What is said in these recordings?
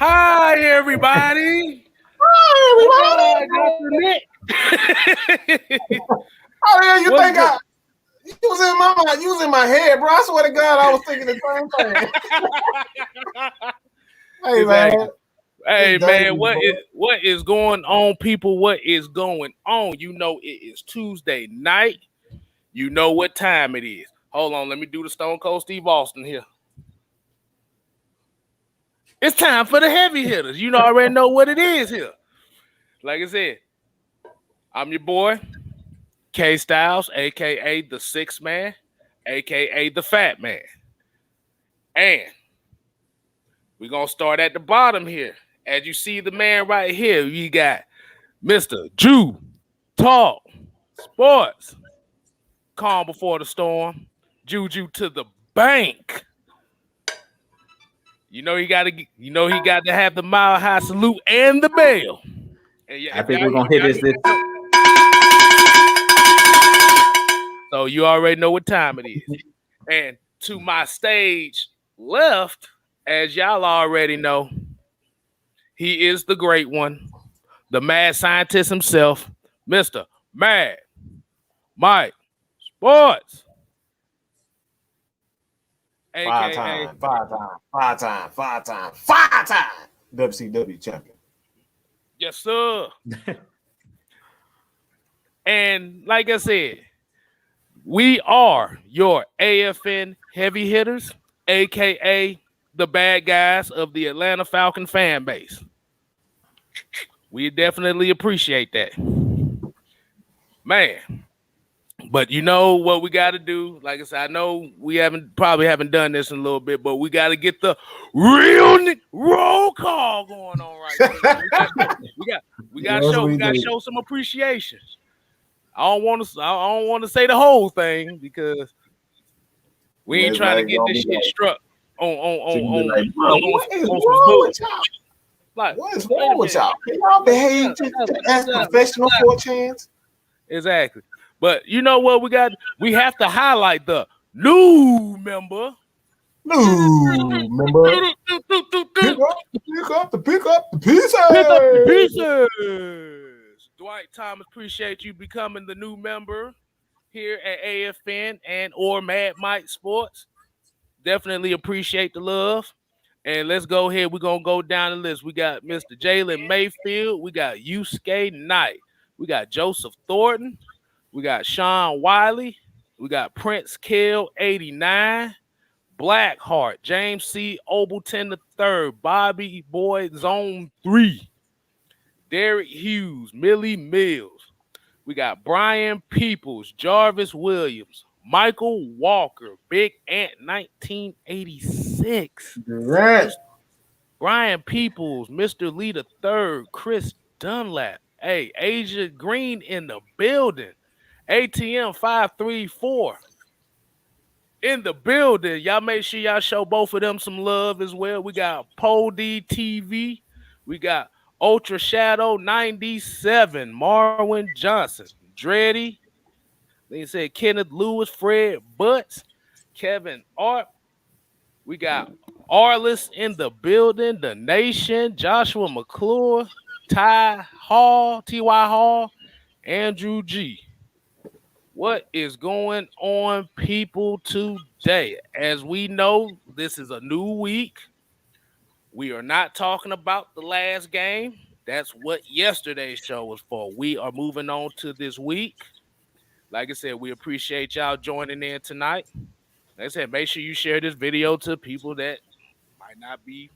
Hi, everybody. Hi, everybody. Oh, yeah, you think you was in my mind, you was in my head, bro. I swear to God, I was thinking the same thing. Hey, man. Hey, man, what is going on, people? What is going on? You know it is Tuesday night. You know what time it is. Hold on, let me do the Stone Cold Steve Austin here. It's time for the heavy hitters. You already know what it is here. Like I said, I'm your boy, KStylzz, a.k.a. the Sixth Man, a.k.a. the Fat Man. And we're going to start at the bottom here. As you see the man right here, you got Mr. Jew Talk Sports. Calm before the storm. Juju to the bank. You know he got to have the mile high salute and the bell. And I think we're gonna hit this. So you already know what time it is. And to my stage left, as y'all already know, he is the great one, the mad scientist himself, Mr. Mad Mike Sports. Five time WCW champion. Yes, sir. And like I said, we are your AFN heavy hitters, a.k.a. the bad guys of the Atlanta Falcons fan base. We definitely appreciate that. Man. But you know what we got to do? Like I said, I know we probably haven't done this in a little bit, but we got to get the real roll call going on right now. We got to show some appreciation. I don't want to say the whole thing because we ain't trying to get this shit struck on what is wrong with y'all? Like, what is wrong with y'all? Can y'all behave as professional for a chance? Exactly. But you know what we got? We have to highlight the new member. Pick up the pieces. Dwight Thomas, appreciate you becoming the new member here at AFN and or Mad Mike Sports. Definitely appreciate the love. And let's go ahead. We're going to go down the list. We got Mr. Jalen Mayfield. We got Yusuke Knight. We got Joseph Thornton. We got Sean Wiley. We got Prince Kill 89. Blackheart. James C. Obleton III. Bobby Boy Zone 3. Derek Hughes. Millie Mills. We got Brian Peoples. Jarvis Williams. Michael Walker. Big Ant 1986. Right. Brian Peoples. Mr. Lee III. Chris Dunlap. Hey, Asia Green in the building. ATM 534 in the building. Y'all make sure y'all show both of them some love as well. We got Pole D TV. We got Ultra Shadow 97. Marwin Johnson. Dreddy. They said Kenneth Lewis, Fred Butts, Kevin Art. We got Arliss in the building. The Nation. Joshua McClure. Ty Hall. Andrew G. What is going on, people, today? As we know, this is a new week. We are not talking about the last game. That's what yesterday's show was for. We are moving on to this week. Like I said, we appreciate y'all joining in tonight. Like I said, make sure you share this video to people that might not be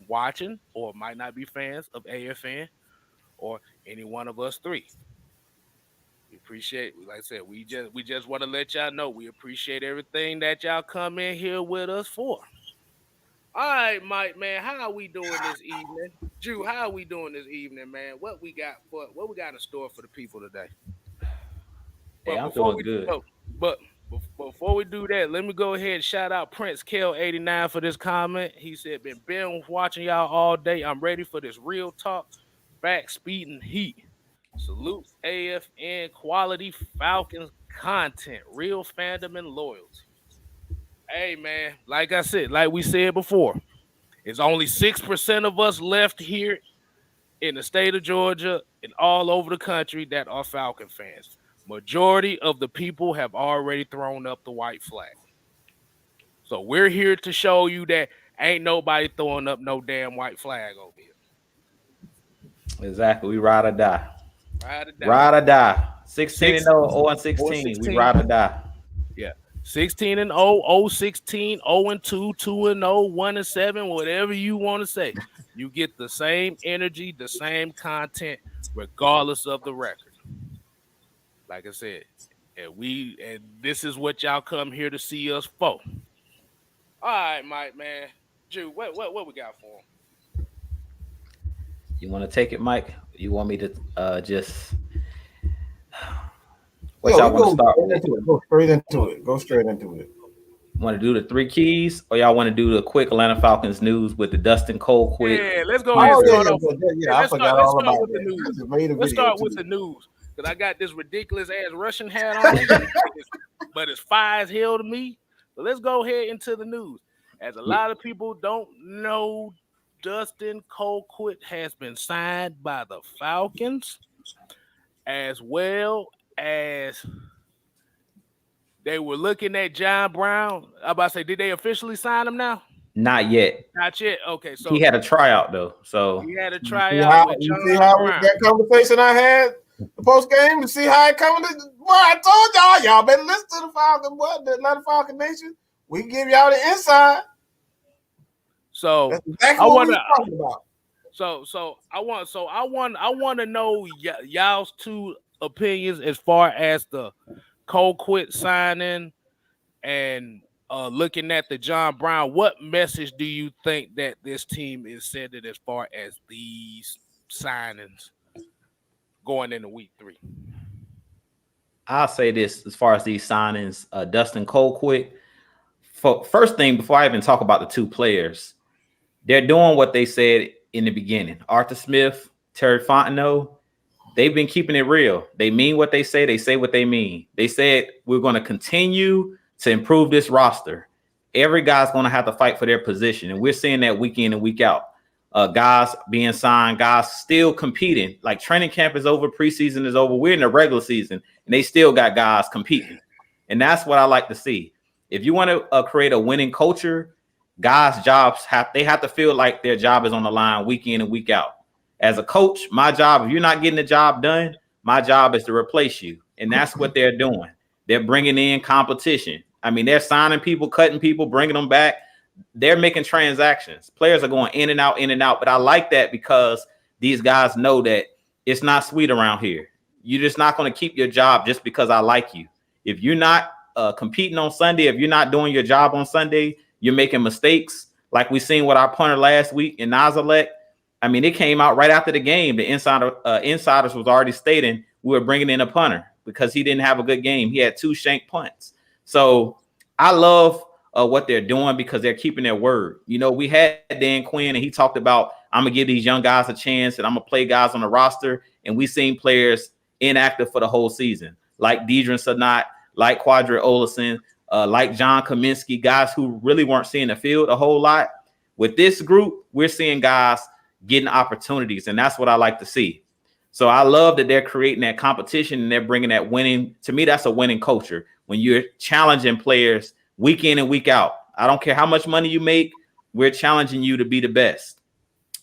watching or might not be fans of AFN or any one of us three. We appreciate, like I said, we just want to let y'all know we appreciate everything that y'all come in here with us for. All right, Mike, man, how are we doing this evening? Drew, how are we doing this evening, man? What we got in store for the people today? Hey, I'm feeling good. But before we do that, let me go ahead and shout out Prince Kel 89 for this comment. He said, been watching y'all all day. I'm ready for this real talk, back speeding heat. Salute AFN quality Falcons content, real fandom and loyalty. Hey, man, like I said, like we said before, It's only 6% of us left here in the state of Georgia and all over the country that are Falcon fans. Majority of the people have already thrown up the white flag. So we're here to show you that ain't nobody throwing up no damn white flag over here. Exactly. We ride or die. Ride or die. 16-0, 0-16. We ride or die. Yeah. 16-0, 0-16, 0-2, 2-0, 1-7, whatever you want to say. You get the same energy, the same content, regardless of the record. Like I said, and this is what y'all come here to see us for. All right, Mike, man. Drew, what we got for him? You want to take it, Mike? You want me to just? What y'all want to start with? Go straight into it. Want to do the 3 keys, or y'all want to do the quick Atlanta Falcons news with the Dustin Colquitt? Yeah, let's go ahead and start off. I forgot all about that. Let's start with the news. Because I got this ridiculous ass Russian hat on, but it's fire as hell to me. But let's go ahead into the news. As a lot of people don't know, Dustin Colquitt has been signed by the Falcons, as well as they were looking at John Brown. I'm about to say, did they officially sign him now? Not yet. Not yet. Okay, so he had a tryout though. So he had a tryout with John Brown. That conversation I had the post game to see how it coming. Boy, I told y'all better listen to the Falcons, the Atlanta Falcons Nation. We can give y'all the inside. So that's exactly what we're talking about. So I want to know y'all's 2 opinions as far as the Colquitt signing and looking at the John Brown. What message do you think that this team is sending as far as these signings going into week 3? I'll say this as far as these signings, Dustin Colquitt. First thing, before I even talk about the 2 players, they're doing what they said in the beginning. Arthur Smith, Terry Fontenot, they've been keeping it real. They mean what they say what they mean. They said we're going to continue to improve this roster. Every guy's going to have to fight for their position, and we're seeing that week in and week out. Guys being signed, guys still competing. Like training camp is over, preseason is over. We're in the regular season, and they still got guys competing. And that's what I like to see. If you want to create a winning culture, guys' jobs have to feel like their job is on the line week in and week out. As a coach, my job, if you're not getting the job done, my job is to replace you. And that's what they're doing. They're bringing in competition. I mean, they're signing people, cutting people, bringing them back. They're making transactions. Players are going in and out. But I like that because these guys know that it's not sweet around here. You're just not going to keep your job just because I like you. If you're not competing on Sunday, if you're not doing your job on Sunday, you're making mistakes like we seen with our punter last week in Nazalek. I mean, it came out right after the game. The insiders was already stating we were bringing in a punter because he didn't have a good game. He had 2 shank punts. So I love what they're doing because they're keeping their word. You know, we had Dan Quinn and he talked about, I'm going to give these young guys a chance and I'm going to play guys on the roster. And we seen players inactive for the whole season, like Deidre Sanat, like Quadri Olison, like John Kaminsky, guys who really weren't seeing the field a whole lot. With this group, we're seeing guys getting opportunities, and that's what I like to see. So I love that they're creating that competition and they're bringing that winning. To me, that's a winning culture when you're challenging players week in and week out. I don't care how much money you make, we're challenging you to be the best.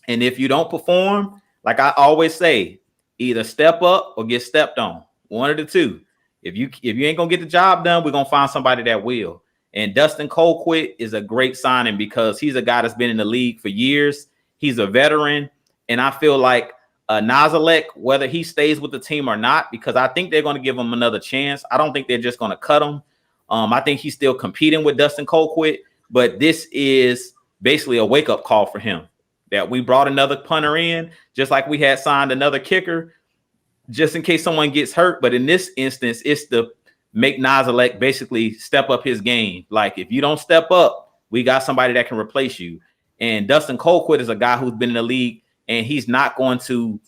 And if you don't perform, like I always say, either step up or get stepped on. One of the 2. If you ain't gonna get the job done, we're gonna find somebody that will. And Dustin Colquitt is a great signing because he's a guy that's been in the league for years. He's a veteran, and I feel like Nazalek, whether he stays with the team or not, because I think they're going to give him another chance. I don't think they're just going to cut him. I think he's still competing with Dustin Colquitt, but this is basically a wake-up call for him that we brought another punter in, just like we had signed another kicker, just in case someone gets hurt. But in this instance, it's to make Nazalek basically step up his game. Like, if you don't step up, we got somebody that can replace you. And Dustin Colquitt is a guy who's been in the league, and he's not going to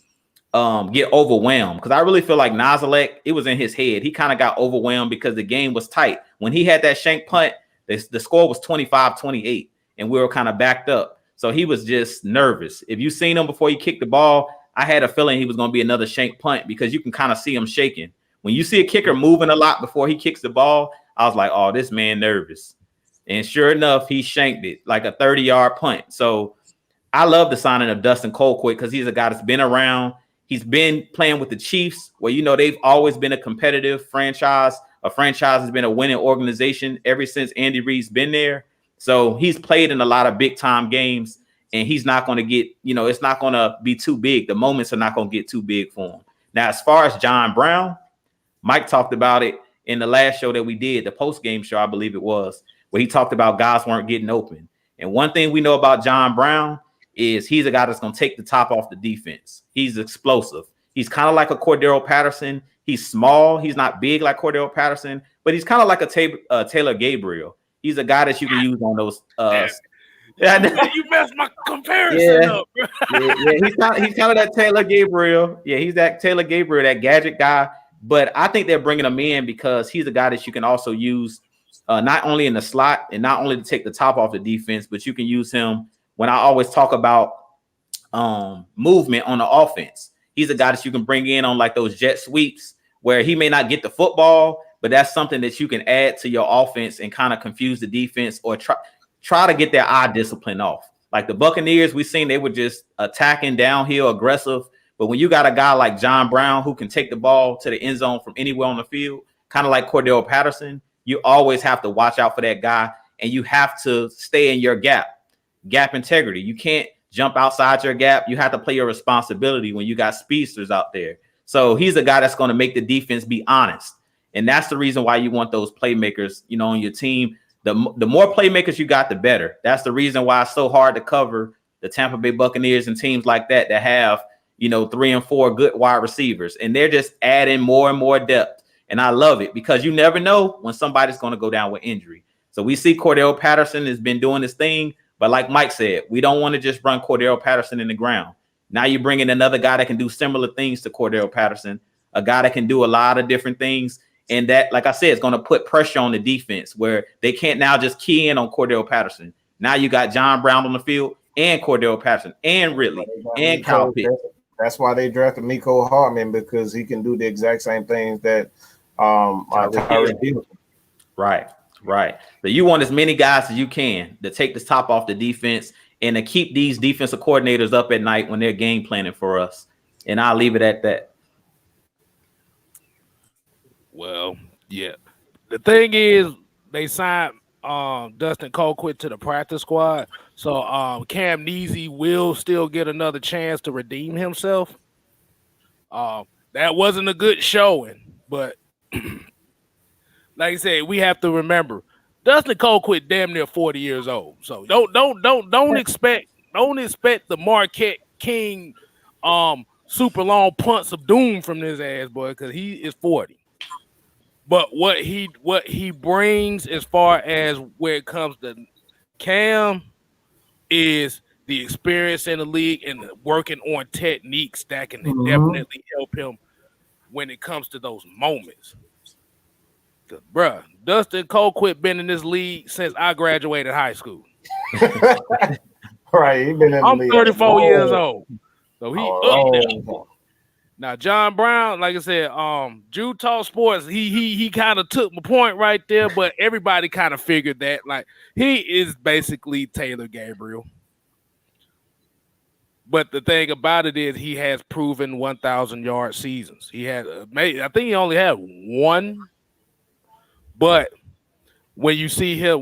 get overwhelmed. Because I really feel like Nazalek, it was in his head. He kind of got overwhelmed because the game was tight. When he had that shank punt, the score was 25-28, and we were kind of backed up. So he was just nervous. If you seen him before he kicked the ball, I had a feeling he was going to be another shank punt because you can kind of see him shaking. When you see a kicker moving a lot before he kicks the ball, I was like, oh, this man nervous. And sure enough, he shanked it like a 30-yard punt. So I love the signing of Dustin Colquitt because he's a guy that's been around. He's been playing with the Chiefs, where, you know, they've always been a competitive franchise. A franchise has been a winning organization ever since Andy Reid's been there. So he's played in a lot of big-time games, and he's not going to get, you know, it's not going to be too big. The moments are not going to get too big for him. Now, as far as John Brown, Mike talked about it in the last show that we did, the post-game show, I believe it was, where he talked about guys weren't getting open. And one thing we know about John Brown is he's a guy that's going to take the top off the defense. He's explosive. He's kind of like a Cordero Patterson. He's small. He's not big like Cordero Patterson, but he's kind of like a Taylor Gabriel. He's a guy that you can use on those. You messed my comparison up. He's kind of that Taylor Gabriel. Yeah, he's that Taylor Gabriel, that gadget guy. But I think they're bringing him in because he's a guy that you can also use not only in the slot and not only to take the top off the defense, but you can use him when I always talk about movement on the offense. He's a guy that you can bring in on like those jet sweeps where he may not get the football, but that's something that you can add to your offense and kind of confuse the defense or try to get their eye discipline off. Like the Buccaneers, we've seen they were just attacking downhill, aggressive. But when you got a guy like John Brown who can take the ball to the end zone from anywhere on the field, kind of like Cordero Patterson, you always have to watch out for that guy, and you have to stay in your gap integrity. You can't jump outside your gap. You have to play your responsibility when you got speedsters out there. So he's a guy that's going to make the defense be honest. And that's the reason why you want those playmakers, you know, on your team. The more playmakers you got, the better. That's the reason why it's so hard to cover the Tampa Bay Buccaneers and teams like that have, you know, 3 and 4 good wide receivers. And they're just adding more and more depth. And I love it because you never know when somebody's going to go down with injury. So we see Cordero Patterson has been doing this thing. But like Mike said, we don't want to just run Cordero Patterson in the ground. Now you bring in another guy that can do similar things to Cordero Patterson, a guy that can do a lot of different things. And that, like I said, is going to put pressure on the defense where they can't now just key in on Cordero Patterson. Now you got John Brown on the field and Cordero Patterson and Ridley and Kyle Pitts. That's why they drafted Mecole Hardman, because he can do the exact same things that Right. So you want as many guys as you can to take the top off the defense and to keep these defensive coordinators up at night when they're game planning for us. And I'll leave it at that. Well, yeah. The thing is, they signed Dustin Colquitt to the practice squad. So Cam Neasy will still get another chance to redeem himself. That wasn't a good showing, but like I said, we have to remember Dustin Colquitt damn near 40 years old. So don't expect the Marquette King super long punts of doom from this ass boy, because he is 40. But what he brings as far as where it comes to Cam is the experience in the league and working on techniques that can definitely help him when it comes to those moments. Bruh, Dustin Colquitt been in this league since I graduated high school. Right, he been in the I'm league. 34 years old, so he up there. Now John Brown, like I said, TalkSports, he kind of took my point right there, but everybody kind of figured that like he is basically Taylor Gabriel. But the thing about it is he has proven 1,000-yard seasons. He had, I think he only had one. But when you see him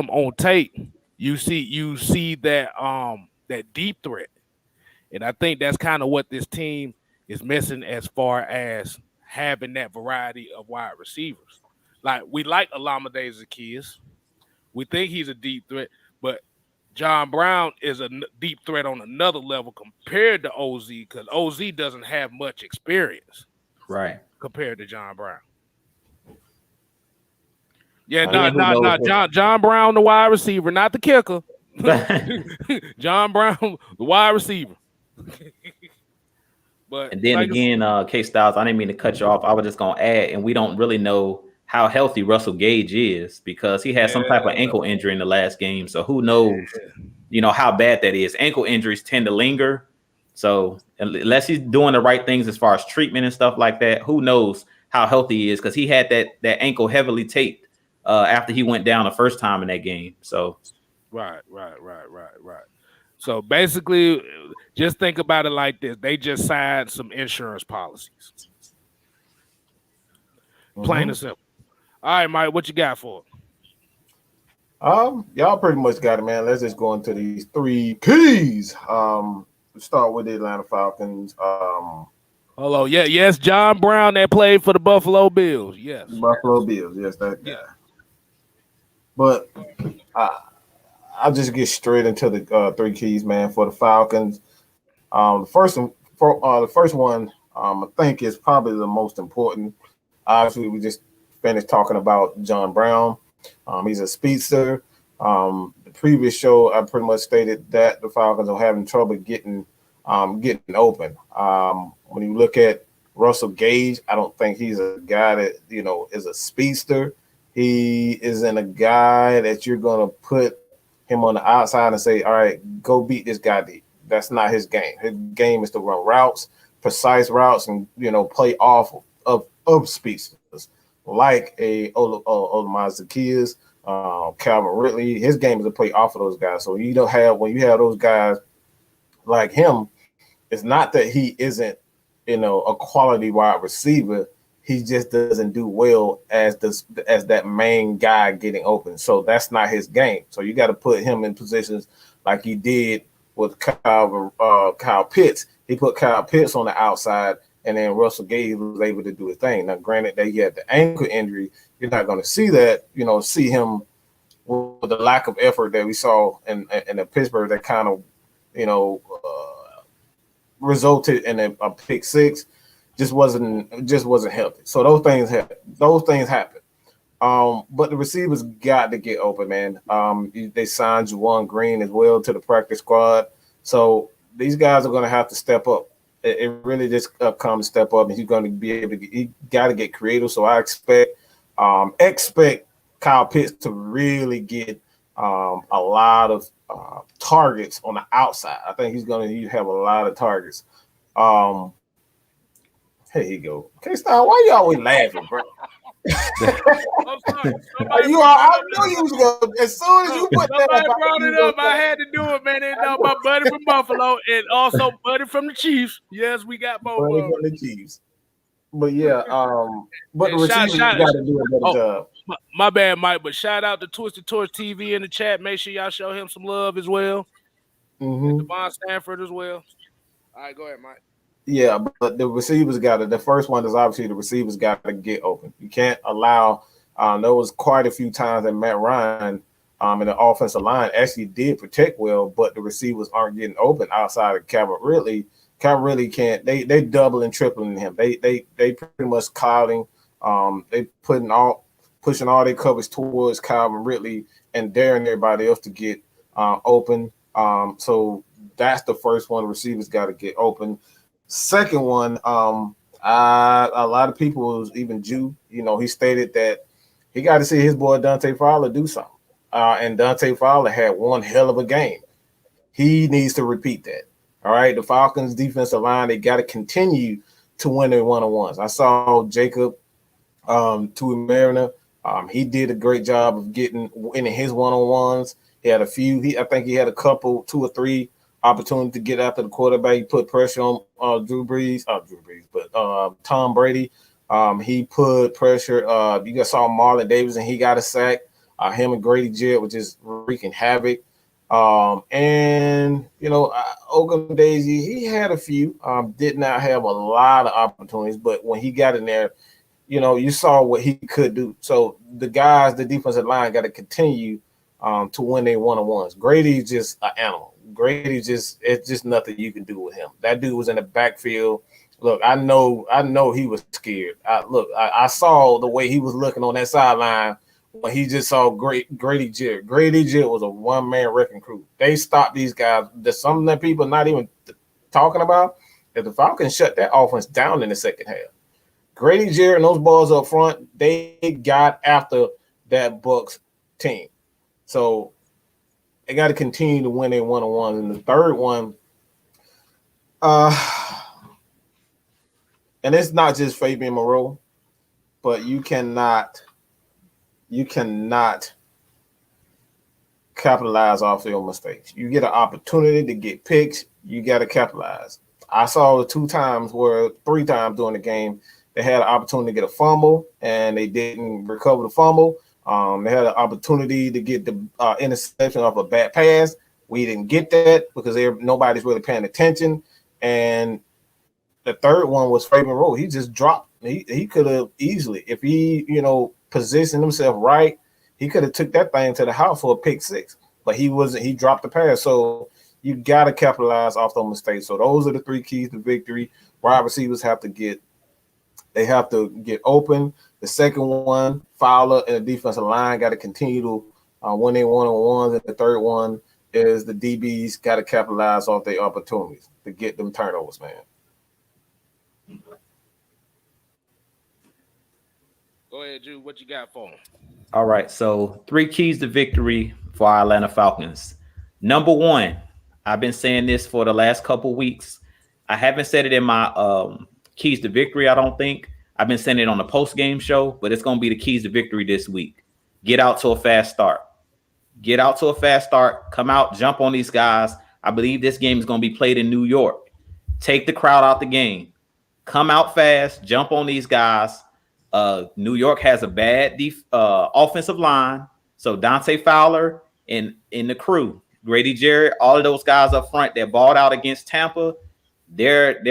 on tape, you see that that deep threat, and I think that's kind of what this team is missing as far as having that variety of wide receivers. Like we like Olamide Zaccheaus, we think he's a deep threat, but John Brown is a deep threat on another level compared to OZ, because OZ doesn't have much experience, right, compared to John Brown. Yeah, John Brown, the wide receiver, not the kicker. John Brown, the wide receiver. But and then like again, KStylzz, I didn't mean to cut you off. I was just gonna add, and we don't really know how healthy Russell Gage is because he had some type of ankle injury in the last game. So who knows? you know, how bad that is. Ankle injuries tend to linger. So unless he's doing the right things as far as treatment and stuff like that, who knows how healthy he is, because he had that ankle heavily taped after he went down the first time in that game. So Right. So basically, just think about it like this: they just signed some insurance policies. Plain and simple. All right, Mike, what you got for it? Y'all pretty much got it, man. Let's just go into these 3 keys. Start with the Atlanta Falcons. Hello, yes, John Brown that played for the Buffalo Bills. Yes, Buffalo Bills. Yes, that guy. Yeah. But I'll just get straight into the 3 keys, man, for the Falcons. The first one, I think is probably the most important. Obviously, we just finished talking about John Brown. He's a speedster. The previous show, I pretty much stated that the Falcons are having trouble getting open. When you look at Russell Gage, I don't think he's a guy that, you know, is a speedster. He isn't a guy that you're going to put him on the outside and say, all right, go beat this guy deep. That's not his game. His game is to run routes, precise routes, and, you know, play off of speedsters like a Olamide Zaccheaus, Calvin Ridley. His game is to play off of those guys. So when you have those guys like him, it's not that he isn't, you know, a quality wide receiver. He just doesn't do well as that main guy getting open. So that's not his game. So you got to put him in positions like he did with Kyle Pitts. He put Kyle Pitts on the outside, and then Russell Gage was able to do his thing. Now, granted that he had the ankle injury, you're not going to see that, you know, see him with the lack of effort that we saw in the Pittsburgh that kind of, you know, resulted in a pick 6. Just wasn't healthy. So those things happen. But the receivers got to get open, man. They signed Juwan Green as well to the practice squad. So these guys are going to have to step up. It really just comes step up, and he's going to be able to. He got to get creative. So I expect Kyle Pitts to really get a lot of targets on the outside. I think he's going to have a lot of targets. Here you go. KStylzz, why you always laughing, bro? I'm sorry. I knew you was going. As soon as you put that, Somebody brought it up. I had to do it, man. And my buddy from Buffalo and also buddy from the Chiefs. Yes, we got both. Buddy from the Chiefs. But yeah, but the receivers got to do a better job. My bad, Mike. But shout out to Twisted Torch TV in the chat. Make sure y'all show him some love as well. And Devon Stanford as well. All right, go ahead, Mike. Yeah, but the receivers got to. The first one is obviously the receivers got to get open. You can't allow. There was quite a few times that Matt Ryan in the offensive line actually did protect well, but the receivers aren't getting open outside of Calvin Ridley. Calvin Ridley can't. They double and tripling him. They pretty much clouding. They pushing all their coverage towards Calvin Ridley and daring everybody else to get open. So that's the first one. Receivers got to get open. Second one, a lot of people, even Jew, you know, he stated that he got to see his boy Dante Fowler do something. And Dante Fowler had one hell of a game. He needs to repeat that. All right, the Falcons defensive line, they got to continue to win their one-on-ones. I saw Jacob Tuimarina. He did a great job of winning his one-on-ones. He had a few. I think he had a couple, 2 or 3 opportunity to get after the quarterback. He put pressure on Tom Brady. He put pressure. You guys saw Marlon Davidson. He got a sack. Him and Grady Jarrett was just wreaking havoc. And, you know, Oakland Daisy, he had a few. Did not have a lot of opportunities, but when he got in there, you know, you saw what he could do. So the defensive line got to continue to win their one-on-ones. Grady's just an animal. It's just nothing you can do with him. That dude was in the backfield. Look, I know he was scared. I saw the way he was looking on that sideline when he just saw Grady Jarrett. Grady Jarrett was a one-man wrecking crew. They stopped these guys. There's something that people not even talking about. That the Falcons shut that offense down in the second half. Grady Jarrett and those balls up front, they got after that Bucs team. So they got to continue to win their one-on-one. And the third one, and it's not just Fabian Moreau, but you cannot capitalize off your mistakes. You get an opportunity to get picks, you got to capitalize. I saw 3 times during the game, they had an opportunity to get a fumble and they didn't recover the fumble. They had an opportunity to get the interception off a bad pass. We didn't get that because nobody's really paying attention. And the third one was Fabian Moreau. He just dropped. He could have easily, if he, positioned himself right, he could have took that thing to the house for a pick 6. But he wasn't. He dropped the pass. So you got to capitalize off those mistakes. So those are the 3 keys to victory. Wide receivers have to get open. The second one, Fowler and the defensive line got to continue to win their one-on-ones. And the third one is the DBs got to capitalize off their opportunities to get them turnovers, man. Go ahead, Jude. What you got for them? All right. So 3 keys to victory for our Atlanta Falcons. Number 1, I've been saying this for the last couple weeks. I haven't said it in my keys to victory, I don't think. I've been saying it on the post-game show, but it's going to be the keys to victory this week. Get out to a fast start. Get out to a fast start. Come out, jump on these guys. I believe this game is going to be played in New York. Take the crowd out the game. Come out fast, jump on these guys. New York has a bad offensive line. So Dante Fowler and the crew, Grady Jarrett, all of those guys up front that balled out against Tampa, their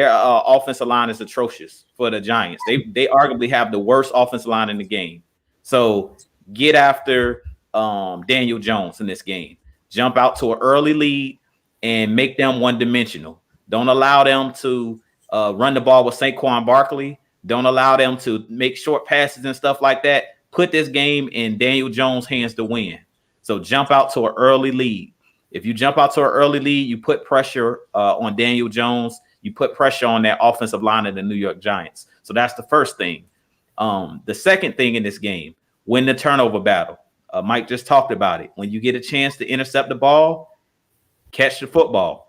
offensive line is atrocious for the Giants. They arguably have the worst offensive line in the game. So get after Daniel Jones in this game. Jump out to an early lead and make them one-dimensional. Don't allow them to run the ball with Saquon Barkley. Don't allow them to make short passes and stuff like that. Put this game in Daniel Jones' hands to win. So jump out to an early lead. If you jump out to an early lead, you put pressure on Daniel Jones. You put pressure on that offensive line of the New York Giants. So that's the first thing. The second thing in this game, win the turnover battle. Mike just talked about it. When you get a chance to intercept the ball, catch the football.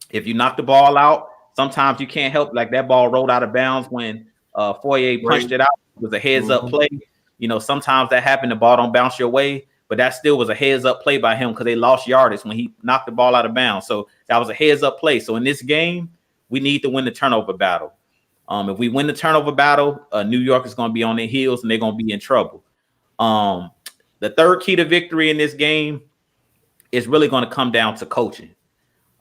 If you knock the ball out, sometimes you can't help, like that ball rolled out of bounds when Foyer punched it out. It was a heads-up play. Sometimes that happened. The ball don't bounce your way, but that still was a heads-up play by him because they lost yardage when he knocked the ball out of bounds. So that was a heads-up play. So in this game, we need to win the turnover battle. If we win the turnover battle, New York is going to be on their heels and they're going to be in trouble. The third key to victory in this game is really going to come down to coaching.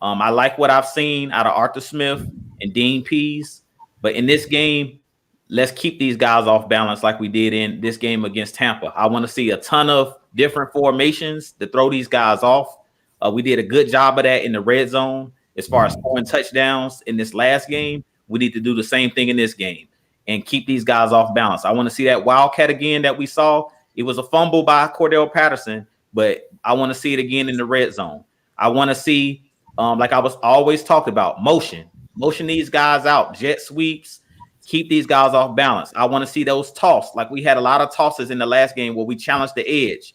I like what I've seen out of Arthur Smith and Dean Pease, but in this game, let's keep these guys off balance like we did in this game against Tampa. I want to see a ton of different formations to throw these guys off. We did a good job of that in the red zone as far as scoring touchdowns in this last game. We need to do the same thing in this game and keep these guys off balance. I want to see that wildcat again that we saw. It was a fumble by Cordell Patterson, but I want to see it again in the red zone. I want to see, like I was always talking about, motion these guys out, jet sweeps, keep these guys off balance. I want to see those toss. Like we had a lot of tosses in the last game where we challenged the edge.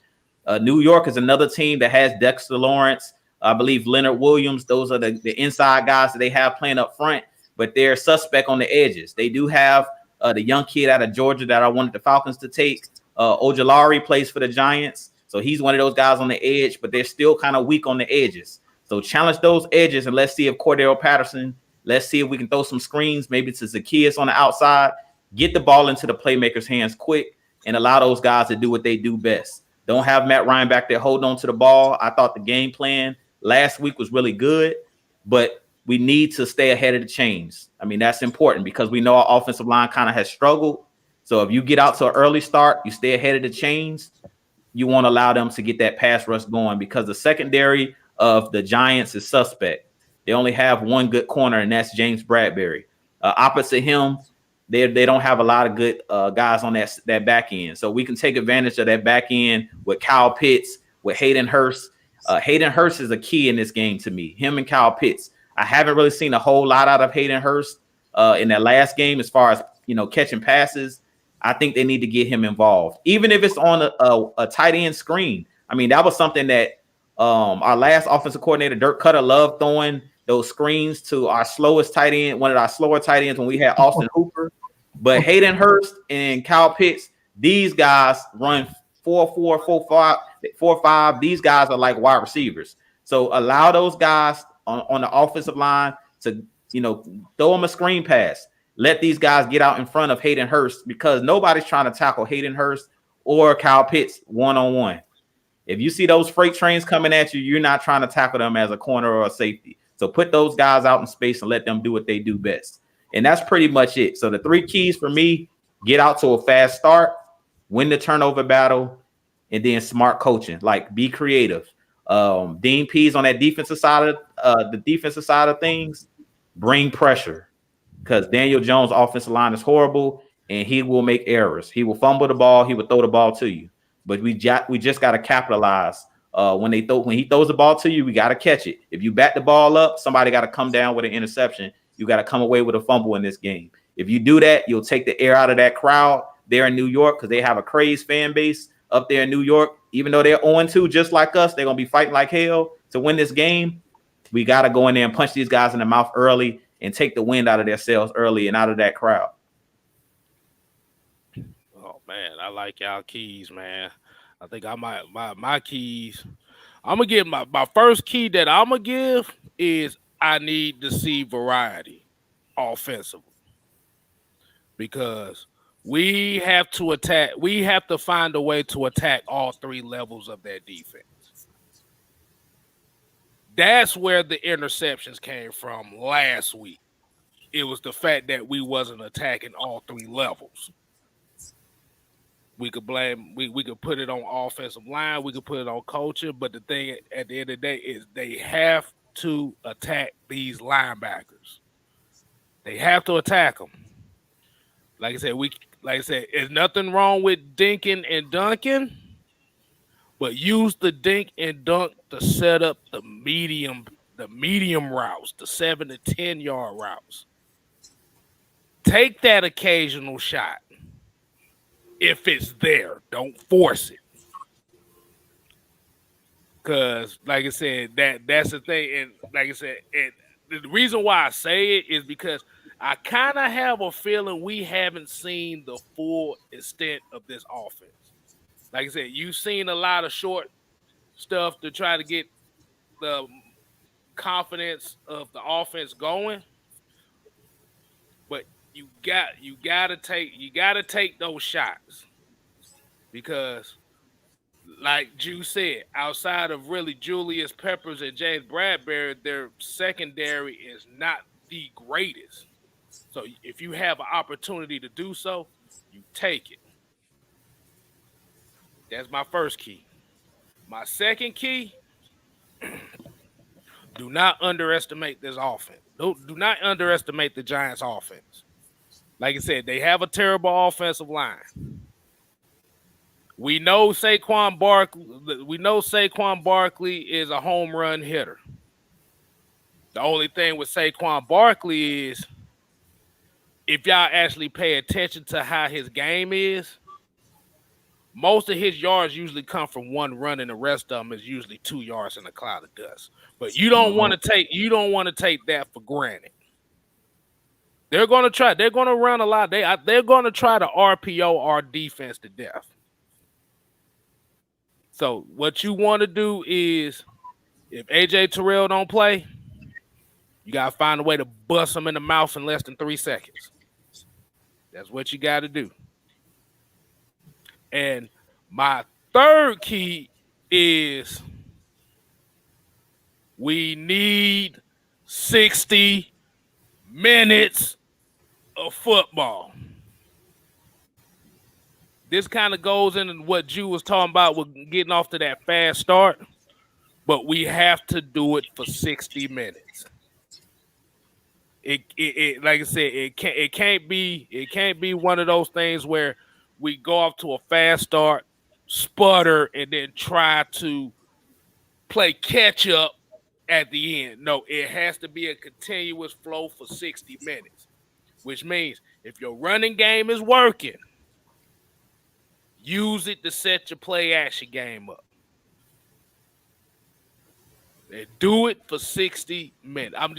New York is another team that has Dexter Lawrence, I believe Leonard Williams. Those are the inside guys that they have playing up front, but they're suspect on the edges. They do have the young kid out of Georgia that I wanted the Falcons to take. Ojulari plays for the Giants. So he's one of those guys on the edge, but they're still kind of weak on the edges. So challenge those edges and let's see if Cordell Patterson, let's see if we can throw some screens, maybe to Zacchaeus on the outside, get the ball into the playmakers' hands quick and allow those guys to do what they do best. Don't have Matt Ryan back there holding on to the ball. I thought the game plan last week was really good, but we need to stay ahead of the chains. I mean, that's important because we know our offensive line kind of has struggled. So if you get out to an early start, you stay ahead of the chains, you won't allow them to get that pass rush going because the secondary of the Giants is suspect. They only have one good corner, and that's James Bradbury. Opposite him, they don't have a lot of good guys on that back end. So we can take advantage of that back end with Kyle Pitts, with Hayden Hurst. Hayden Hurst is a key in this game to me, him and Kyle Pitts. I haven't really seen a whole lot out of Hayden Hurst in that last game as far as, catching passes. I think they need to get him involved, even if it's on a tight end screen. I mean, that was something that Our last offensive coordinator, Dirk Cutter, loved throwing those screens to our slowest tight end, one of our slower tight ends when we had Austin Hooper. But Hayden Hurst and Kyle Pitts, these guys run 4-4, 4-5, 4-5. These guys are like wide receivers. So allow those guys on the offensive line to, throw them a screen pass. Let these guys get out in front of Hayden Hurst because nobody's trying to tackle Hayden Hurst or Kyle Pitts one-on-one. If you see those freight trains coming at you, you're not trying to tackle them as a corner or a safety. So put those guys out in space and let them do what they do best. And that's pretty much it. So the 3 keys for me: get out to a fast start, win the turnover battle, and then smart coaching. Like, be creative. Dean Pease on that defensive side of things, bring pressure. Because Daniel Jones' offensive line is horrible, and he will make errors. He will fumble the ball. He will throw the ball to you. But we just got to capitalize. When he throws the ball to you, we got to catch it. If you bat the ball up, somebody got to come down with an interception. You got to come away with a fumble in this game. If you do that, you'll take the air out of that crowd there in New York, because they have a crazed fan base up there in New York. Even though they're 0-2, just like us, they're going to be fighting like hell to win this game. We got to go in there and punch these guys in the mouth early and take the wind out of their sails early and out of that crowd. Oh, man, I like y'all keys, man. I think I might my keys. I'm gonna give my first key that I'm gonna give is I need to see variety offensively, because we have to attack. We have to find a way to attack all 3 levels of that defense. That's where the interceptions came from last week. It was the fact that we wasn't attacking all 3 levels. We could blame, we could put it on offensive line, we could put it on coaching, but the thing at the end of the day is they have to attack these linebackers. They have to attack them. Like I said, there's nothing wrong with dinking and dunking, but use the dink and dunk to set up the medium routes, the 7 to 10 yard routes. Take that occasional shot. If it's there, don't force it. Because, like I said, that's the thing. And like I said, and the reason why I say it is because I kind of have a feeling we haven't seen the full extent of this offense. Like I said, you've seen a lot of short stuff to try to get the confidence of the offense going. But you gotta take those shots, because like Ju said, outside of really Julius Peppers and James Bradbury, their secondary is not the greatest. So if you have an opportunity to do so, you take it. That's my first key. My second key: do not underestimate this offense. Do not underestimate the Giants' offense. Like I said, they have a terrible offensive line. We know Saquon Barkley is a home run hitter. The only thing with Saquon Barkley is, if y'all actually pay attention to how his game is, most of his yards usually come from one run, and the rest of them is usually 2 yards in a cloud of dust. But you don't want to take that for granted. They're going to try. They're going to run a lot. They're going to try to RPO our defense to death. So what you want to do is, if AJ Terrell don't play, you got to find a way to bust him in the mouth in less than 3 seconds. That's what you got to do. And my third key is we need 60 minutes of football. This kind of goes into what Ju was talking about with getting off to that fast start, but we have to do it for 60 minutes. It like I said, it can't be one of those things where we go off to a fast start, sputter, and then try to play catch up at the end. No, it has to be a continuous flow for 60 minutes, which means if your running game is working, use it to set your play action game up. They do it for 60 minutes. I'm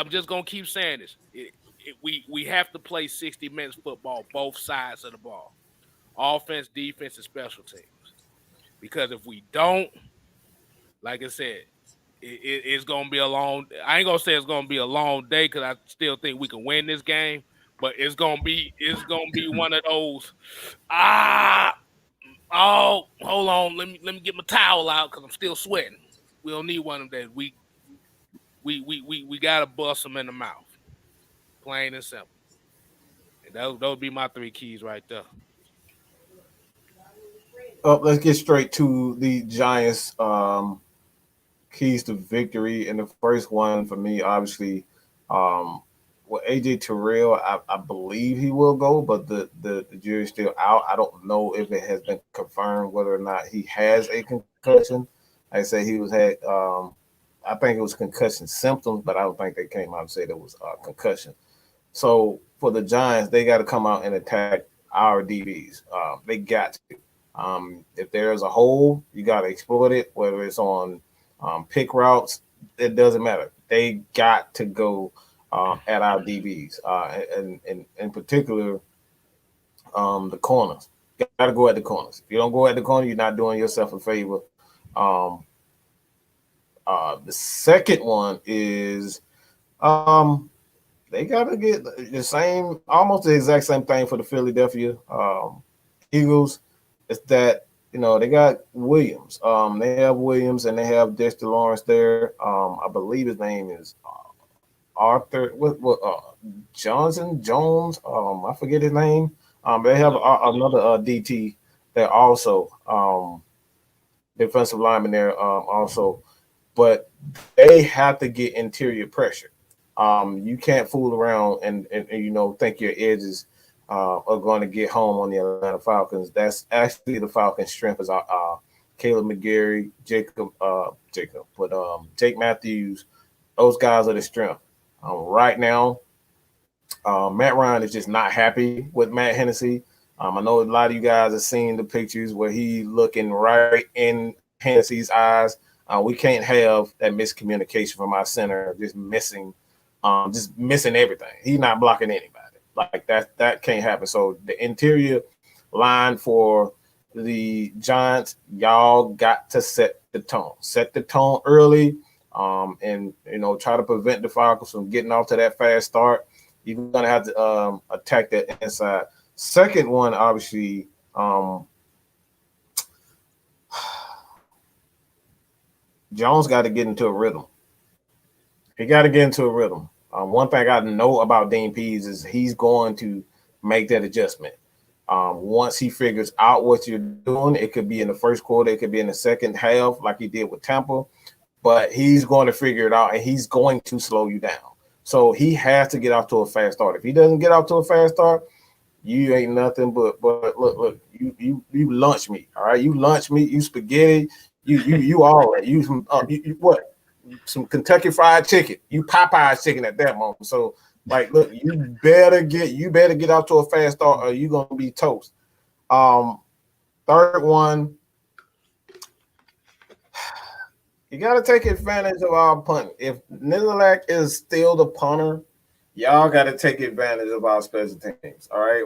just gonna keep saying this. We have to play 60 minutes football, both sides of the ball, offense, defense, and special teams. Because if we don't, like I said, it's gonna be a long. I ain't gonna say it's gonna be a long day because I still think we can win this game. But it's gonna be one of those. Oh, hold on. Let me get my towel out because I'm still sweating. We don't need one of them days. We gotta bust them in the mouth, plain and simple. And those would be my 3 keys right there. Let's get straight to the Giants. Keys to victory. And the first one for me, obviously, well, AJ Terrell, I believe he will go, but the jury's still out. I don't know if it has been confirmed whether or not he has a concussion. I say he was had. I think it was concussion symptoms, but I don't think they came out and said it was concussion. So for the Giants, they got to come out and attack our DBs. They got to. If there's a hole, you got to exploit it, whether it's on pick routes, it doesn't matter. They got to go at our DBs, and in particular, the corners. You got to go at the corners. If you don't go at the corner, you're not doing yourself a favor. The second one is they got to get the same, almost the exact same thing for the Philadelphia Eagles. It's that, they got Williams. They have Williams and they have Dexter Lawrence there. I believe his name is Arthur Johnson Jones. I forget his name. They have another DT there also, defensive lineman there also, but they have to get interior pressure. You can't fool around and think your edges are going to get home on the Atlanta Falcons. That's actually the Falcons' strength is Caleb McGarry, Jake Matthews. Those guys are the strength. Right now, Matt Ryan is just not happy with Matt Hennessy. I know a lot of you guys have seen the pictures where he looking right in Hennessy's eyes. We can't have that miscommunication from our center, just missing everything. He's not blocking anybody. Like that can't happen. So the interior line for the Giants, y'all got to set the tone. Set the tone early, and try to prevent the Falcons from getting off to that fast start. You're gonna have to attack that inside. Second one, obviously, Jones got to get into a rhythm. He got to get into a rhythm. One thing I know about Dean Pease is he's going to make that adjustment. Once he figures out what you're doing, it could be in the first quarter, it could be in the second half, like he did with Tampa, but he's going to figure it out and he's going to slow you down. So he has to get off to a fast start. If he doesn't get off to a fast start, you ain't nothing but look, you lunch meat, all right? You lunch meat, you spaghetti, you all that. You what? Some Kentucky Fried Chicken. You Popeye chicken at that moment. So, look, you better get out to a fast start or you're gonna be toast. Third one, you gotta take advantage of our punt. If Nizalak is still the punter, y'all gotta take advantage of our special teams. All right.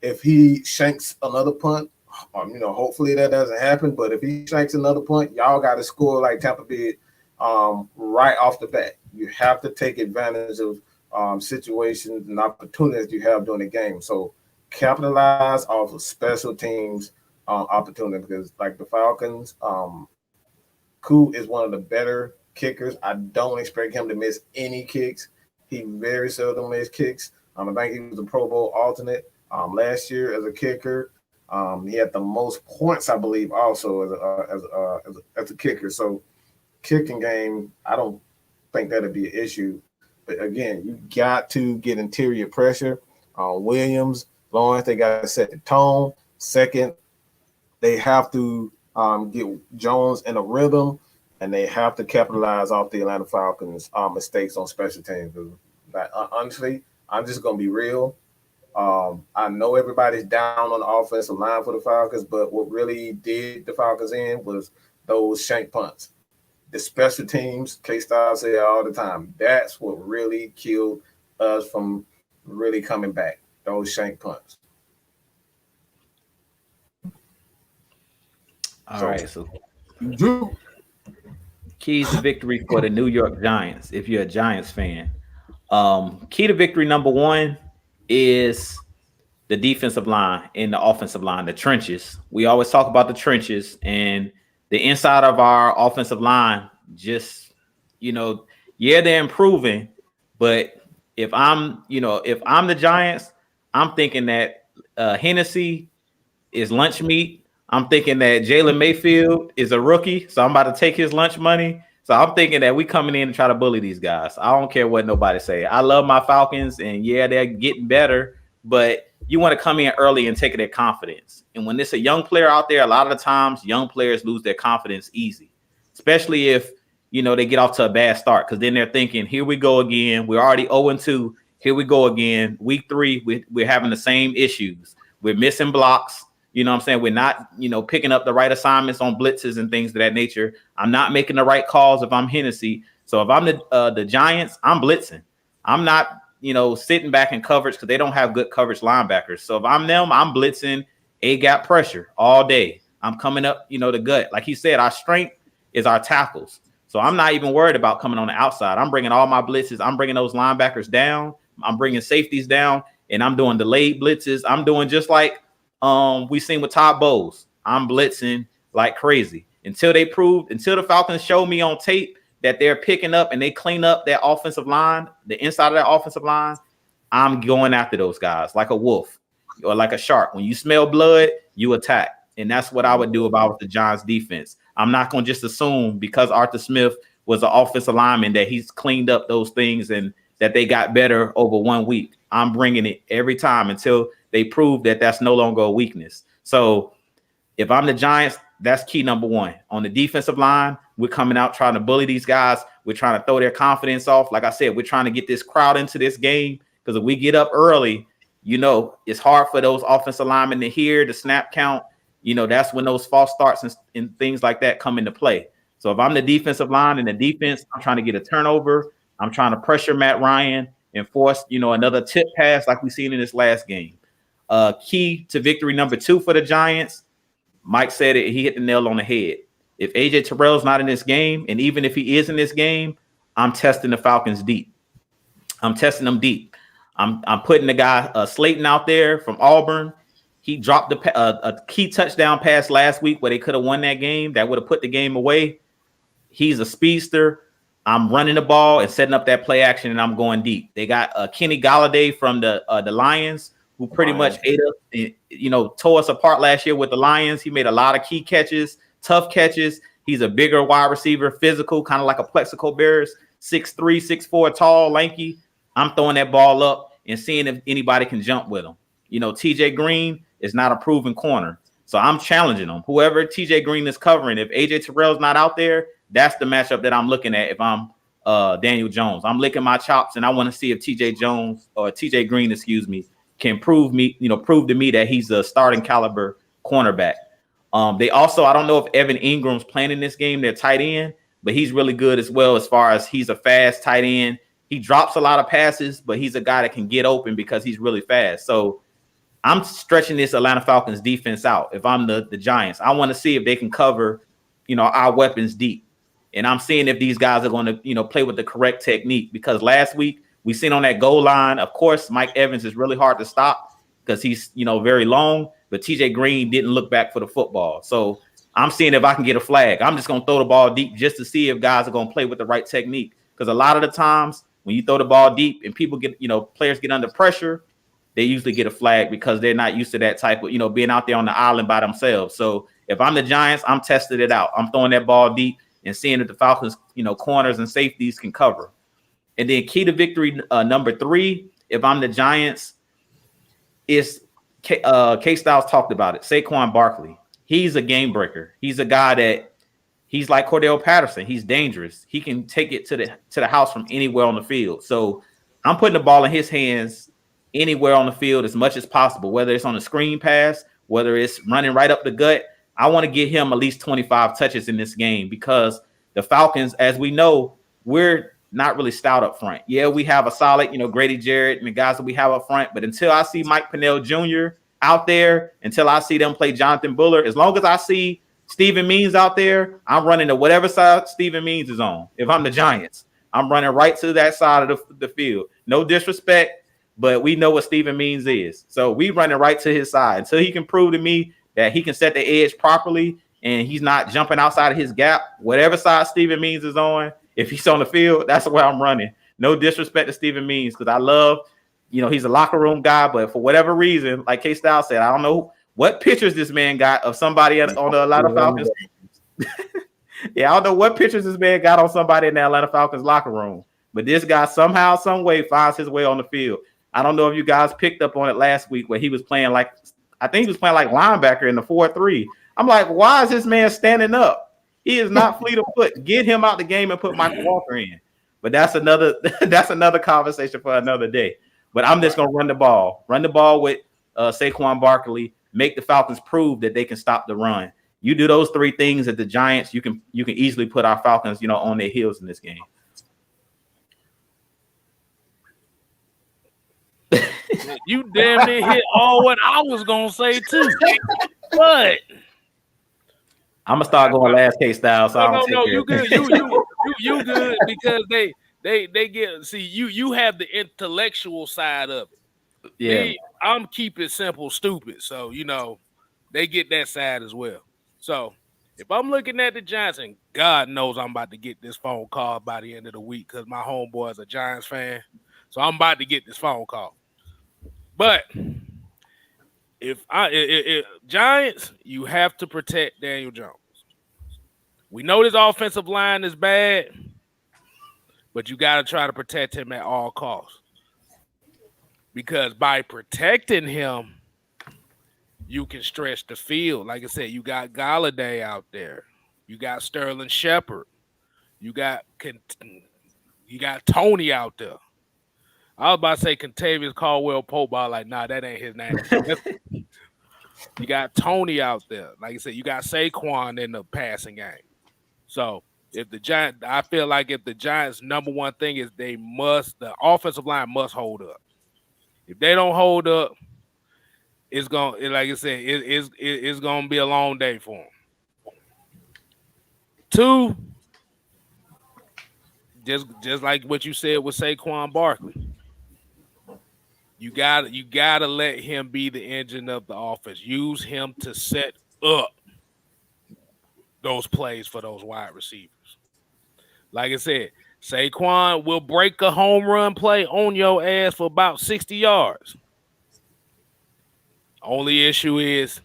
If he shanks another punt, hopefully that doesn't happen. But if he shanks another punt, y'all got to score like Tampa did right off the bat. You have to take advantage of situations and opportunities you have during the game. So capitalize off of special teams opportunity because, like the Falcons, Koo is one of the better kickers. I don't expect him to miss any kicks. He very seldom misses kicks. I think he was a Pro Bowl alternate last year as a kicker. He had the most points, I believe, also as a kicker. So, kicking game, I don't think that'd be an issue. But again, you got to get interior pressure. Williams, Lawrence, they got to set the tone. Second, they have to get Jones in a rhythm, and they have to capitalize off the Atlanta Falcons' mistakes on special teams. Honestly, I'm just gonna be real. I know everybody's down on the offensive line for the Falcons, but what really did the Falcons in was those shank punts. the special teams, KStylzz say all the time, that's what really killed us from really coming back. Those shank punts. All right, so Drew. keys to victory for the New York Giants. If you're a Giants fan, key to victory number one is the defensive line and the offensive line, the trenches. We always talk about the trenches, and the inside of our offensive line just, they're improving. But if I'm the Giants, I'm thinking that Hennessy is lunch meat. I'm thinking that Jalen Mayfield is a rookie, so I'm about to take his lunch money. So I'm thinking that we coming in and try to bully these guys. I don't care what nobody say. I love my Falcons, and yeah, they're getting better, but you want to come in early and take their confidence. And when there's a young player out there, a lot of the times young players lose their confidence easy, especially if, they get off to a bad start, because then they're thinking, here we go again. We're already 0-2. Here we go again. Week 3, we're having the same issues. We're missing blocks. You know what I'm saying? We're not, picking up the right assignments on blitzes and things of that nature. I'm not making the right calls if I'm Hennessy. So if I'm the Giants, I'm blitzing. I'm not, sitting back in coverage because they don't have good coverage linebackers. So if I'm them, I'm blitzing A-gap pressure all day. I'm coming up, the gut. Like he said, our strength is our tackles. So I'm not even worried about coming on the outside. I'm bringing all my blitzes. I'm bringing those linebackers down. I'm bringing safeties down, and I'm doing delayed blitzes. I'm doing just like we seen with Todd Bowles. I'm blitzing like crazy until the Falcons show me on tape that they're picking up and they clean up their offensive line, the inside of that offensive line. I'm going after those guys like a wolf or like a shark. When you smell blood, you attack. And that's what I would do if I was the Giants defense. I'm not going to just assume because Arthur Smith was an offensive lineman that he's cleaned up those things and that they got better over 1 week. I'm bringing it every time until they prove that that's no longer a weakness. So if I'm the Giants, that's key number one. On the defensive line, we're coming out trying to bully these guys. We're trying to throw their confidence off. Like I said, we're trying to get this crowd into this game, because if we get up early, it's hard for those offensive linemen to hear the snap count. That's when those false starts and things like that come into play. So if I'm the defensive line and the defense, I'm trying to get a turnover. I'm trying to pressure Matt Ryan and force, another tip pass like we seen in this last game. Key to victory number 2 for the Giants. Mike said it. He hit the nail on the head. If AJ Terrell's not in this game, and even if he is in this game, I'm testing the Falcons deep. I'm testing them deep. I'm putting the guy Slayton out there from Auburn. He dropped a key touchdown pass last week where they could have won that game. That would have put the game away. He's a speedster. I'm running the ball and setting up that play action, and I'm going deep. They got Kenny Golladay from the Lions, who pretty much ate up, tore us apart last year with the Lions. He made a lot of key catches, tough catches. He's a bigger wide receiver, physical, kind of like a Plexico Bears, 6'3", 6'4", tall, lanky. I'm throwing that ball up and seeing if anybody can jump with him. TJ Green is not a proven corner. So I'm challenging him. Whoever TJ Green is covering, if AJ Terrell's not out there, that's the matchup that I'm looking at if I'm Daniel Jones. I'm licking my chops, and I want to see if TJ Green, can prove to me that he's a starting caliber cornerback. They also, I don't know if Evan Ingram's playing in this game, their tight end, but he's really good as well as far as he's a fast tight end. He drops a lot of passes, but he's a guy that can get open because he's really fast. So I'm stretching this Atlanta Falcons defense out. If I'm the Giants, I want to see if they can cover, our weapons deep. And I'm seeing if these guys are going to, play with the correct technique, because last week we seen on that goal line, of course, Mike Evans is really hard to stop because he's, very long, but TJ Green didn't look back for the football. So I'm seeing if I can get a flag. I'm just going to throw the ball deep just to see if guys are going to play with the right technique. Because a lot of the times when you throw the ball deep and people get, players get under pressure, they usually get a flag because they're not used to that type of, being out there on the island by themselves. So if I'm the Giants, I'm testing it out. I'm throwing that ball deep and seeing if the Falcons, corners and safeties can cover. And then key to victory number 3, if I'm the Giants, is KStylzz talked about it. Saquon Barkley. He's a game breaker. He's a guy that he's like Cordell Patterson. He's dangerous. He can take it to the house from anywhere on the field. So I'm putting the ball in his hands anywhere on the field as much as possible, whether it's on a screen pass, whether it's running right up the gut. I want to get him at least 25 touches in this game, because the Falcons, as we know, we're not really stout up front. Yeah, we have a solid, Grady Jarrett and the guys that we have up front. But until I see Mike Pennell Jr. out there, until I see them play Jonathan Bullard, as long as I see Steven Means out there, I'm running to whatever side Steven Means is on. If I'm the Giants, I'm running right to that side of the field. No disrespect, but we know what Steven Means is. So we running right to his side until he can prove to me that he can set the edge properly and he's not jumping outside of his gap. Whatever side Steven Means is on, if he's on the field, that's where I'm running. No disrespect to Steven Means, because I love, he's a locker room guy, but for whatever reason, like KStylzz said, I don't know what pictures this man got of somebody on the Atlanta Falcons. Yeah, I don't know what pictures this man got on somebody in the Atlanta Falcons locker room, but this guy somehow, some way finds his way on the field. I don't know if you guys picked up on it last week where he was playing like linebacker in the 4-3. I'm like, why is this man standing up? He is not fleet of foot. Get him out the game and put Michael Walker in. But that's another conversation for another day. But I'm just gonna run the ball with Saquon Barkley. Make the Falcons prove that they can stop the run. You do those three things at the Giants, you can easily put our Falcons, on their heels in this game. You damn near hit all what I was gonna say too. But I'm gonna start going last KStylzz. So no, you good. You good because they get you have the intellectual side of it. Yeah, I'm keep it simple, stupid. So they get that side as well. So if I'm looking at the Giants, and God knows I'm about to get this phone call by the end of the week because my homeboy is a Giants fan. So I'm about to get this phone call. But if Giants, you have to protect Daniel Jones. We know this offensive line is bad, but you got to try to protect him at all costs. Because by protecting him, you can stretch the field. Like I said, you got Galladay out there. You got Sterling Shepard. You got Tony out there. I was about to say Contavious Caldwell Pope, but I was like, nah, that ain't his name. You got Tony out there. Like I said, you got Saquon in the passing game. So if the Giants, I feel like if the Giants' number one thing is the offensive line must hold up. If they don't hold up, it's gonna, like I said, it's gonna be a long day for them. Two, just like what you said with Saquon Barkley. You gotta let him be the engine of the offense. Use him to set up those plays for those wide receivers. Like I said, Saquon will break a home run play on your ass for about 60 yards. Only issue is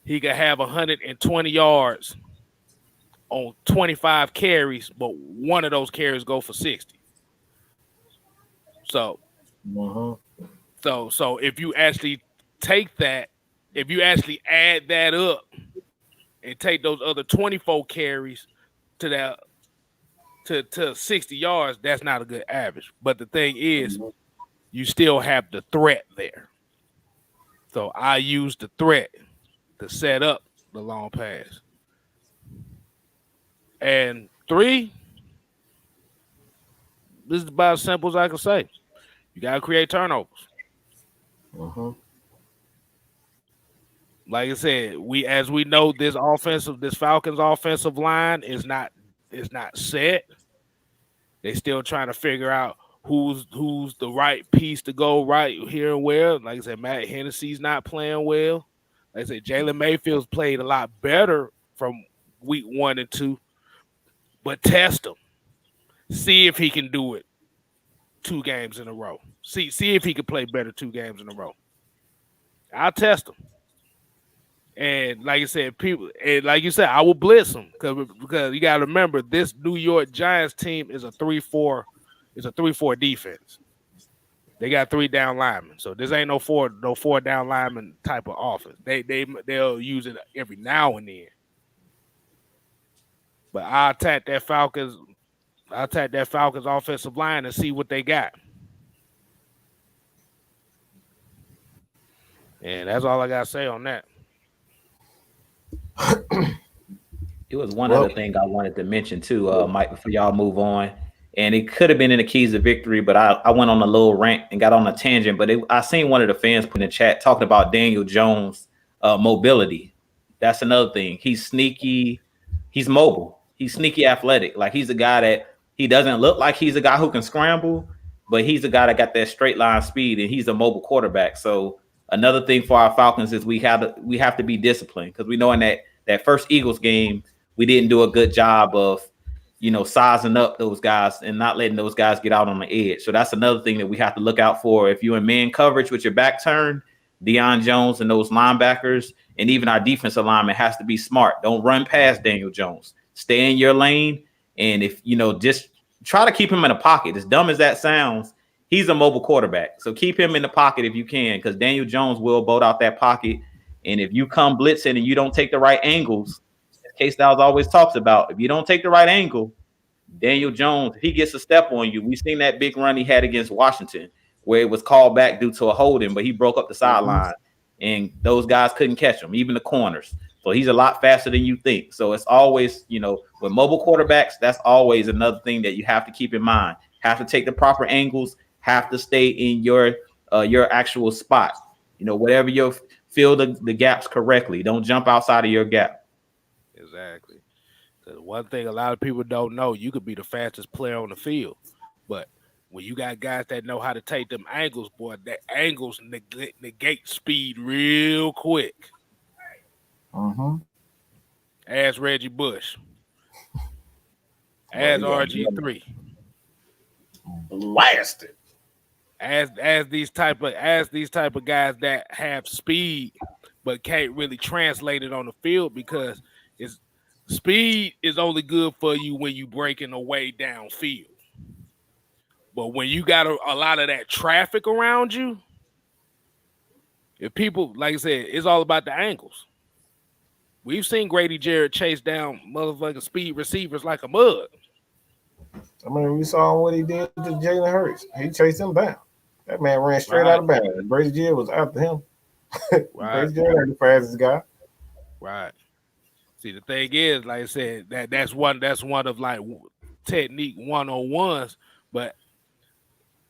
he could have 120 yards on 25 carries, but one of those carries go for 60. So, so if you actually take that, if you actually add that up and take those other 24 carries to that to 60 yards, that's not a good average. But the thing is, you still have the threat there. So I use the threat to set up the long pass. And three, this is about as simple as I can say. You got to create turnovers. Like I said, as we know, this Falcons offensive line is not set. They still trying to figure out who's the right piece to go right here and where. Like I said, Matt Hennessy's not playing well. Like I said, Jalen Mayfield's played a lot better from week 1 and 2. But test him. See if he can do it 2 games in a row. See if he can play better 2 games in a row. I'll test him. And like I said, I will blitz him because you got to remember this New York Giants team is a 3-4 defense. They got 3 down linemen, so this ain't no four down lineman type of offense. They'll use it every now and then. But I'll attack that Falcons offensive line and see what they got. And that's all I gotta say on that. It was one other thing I wanted to mention too, Mike, before y'all move on. And it could have been in the keys of victory, but I went on a little rant and got on a tangent. But I seen one of the fans put in the chat talking about Daniel Jones' mobility. That's another thing. He's sneaky. He's mobile. He's sneaky athletic. Like, he's a guy that he doesn't look like he's a guy who can scramble, but he's a guy that got that straight line speed, and he's a mobile quarterback. So another thing for our Falcons is we have to be disciplined, because we know in that first Eagles game, we didn't do a good job of, sizing up those guys and not letting those guys get out on the edge. So that's another thing that we have to look out for. If you're in man coverage with your back turned, Deion Jones and those linebackers and even our defensive lineman has to be smart. Don't run past Daniel Jones. Stay in your lane. And if, just try to keep him in a pocket. As dumb as that sounds, he's a mobile quarterback. So keep him in the pocket if you can, because Daniel Jones will bolt out that pocket. And if you come blitzing and you don't take the right angles, KStylzz always talks about, if you don't take the right angle, Daniel Jones, he gets a step on you. We've seen that big run he had against Washington where it was called back due to a holding, but he broke up the sideline and those guys couldn't catch him, even the corners. So he's a lot faster than you think. So it's always, with mobile quarterbacks, that's always another thing that you have to keep in mind. Have to take the proper angles, have to stay in your actual spot. Whatever you fill the gaps correctly. Don't jump outside of your gap. Exactly. One thing a lot of people don't know, you could be the fastest player on the field, but when you got guys that know how to take them angles, boy, that angles negate speed real quick. Ask Reggie Bush. Ask RG3. Blasted. As these type of guys that have speed but can't really translate it on the field, because speed is only good for you when you breaking away downfield. But when you got a lot of that traffic around you, if people, like I said, it's all about the angles. We've seen Grady Jarrett chase down motherfucking speed receivers like a mug. I mean, we saw what he did to Jalen Hurst. He chased him down. That man ran straight out of bounds. Grady Jarrett was after him. Grady Jarrett ain't the fastest guy. Right. See, the thing is, like I said, that's one of like technique 101s. But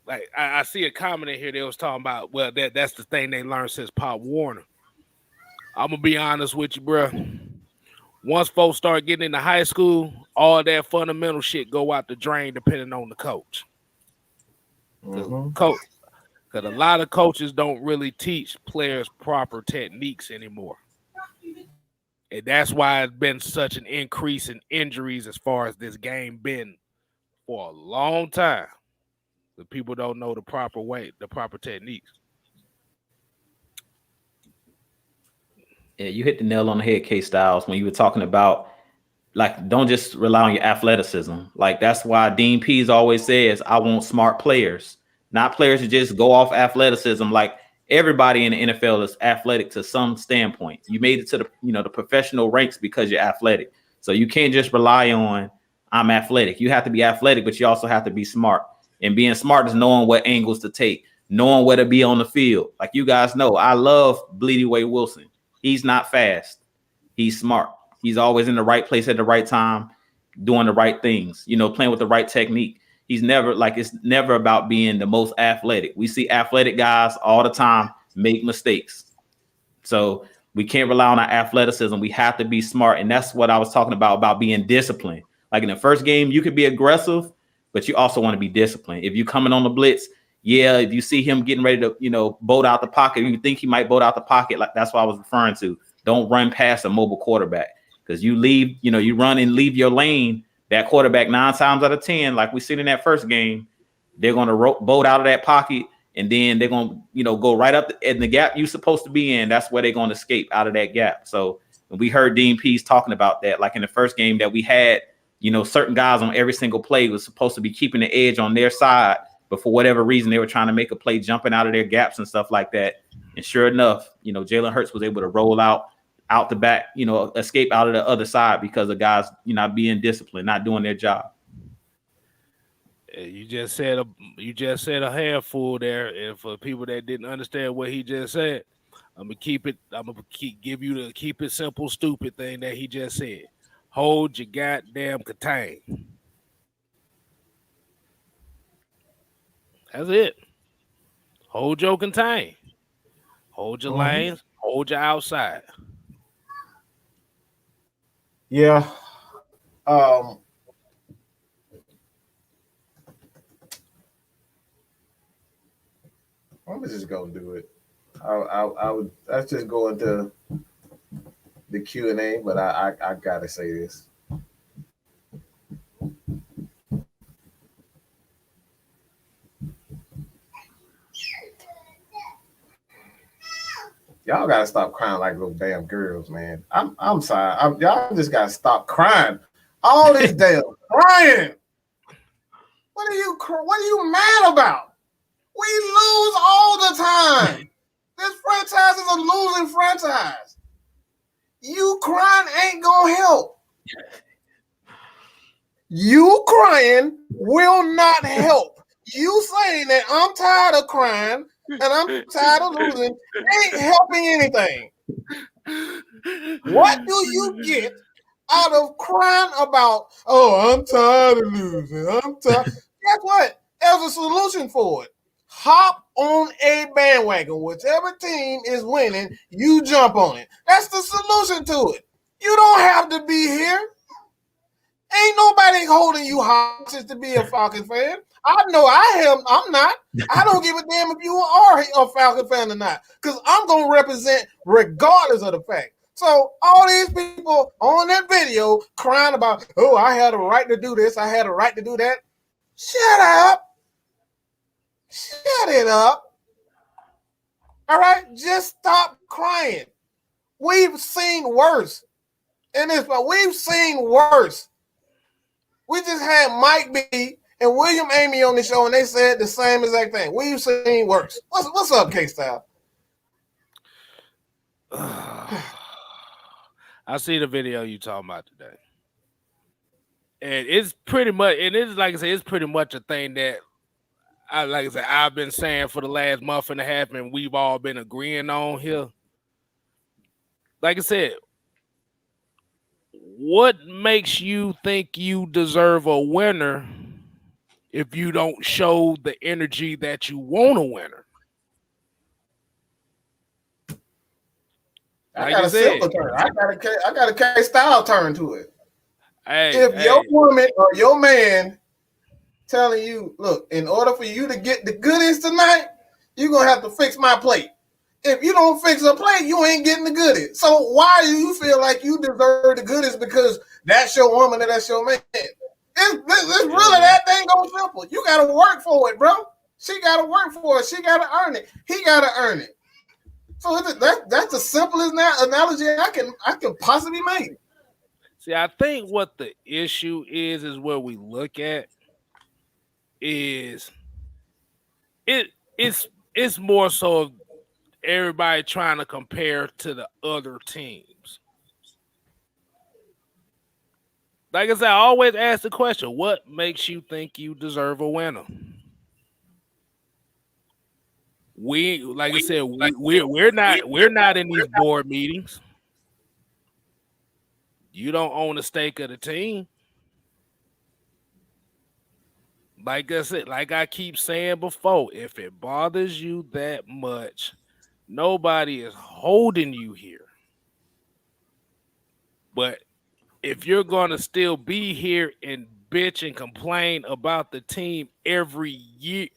like I see a comment in here they was talking about, well, that's the thing they learned since Pop Warner. I'm gonna be honest with you, bro. Once folks start getting into high school, all that fundamental shit go out the drain depending on the coach. Because a lot of coaches don't really teach players proper techniques anymore. And that's why it's been such an increase in injuries as far as this game been for a long time. The people don't know the proper way, the proper techniques. Yeah, you hit the nail on the head, KStylzz, when you were talking about, like, don't just rely on your athleticism. Like, that's why Dean Pease always says, I want smart players, not players who just go off athleticism. Like, everybody in the NFL is athletic to some standpoint. You made it to the professional ranks because you're athletic. So you can't just rely on, I'm athletic. You have to be athletic, but you also have to be smart. And being smart is knowing what angles to take, knowing where to be on the field. Like, you guys know, I love Bleedy Way Wilson. He's not fast. He's smart. He's always in the right place at the right time, doing the right things, playing with the right technique. He's never, like, it's never about being the most athletic. We see athletic guys all the time make mistakes. So we can't rely on our athleticism. We have to be smart. And that's what I was talking about being disciplined. Like, in the first game, you could be aggressive, but you also want to be disciplined. If you're coming on the blitz, if you see him getting ready to, bolt out the pocket, you think he might bolt out the pocket. Like, that's what I was referring to. Don't run past a mobile quarterback, because you leave, you run and leave your lane. That quarterback 9 times out of 10, like we seen in that first game, they're going to bolt out of that pocket, and then they're going to, go right up in the gap you're supposed to be in. That's where they're going to escape out of that gap. So we heard Dean Pease talking about that, like in the first game that we had, certain guys on every single play was supposed to be keeping the edge on their side. But for whatever reason, they were trying to make a play jumping out of their gaps and stuff like that. And sure enough, Jalen Hurts was able to roll out the back, escape out of the other side because of guys, not being disciplined, not doing their job. You just said a handful there, and for people that didn't understand what he just said, I'm gonna give you the keep it simple, stupid thing that he just said. hold your goddamn contain. That's it. Hold your contain. Hold your lanes. Hold your outside. Yeah. I'm just gonna do it. I would. Let's just go into the Q&A, but I gotta say this. Y'all gotta stop crying like little damn girls, man. I'm sorry. Y'all just gotta stop crying. All this damn crying. What are you mad about? We lose all the time. This franchise is a losing franchise. You crying ain't gonna help. You crying will not help. You saying that I'm tired of crying and I'm tired of losing ain't helping anything. What do you get out of crying about, oh, I'm tired of losing. I'm tired. Guess what? There's a solution for it. Hop on a bandwagon. Whichever team is winning, you jump on it. That's the solution to it. You don't have to be here. Ain't nobody holding you hostage to be a Falcons fan. I know I am. I'm not. I don't give a damn if you are a Falcons fan or not, because I'm going to represent regardless of the fact. So all these people on that video crying about, oh, I had a right to do this. I had a right to do that. Shut up. Shut it up. All right? Just stop crying. We've seen worse. We've seen worse. We just had Mike B and William Amy on the show, and they said the same exact thing. We've seen worse. What's up, KStylzz? I see the video you talking about today. And it's pretty much, and it's like I said, it's pretty much a thing that I've been saying for the last month and a half, and we've all been agreeing on here. Like I said, what makes you think you deserve a winner if you don't show the energy that you want a winner? I got a simple turn. I got a KStylzz turn to it. If your woman or your man telling you, look, in order for you to get the goodies tonight, you're gonna have to fix my plate. If you don't fix a plate, you ain't getting the goodies. So why do you feel like you deserve the goodies because that's your woman and that's your man? It's really that thing goes simple. You gotta work for it, bro. She gotta work for it. She gotta earn it. He gotta earn it. So that's the simplest analogy I can possibly make. See, I think what the issue is where we look at is it's more so everybody trying to compare to the other teams. Like I said, I always ask the question, what makes you think you deserve a winner? We're not in these board meetings. You don't own a stake of the team. Like I said, like I keep saying before, if it bothers you that much, nobody is holding you here. But if you're going to still be here and bitch and complain about the team every year,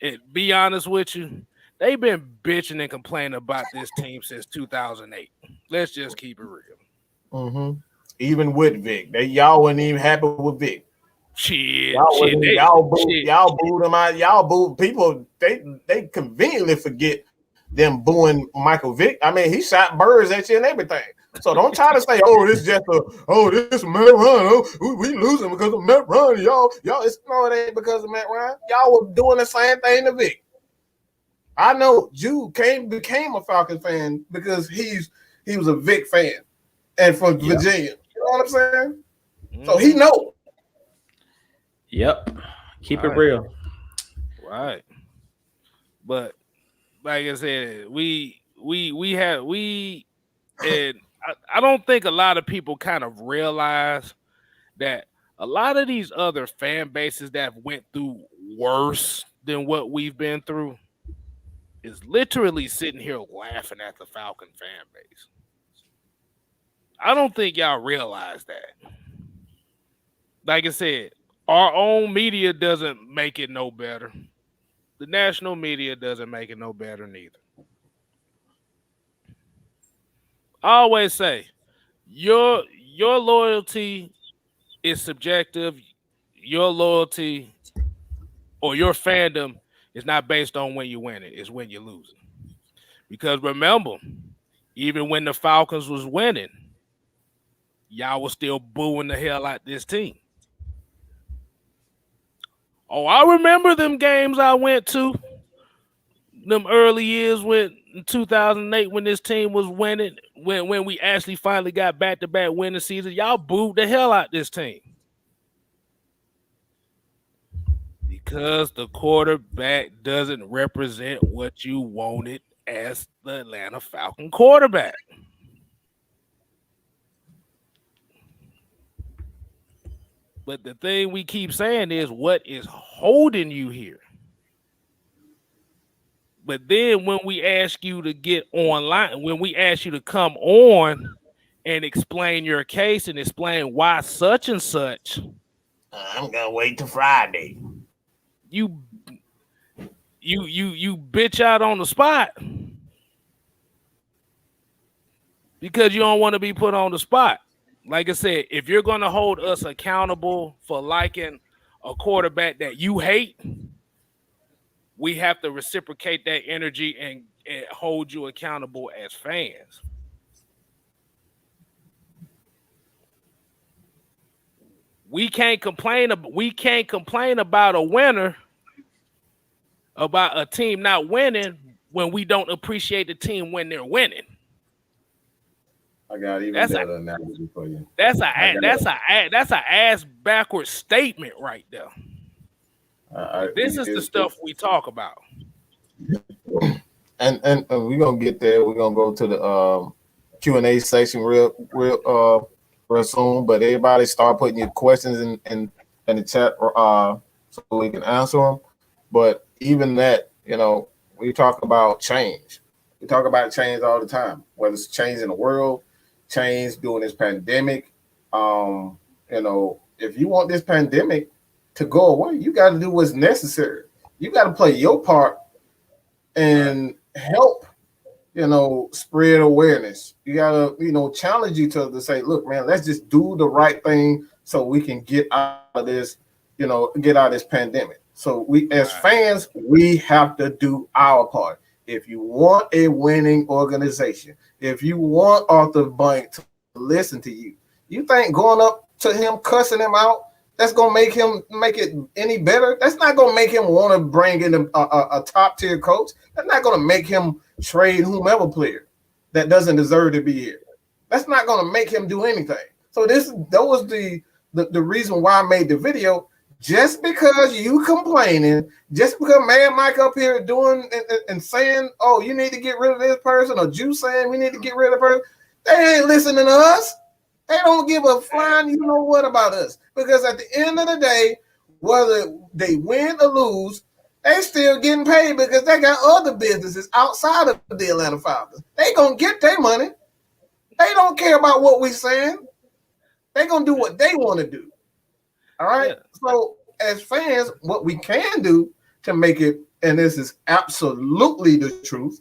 and be honest with you, they've been bitching and complaining about this team since 2008. Let's just keep it real. Mm-hmm. Even with Vic, y'all wasn't even happy with Vic. Y'all booed him out. Y'all booed people. They conveniently forget them booing Michael Vick. I mean, he shot birds at you and everything. So don't try to say, oh, this is just this is Matt Ryan. Oh, we losing because of Matt Ryan. Y'all, it ain't because of Matt Ryan. Y'all were doing the same thing to Vic. I know Jude became a Falcons fan because he was a Vic fan and from Virginia. You know what I'm saying? Mm-hmm. So he knows. Yep. Keep it real. Right. But like I said, and I don't think a lot of people kind of realize that a lot of these other fan bases that went through worse than what we've been through is literally sitting here laughing at the Falcon fan base. I don't think y'all realize that. Like I said, our own media doesn't make it no better. The national media doesn't make it no better neither. I always say, your loyalty is subjective. Your loyalty or your fandom is not based on when you win it, it's when you're losing. Because remember, even when the Falcons was winning, y'all was still booing the hell out this team. Oh, I remember them games I went to, them early years in 2008 when this team was winning, when we actually finally got back-to-back winning season. Y'all booed the hell out this team. Because the quarterback doesn't represent what you wanted as the Atlanta Falcon quarterback. But the thing we keep saying is, what is holding you here? But then when we ask you to get online, when we ask you to come on and explain your case and explain why such and such, I'm gonna wait till Friday. You bitch out on the spot because you don't want to be put on the spot. Like I said, if you're going to hold us accountable for liking a quarterback that you hate, we have to reciprocate that energy and hold you accountable as fans. We can't complain about a winner, about a team not winning, when we don't appreciate the team when they're winning. I got even better analogy for you. That's a ass backwards statement right there. This is the stuff we talk about. And we're gonna get there. We're gonna go to the Q&A section real soon. But everybody start putting your questions in the chat so we can answer them. But even that, we talk about change. We talk about change all the time, whether it's change in the world, change during this pandemic. If you want this pandemic to go away, you got to do what's necessary. You got to play your part and help, spread awareness. You got to, challenge each other to say, look, man, let's just do the right thing so we can get out of this, get out of this pandemic. So we, as fans, we have to do our part. If you want a winning organization, if you want Arthur Blank to listen to you, you think going up to him, cussing him out, that's going to make it any better? That's not going to make him want to bring in a top tier coach. That's not going to make him trade whomever player that doesn't deserve to be here. That's not going to make him do anything. So that was the reason why I made the video. Just because you complaining, just because Mad Mike up here doing and saying, oh, you need to get rid of this person, or Juice saying we need to get rid of her, they ain't listening to us. They don't give a flying you know what about us. Because at the end of the day, whether they win or lose, they still getting paid because they got other businesses outside of the Atlanta Falcons. They gonna get their money. They don't care about what we saying. They gonna do what they want to do. All right. Yeah. So as fans, what we can do to make it, and this is absolutely the truth,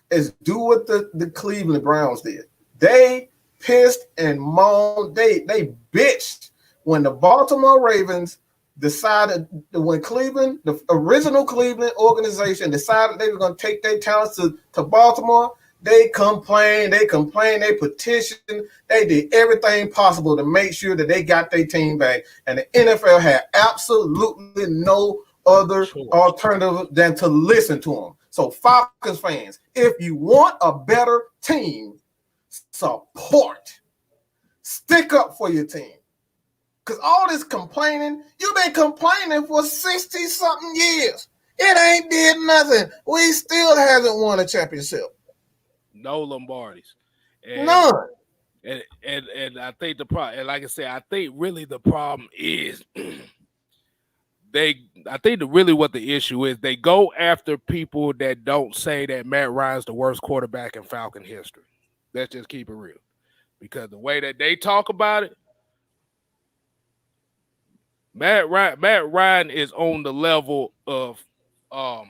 is do what the Cleveland Browns did. They pissed and moaned. They bitched when the Baltimore Ravens decided, when Cleveland, the original Cleveland organization, decided they were going to take their talents to Baltimore. They complained, they petitioned, they did everything possible to make sure that they got their team back. And the NFL had absolutely no other alternative than to listen to them. So Falcons fans, if you want a better team, support. Stick up for your team. Because all this complaining, you've been complaining for 60-something years. It ain't did nothing. We still hasn't won a championship. No Lombardis. None. And I think the problem, and like I said, I think really the problem is I think really what the issue is, they go after people that don't say that Matt Ryan's the worst quarterback in Falcon history. Let's just keep it real. Because the way that they talk about it, Matt Ryan is on the level of all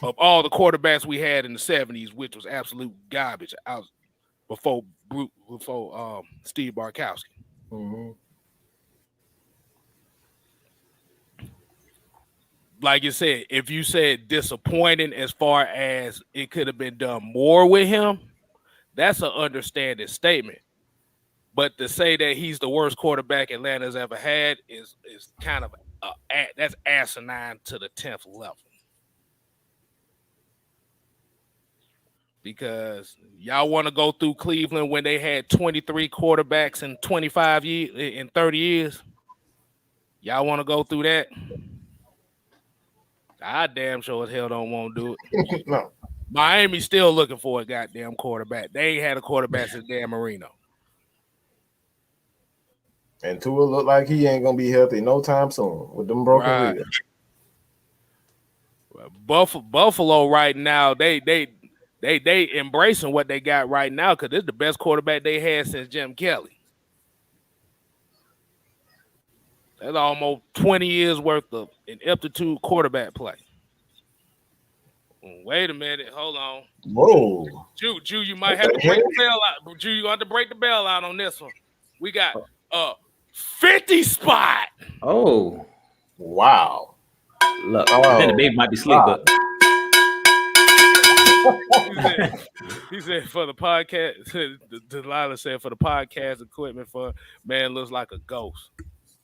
the quarterbacks we had in the 70s, which was absolute garbage out before Steve Barkowski. Mm-hmm. Like you said, if you said disappointing as far as it could have been done more with him, that's an understanding statement. But to say that he's the worst quarterback Atlanta's ever had is kind of that's asinine to the 10th level. Because y'all want to go through Cleveland when they had 23 quarterbacks in 25 years, in 30 years. Y'all want to go through that? I damn sure as hell don't want to do it. No. Miami's still looking for a goddamn quarterback. They ain't had a quarterback since Dan Marino. And Tua look like he ain't gonna be healthy no time soon with them broken ribs. Buffalo right now, they embracing what they got right now because it's the best quarterback they had since Jim Kelly. That's almost 20 years worth of an aptitude quarterback play. Wait a minute, hold on. Whoa, Jew, you might have to break the bell out. Jew, you have to break the bell out on this one. We got 50 spot. Oh, wow. Look, I think the baby might be asleep, but he said for the podcast. Delilah said for the podcast equipment for man looks like a ghost.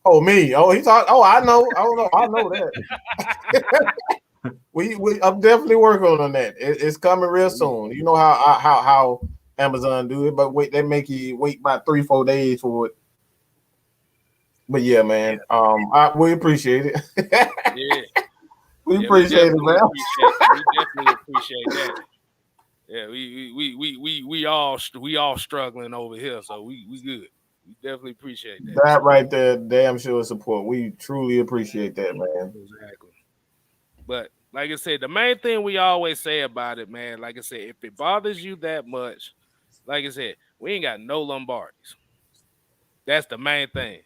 Oh, me. Oh, he talked. Oh, I know. I don't know. I know that. I'm definitely working on that. It's coming real soon. You know how Amazon do it, but wait, they make you wait about 3-4 days for it. But yeah, man. We appreciate it. Yeah. We appreciate it, man. We definitely appreciate that. Yeah, we all struggling over here, so we good. We definitely appreciate that. That right there, damn sure support. We truly appreciate that, man. Exactly. But like I said, the main thing we always say about it, man, like I said, if it bothers you that much, like I said, we ain't got no Lombardis. That's the main thing.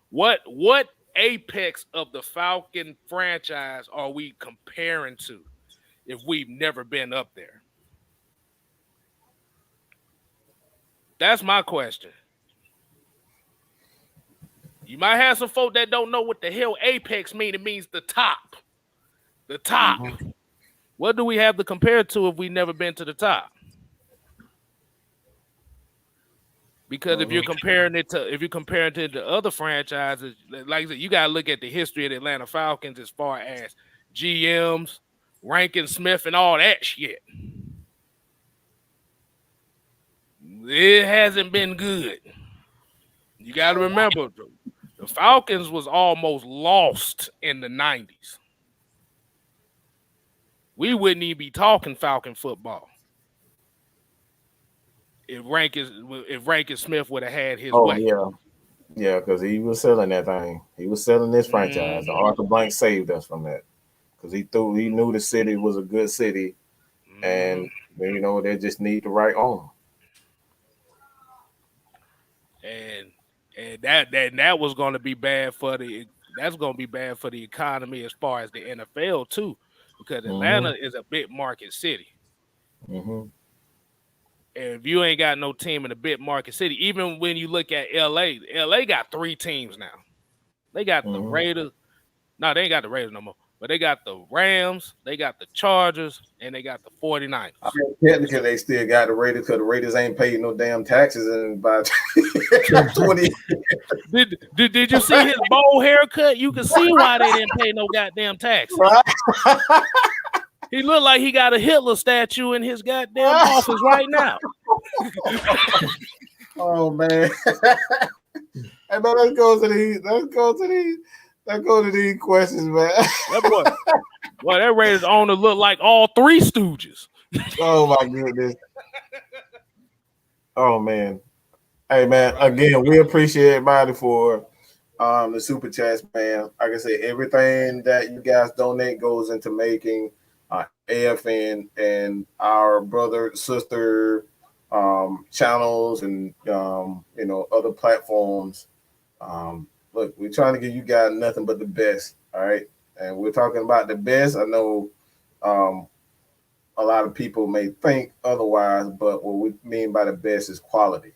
What apex of the Falcon franchise are we comparing to if we've never been up there? That's my question. You might have some folk that don't know what the hell apex mean. It means the top. The top. Mm-hmm. What do we have to compare to if we've never been to the top? Because if you're comparing it to other franchises, like I said, you gotta look at the history of the Atlanta Falcons as far as GMs, Rankin Smith, and all that shit. It hasn't been good. You got to remember, the Falcons was almost lost in the 90s. We wouldn't even be talking Falcon football if Rankin Smith would have had his way. Yeah, because he was selling that thing. He was selling this franchise. Mm-hmm. Arthur Blank saved us from that because he knew the city was a good city, and they just need the right owner. And that was going to be bad for the economy as far as the NFL too, because Atlanta is a big market city. Mm-hmm. And if you ain't got no team in a big market city, even when you look at LA got 3 teams now. They got the Raiders. No, they ain't got the Raiders no more. But they got the Rams, they got the Chargers, and they got the 49ers. I mean, technically, they still got the Raiders because the Raiders ain't paid no damn taxes in about 20 years. Did you see his bold haircut? You can see why they didn't pay no goddamn taxes. Right? He looked like he got a Hitler statue in his goddamn office right now. Oh, man. Hey, man, let's go to these questions, man. That Raiders owner look like all 3 Stooges. Oh my goodness. Oh man. Hey man, again, we appreciate everybody for the super chats, man. Like I said, everything that you guys donate goes into making AFN and our brother sister channels and other platforms. Look, we're trying to give you guys nothing but the best, all right? And we're talking about the best. I know um, a lot of people may think otherwise, but what we mean by the best is quality.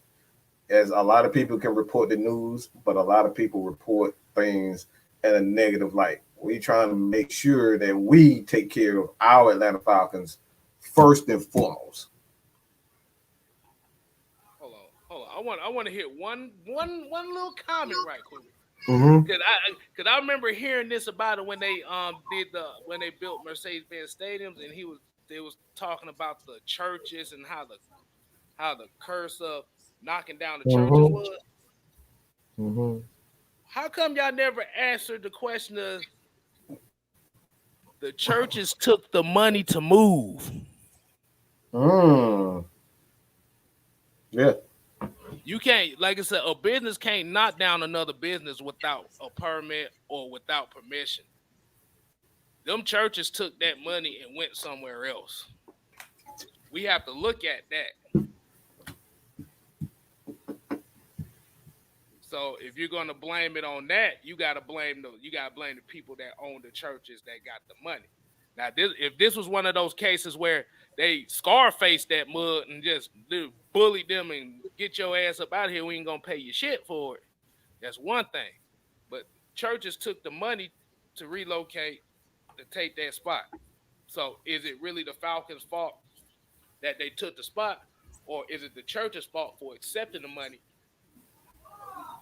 As a lot of people can report the news, but a lot of people report things in a negative light. We trying to make sure that we take care of our Atlanta Falcons first and foremost. Hold on. I want to hit one little comment right quick. Mm-hmm. Cause I remember hearing this about it when they when they built Mercedes-Benz stadiums, and they was talking about the churches and how the curse of knocking down the churches Mm-hmm. was. Mm-hmm. How come y'all never answered the question of the churches took the money to move? Mm. Yeah. You can't, like I said, a business can't knock down another business without a permit or without permission. Them churches took that money and went somewhere else. We have to look at that. So if you're gonna blame it on that, you gotta blame the people that own the churches that got the money. Now, if this was one of those cases where they scarfaced that mud and just bullied them and get your ass up out of here, we ain't gonna pay you shit for it. That's one thing. But churches took the money to relocate to take that spot. So is it really the Falcons' fault that they took the spot, or is it the church's fault for accepting the money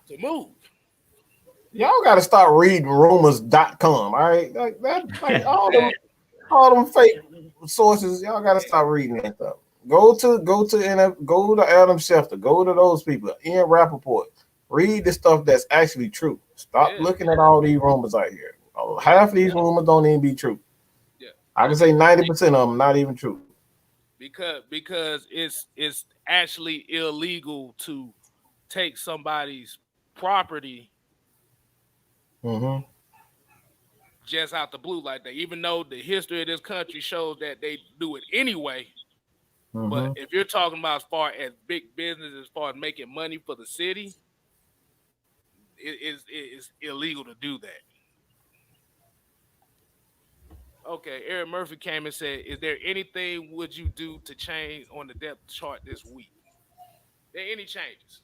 to move? Y'all got to start reading rumors.com. All right. Like all them fake sources, y'all got to start reading that stuff. Go to Adam Schefter. Go to those people. Ian Rappaport. Read the stuff that's actually true. Stop looking at all these rumors out here. Half of these rumors don't even be true. Yeah. I can say 90% of them not even true. Because it's actually illegal to take somebody's property just out the blue like that. Even though the history of this country shows that they do it anyway. But if you're talking about as far as big business, as far as making money for the city, it's illegal to do that. Okay, Eric Murphy came and said, "Is there anything would you do to change on the depth chart this week? There any changes?"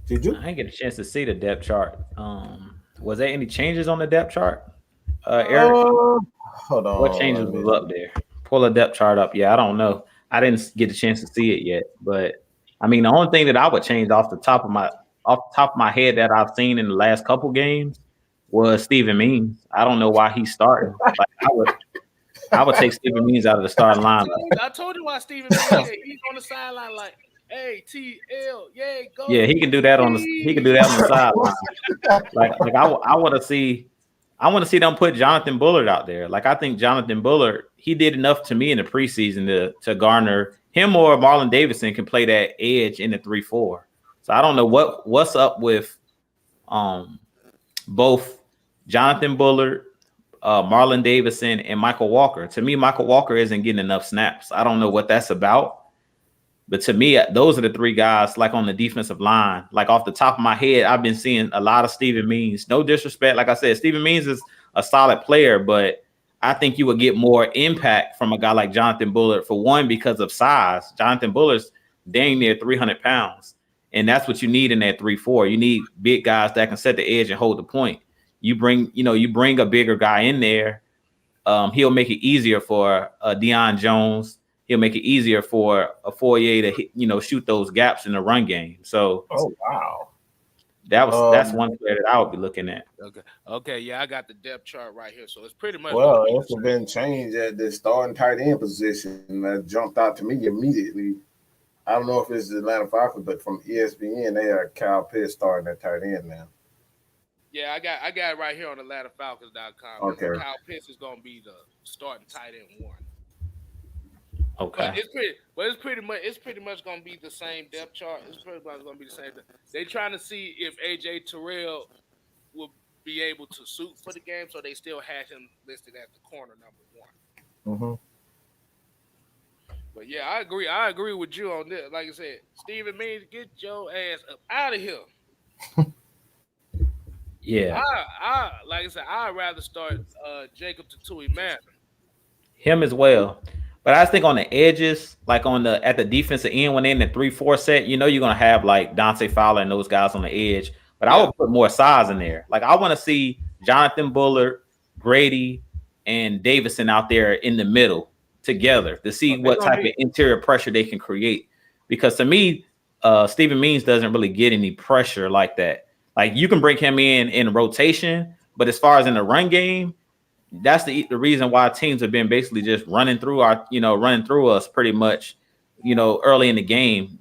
Did you? I didn't get a chance to see the depth chart. Was there any changes on the depth chart, Eric? Hold on. What changes was up there? Pull the depth chart up. Yeah, I don't know. I didn't get a chance to see it yet, but I mean, the only thing that I would change off the top of my head that I've seen in the last couple games was Steven Means. I don't know why he's starting. Like I would take Steven Means out of the starting line. I told you why Steven Means. He's on the sideline like, "Hey, TL, yay, go." Yeah, he can do that on the sideline. like I want to see them put Jonathan Bullard out there. Like I think Jonathan Bullard, he did enough to me in the preseason to garner him, or Marlon Davidson can play that edge in the 3-4. So I don't know what's up with both Jonathan Bullard, Marlon Davidson, and Michael Walker. To me, Michael Walker isn't getting enough snaps. I don't know what that's about. But to me, those are the three guys, like on the defensive line. Like off the top of my head, I've been seeing a lot of Steven Means. No disrespect. Like I said, Steven Means is a solid player, but I think you would get more impact from a guy like Jonathan Bullard, for one, because of size. Jonathan Bullard's dang near 300 pounds. And that's what you need in that 3-4. You need big guys that can set the edge and hold the point. You bring a bigger guy in there. He'll make it easier for Deion Jones. He'll make it easier for a Fourier to shoot those gaps in the run game. So, wow, that's one player that I would be looking at. Okay, yeah, I got the depth chart right here, so it's pretty much. Well, it's been changed at the starting tight end position. That jumped out to me immediately. I don't know if it's the Atlanta Falcons, but from ESPN, they are Kyle Pitts starting at tight end now. Yeah, I got it right here on AtlantaFalcons.com. Okay, Kyle Pitts is going to be the starting tight end one. Okay. It's pretty much gonna be the same depth chart. It's pretty much gonna be the same. They trying to see if AJ Terrell will be able to suit for the game, so they still had him listed as the corner number 1. Mm-hmm. But yeah, I agree. I agree with you on this. Like I said, Steven Means, get your ass up out of here. Yeah. I like I said, I'd rather start Jacob Tatui man. Him as well. But I think on the edges, like at the defensive end, when they're in the 3-4 set, you're gonna have like Dante Fowler and those guys on the edge. But I would put more size in there. Like I want to see Jonathan Bullard, Grady, and Davidson out there in the middle together to see what type of interior pressure they can create. Because to me, Steven Means doesn't really get any pressure like that. Like you can bring him in rotation, but as far as in the run game, that's the reason why teams have been basically just running through us pretty much, early in the game.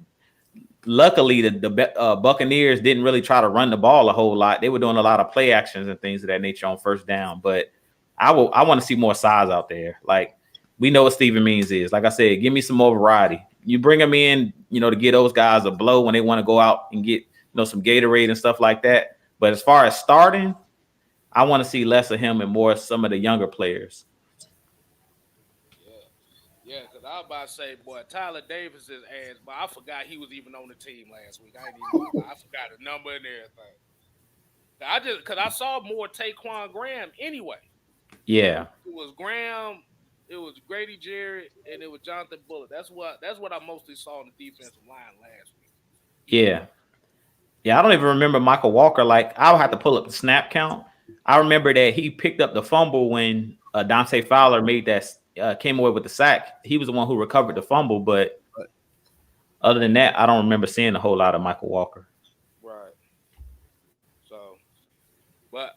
Luckily, the Buccaneers didn't really try to run the ball a whole lot. They were doing a lot of play actions and things of that nature on first down. But I want to see more size out there. Like we know what Steven Means is. Like I said, give me some more variety. You bring them in, to get those guys a blow when they want to go out and get some Gatorade and stuff like that. But as far as starting, I want to see less of him and more of some of the younger players. Yeah, because I was about to say, boy, Tyler Davis's ass, but I forgot he was even on the team last week. I forgot the number and everything. Because I saw more Taquan Graham anyway. Yeah. It was Graham, it was Grady Jarrett, and it was Jonathan Bullard. That's what I mostly saw on the defensive line last week. Yeah. Yeah, I don't even remember Michael Walker. Like, I'll have to pull up the snap count. I remember that he picked up the fumble when Dante Fowler made that came away with the sack. He was the one who recovered the fumble, but other than that, I don't remember seeing a whole lot of Michael Walker. Right. So, but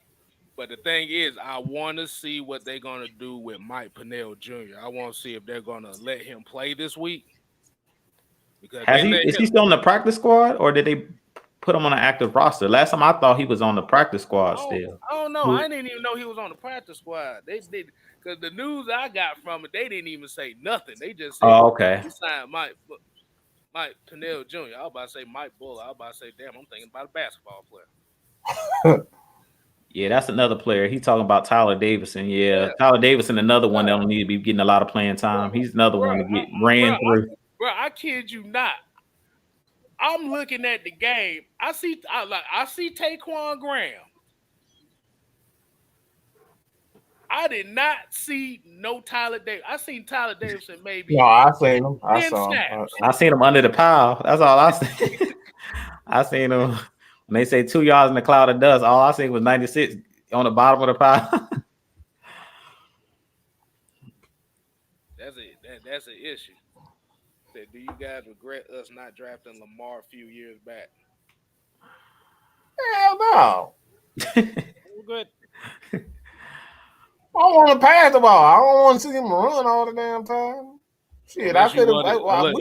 the thing is, I want to see what they're gonna do with Mike Pennell Jr. I want to see if they're gonna let him play this week. Because is he still on the practice squad, or did they put him on an active roster? Last time I thought he was on the practice squad still. I don't know. I didn't even know he was on the practice squad. They did, because the news I got from it, they didn't even say nothing. They just said, okay. He signed Mike Pennell Jr. I was about to say Mike Bull. I was about to say, damn, I'm thinking about a basketball player. Yeah, that's another player. He's talking about Tyler Davidson. Yeah. Tyler Davidson, another one that don't need to be getting a lot of playing time. He's another one to get ran through. Bro, I kid you not. I'm looking at the game. I see Taquan Graham. I did not see no Tyler Davis. I seen Tyler Davidson maybe. No, I seen him. I saw him. I seen him under the pile. That's all I seen. I seen him when they say 2 yards in the cloud of dust. All I seen was 96 on the bottom of the pile. That's an issue. Do you guys regret us not drafting Lamar a few years back? Hell no. Good. I want to pass the ball. I don't want to see him run all the damn time. Shit, I could have.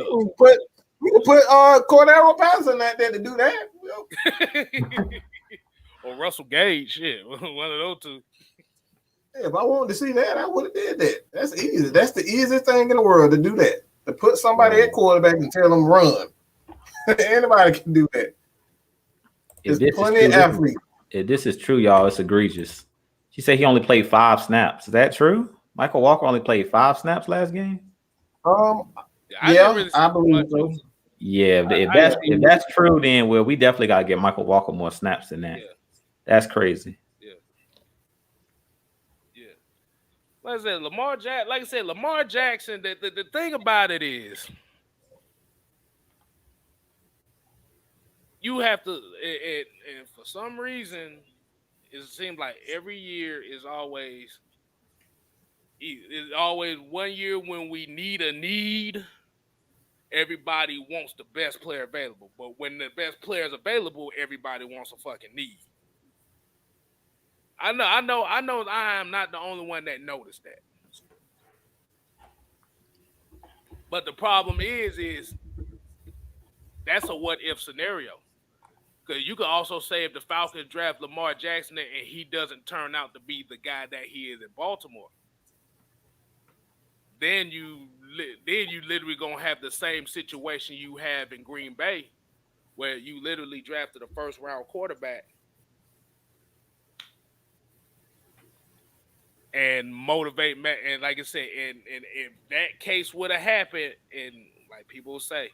We can put Cordero Patterson out there to do that. Or Russell Gage, shit, one of those two. Yeah, if I wanted to see that, I would have did that. That's easy. That's the easiest thing in the world to do that. To put somebody at quarterback and tell them run. Anybody can do that. There's plenty of athletes. If this is true, y'all, it's egregious. She said he only played 5 snaps. Is that true? Michael Walker only played 5 snaps last game? I believe so. Yeah, if that's true, then we definitely gotta get Michael Walker more snaps than that. Yeah. That's crazy. Like I said, Lamar Jackson, the thing about it is you have to, and for some reason, it seems like every year is always 1 year when we need a need, everybody wants the best player available. But when the best player is available, everybody wants a fucking need. I know I am not the only one that noticed that. But the problem is that's a what if scenario. Because you could also say if the Falcons draft Lamar Jackson and he doesn't turn out to be the guy that he is in Baltimore, then you literally gonna have the same situation you have in Green Bay, where you literally drafted a first round quarterback and motivate Matt. And like I said, and if that case would have happened, and like people say,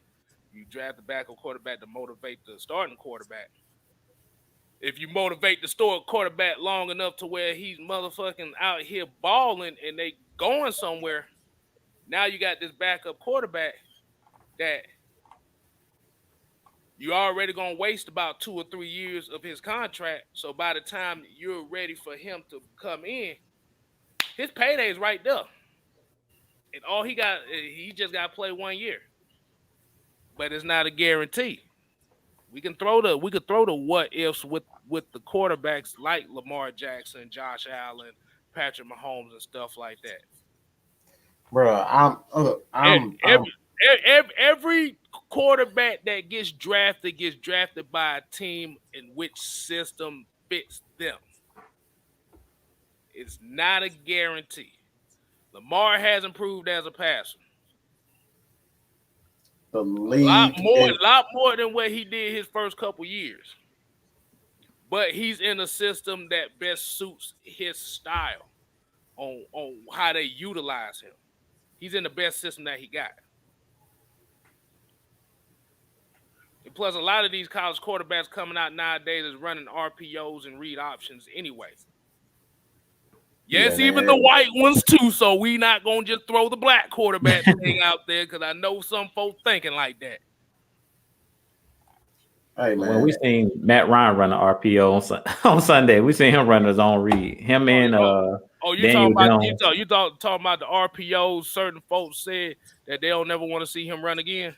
you draft the backup quarterback to motivate the starting quarterback. If you motivate the starting quarterback long enough to where he's motherfucking out here balling and they going somewhere, now you got this backup quarterback that you already gonna waste about 2 or 3 years of his contract. So by the time you're ready for him to come in, his payday is right there. And all he just got to play 1 year. But it's not a guarantee. We could throw the what ifs with the quarterbacks like Lamar Jackson, Josh Allen, Patrick Mahomes, and stuff like that. Bro, Every quarterback that gets drafted by a team in which system fits them. It's not a guarantee. Lamar has improved as a passer. The A league lot more than what he did his first couple years. But he's in a system that best suits his style on how they utilize him. He's in the best system that he got. And plus, a lot of these college quarterbacks coming out nowadays is running RPOs and read options anyway. Yes, even the white ones too. So we not gonna just throw the black quarterback thing out there because I know some folks thinking like that. Hey man, when we seen Matt Ryan run an RPO on Sunday, we seen him run his own read. Him and you talking about the RPOs? Certain folks said that they don't never want to see him run again.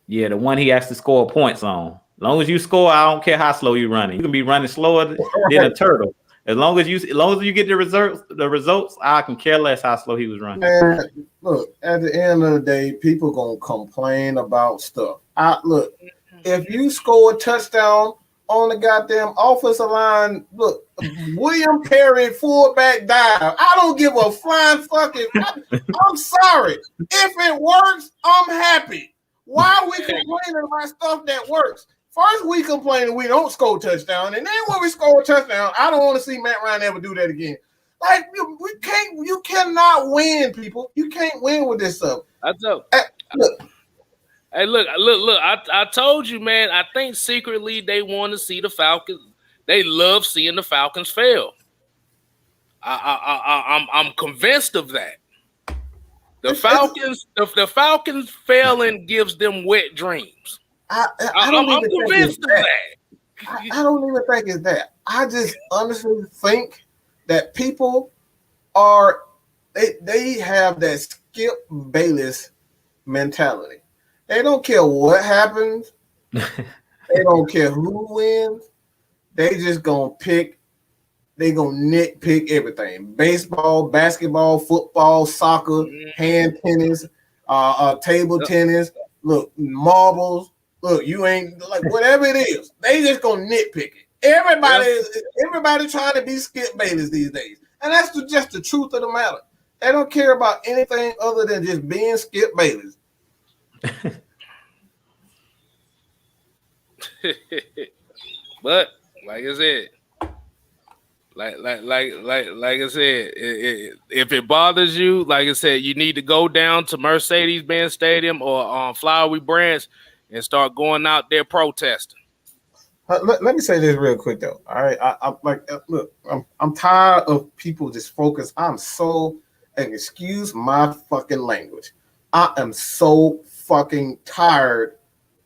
Yeah, the one he has to score points on. As long as you score, I don't care how slow you running. You can be running slower than a turtle. As long as you get the results, I can care less how slow he was running. Man, look, at the end of the day, people gonna complain about stuff. Look, if you score a touchdown on the goddamn offensive line, look, William Perry fullback dive. I don't give a flying fucking. I'm sorry. If it works, I'm happy. Why are we complaining about stuff that works? First, we complain we don't score touchdown, and then when we score a touchdown, I don't want to see Matt Ryan ever do that again. Like you cannot win, people. You can't win with this stuff. I know. Look. I told you, man. I think secretly they want to see the Falcons. They love seeing the Falcons fail. I'm convinced of that. The Falcons failing gives them wet dreams. I'm convinced of that. I don't even think it's that. I just honestly think that people are they have that Skip Bayless mentality. They don't care what happens. They don't care who wins. They just gonna pick. They gonna nitpick everything: baseball, basketball, football, soccer, hand tennis, table tennis. Look, marbles. Look, you ain't like whatever it is. They just gonna nitpick it. Everybody trying to be Skip Bayless these days, and that's just the truth of the matter. They don't care about anything other than just being Skip Bayless. But like I said, like I said, if it bothers you, like I said, you need to go down to Mercedes-Benz Stadium or on Flowery Branch and start going out there protesting. Let me say this real quick though. All right, I'm tired of people just focus. And excuse my fucking language. I am so fucking tired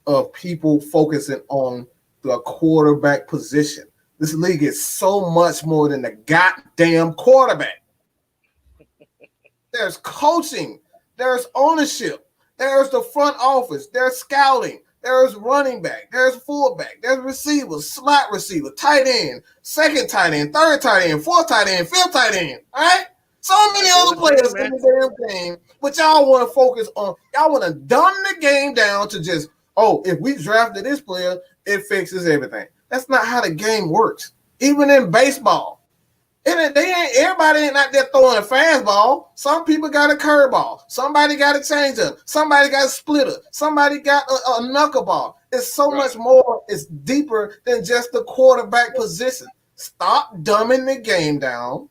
of people focusing on the quarterback position. This league is so much more than the goddamn quarterback. There's coaching, there's ownership, there's the front office, there's scouting, there's running back, there's fullback, there's receivers, slot receiver, tight end, second tight end, third tight end, fourth tight end, fifth tight end. All right? So many other players in the damn game, but y'all want to focus on, y'all want to dumb the game down to just, if we drafted this player, it fixes everything. That's not how the game works. Even in baseball, And they ain't everybody ain't out there throwing a fastball. Some people got a curveball. Somebody got a changeup. Somebody got a splitter. Somebody got a knuckleball. It's so much more. It's deeper than just the quarterback position. Stop dumbing the game down.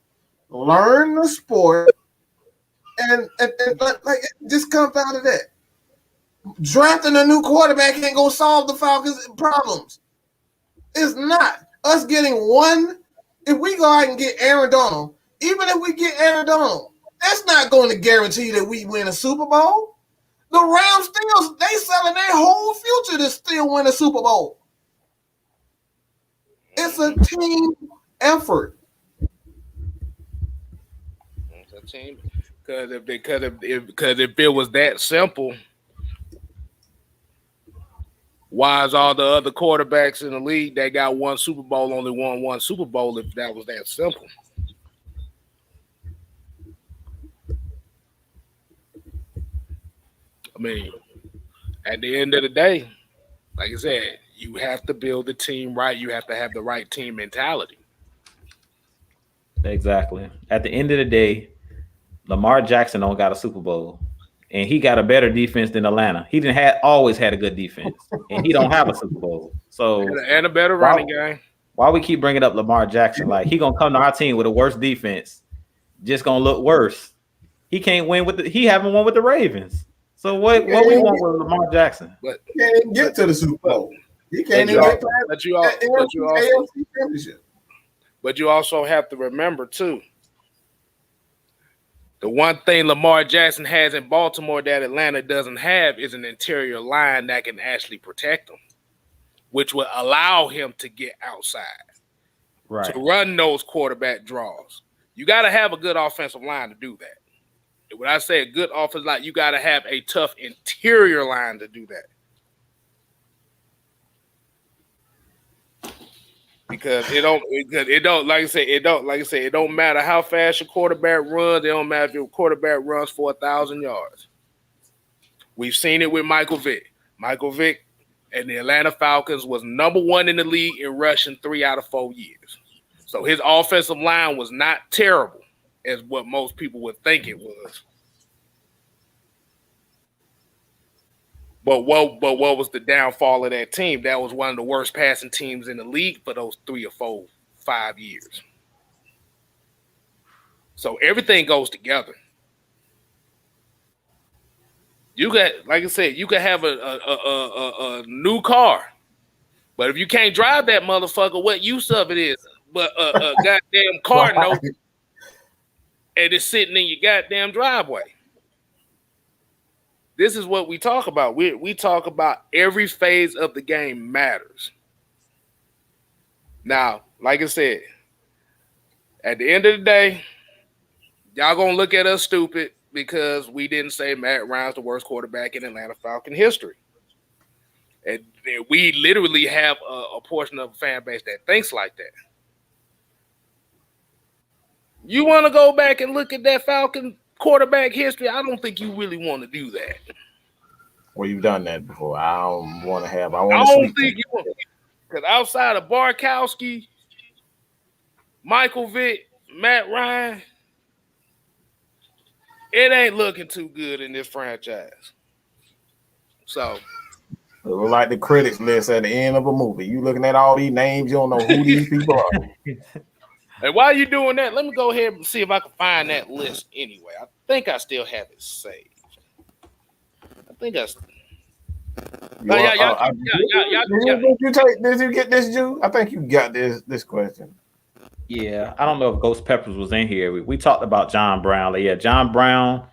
Learn the sport, and like it just comes out of that. Drafting a new quarterback ain't gonna solve the Falcons' problems. It's not. Us getting one. If we go out and get Aaron Donald, even if we get Aaron Donald, that's not going to guarantee that we win a Super Bowl. The Rams they selling their whole future to still win a Super Bowl. It's a team effort. It's a team because if it was that simple, why is all the other quarterbacks in the league that got one Super Bowl only won one Super Bowl if that was that simple? I mean, at the end of the day, like I said, you have to build the team right. You have to have the right team mentality. Exactly. At the end of the day, Lamar Jackson don't got a Super Bowl. And he got a better defense than Atlanta. He always had a good defense, and he don't have a Super Bowl. So and a better running game. Why we keep bringing up Lamar Jackson? Like he gonna come to our team with a worse defense, just gonna look worse. He can't win he haven't won with the Ravens. So what we want with Lamar Jackson? But he can't even get to the Super Bowl. He can't even get to the AFC. But you also have to remember too. The one thing Lamar Jackson has in Baltimore that Atlanta doesn't have is an interior line that can actually protect him, which will allow him to get outside, to run those quarterback draws. You got to have a good offensive line to do that. And when I say a good offensive line, you got to have a tough interior line to do that. Because it don't matter how fast your quarterback runs. It don't matter if your quarterback runs for 1,000 yards. We've seen it with Michael Vick. Michael Vick and the Atlanta Falcons was number one in the league in rushing 3 out of 4 years. So his offensive line was not terrible as what most people would think it was. But what was the downfall of that team? That was one of the worst passing teams in the league for those 3 or 4, 5 years. So everything goes together. You got, like I said, you can have a new car, but if you can't drive that motherfucker, what use of it is? But a goddamn car note, and it's sitting in your goddamn driveway. This is what we talk about. We talk about every phase of the game matters. Now, like I said, at the end of the day, y'all gonna look at us stupid because we didn't say Matt Ryan's the worst quarterback in Atlanta Falcon history. And we literally have a portion of the fan base that thinks like that. You want to go back and look at that Falcon quarterback history? I don't think you really want to do that. Well, you've done that before. I don't want to have. I don't think you want, because outside of Barkowski, Michael Vick, Matt Ryan, it ain't looking too good in this franchise. So, like the critics list at the end of a movie. You looking at all these names, you don't know who these people are. And while you're doing that, let me go ahead and see if I can find that list anyway. I think I still have it saved. I think I. Did you get this, Jew? I think you got this question. Yeah, I don't know if Ghost Peppers was in here. We talked about John Brown. Like, yeah, John Brown.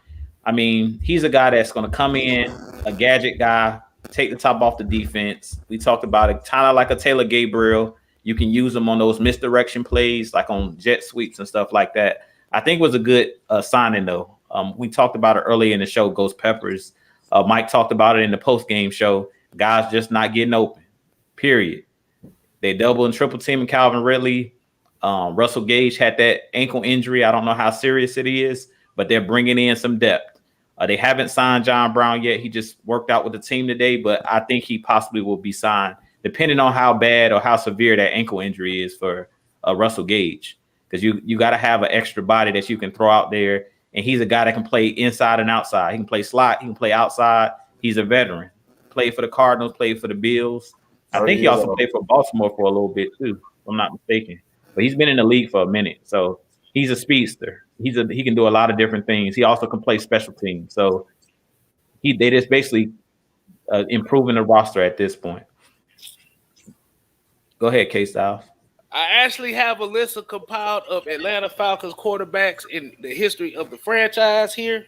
I mean, he's a guy that's going to come in, a gadget guy, take the top off the defense. We talked about it, kind of like a Taylor Gabriel. You can use them on those misdirection plays, like on jet sweeps and stuff like that. I think it was a good signing, though. We talked about it earlier in the show, Ghost Peppers. Mike talked about it in the post-game show. Guys just not getting open, period. They double and triple teaming Calvin Ridley. Russell Gage had that ankle injury. I don't know how serious it is, but they're bringing in some depth. They haven't signed John Brown yet. He just worked out with the team today, but I think he possibly will be signed, depending on how bad or how severe that ankle injury is for Russell Gage. because you got to have an extra body that you can throw out there. And he's a guy that can play inside and outside. He can play slot. He can play outside. He's a veteran. Played for the Cardinals. Played for the Bills. I think he also played for Baltimore for a little bit too, if I'm not mistaken. But he's been in the league for a minute, so he's a speedster. He can do a lot of different things. He also can play special teams. So they just basically improving the roster at this point. Go ahead, KStylzz. I actually have a list compiled of Atlanta Falcons quarterbacks in the history of the franchise here.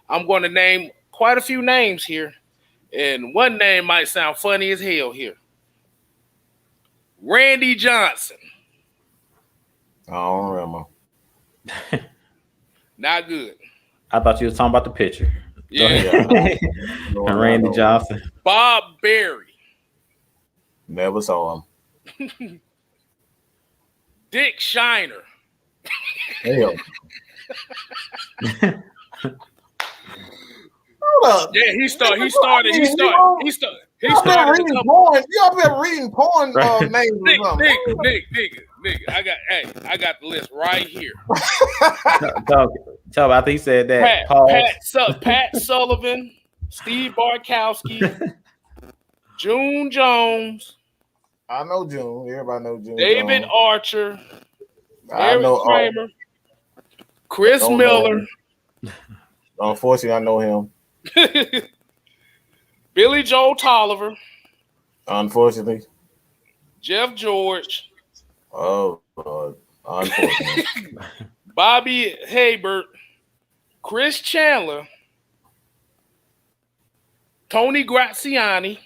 I'm going to name quite a few names here, and one name might sound funny as hell here. Randy Johnson. I don't remember. Not good. I thought you were talking about the pitcher. Yeah. Randy Johnson. Bob Berry. Never saw him. Dick Shiner. Hell. Yeah, he started reading porn. You up here reading porn names or something. Nick, I got the list right here. Tell me, I think he said that. Pat Sullivan, Steve Barkowski, June Jones. I know June. Everybody know June. David Jones. Archer. I know Kramer. Chris Miller. Unfortunately, I know him. Billy Joe Tolliver. Unfortunately. Jeff George. Oh, unfortunately. Bobby Haybert. Chris Chandler. Tony Graziani.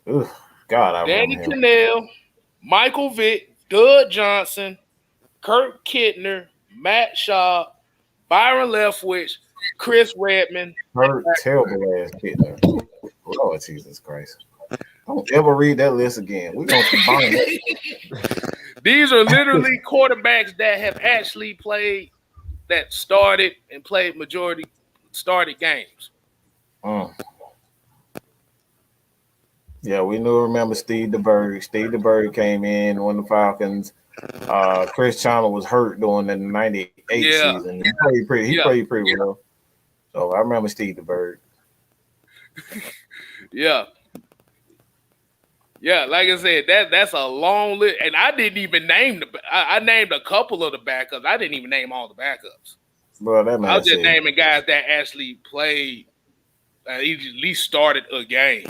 Ugh, God, I Danny remember him. Cannell. Michael Vick. Doug Johnson. Kurt Kittner. Matt Shaw. Byron Leftwich. Chris Redmond. Kurt, terrible ass kid there. Lord Jesus Christ. Don't ever read that list again. We're going to combine it. These are literally quarterbacks that have actually played, that started and played majority started games. Yeah, we remember Steve DeBerg. Steve DeBerg came in when the Falcons. Chris Chandler was hurt during the 98 season. He played pretty well. So I remember Steve DeBerg. Yeah, like I said, that's a long list, and I didn't even name I named a couple of the backups. I didn't even name all the backups. Bro, that man I was just naming guys that actually played, at least started a game.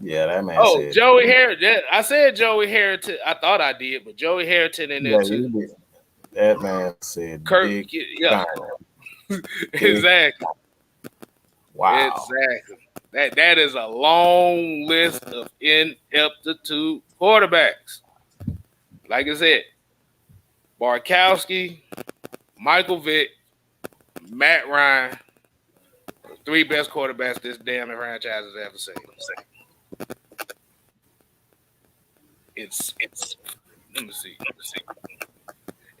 Yeah, that man. Oh, Joey Harrington. I said Joey Harrington. I thought I did, but Joey Harrington in there too. That man said Kirk. Yeah. Exactly. Wow. Exactly. That is a long list of ineptitude quarterbacks. Like I said, Barkowski, Michael Vick, Matt Ryan, the three best quarterbacks this damn franchise has ever seen. It's let me see.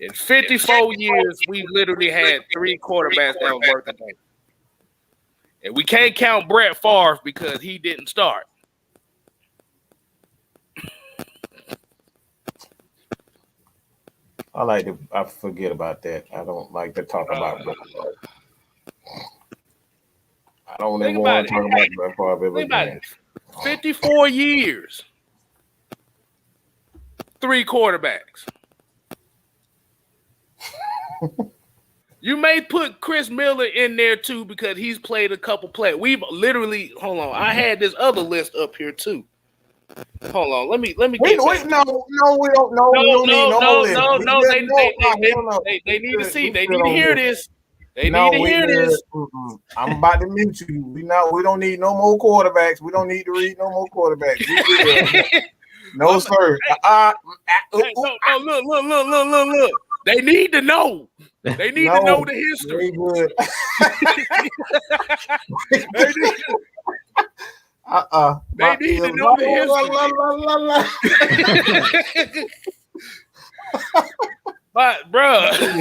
In 54 years, we've literally had three quarterbacks that was worth the game. And we can't count Brett Favre because he didn't start. I forget about that. I don't like to talk about Brett Favre. I don't even want to talk about Brett Favre ever again. 54 years. Three quarterbacks. You may put Chris Miller in there too because he's played a couple plays. We've literally hold on. I had this other list up here too. Hold on. Let me. Wait, no, we don't know. No. They need to see. They need to hear this. They need to hear this. I'm about to mute you. We don't need no more quarterbacks. We don't need to read no more quarterbacks. No, sir. Look. They need to know. They need to know the history. They need to know the history. But, bruh,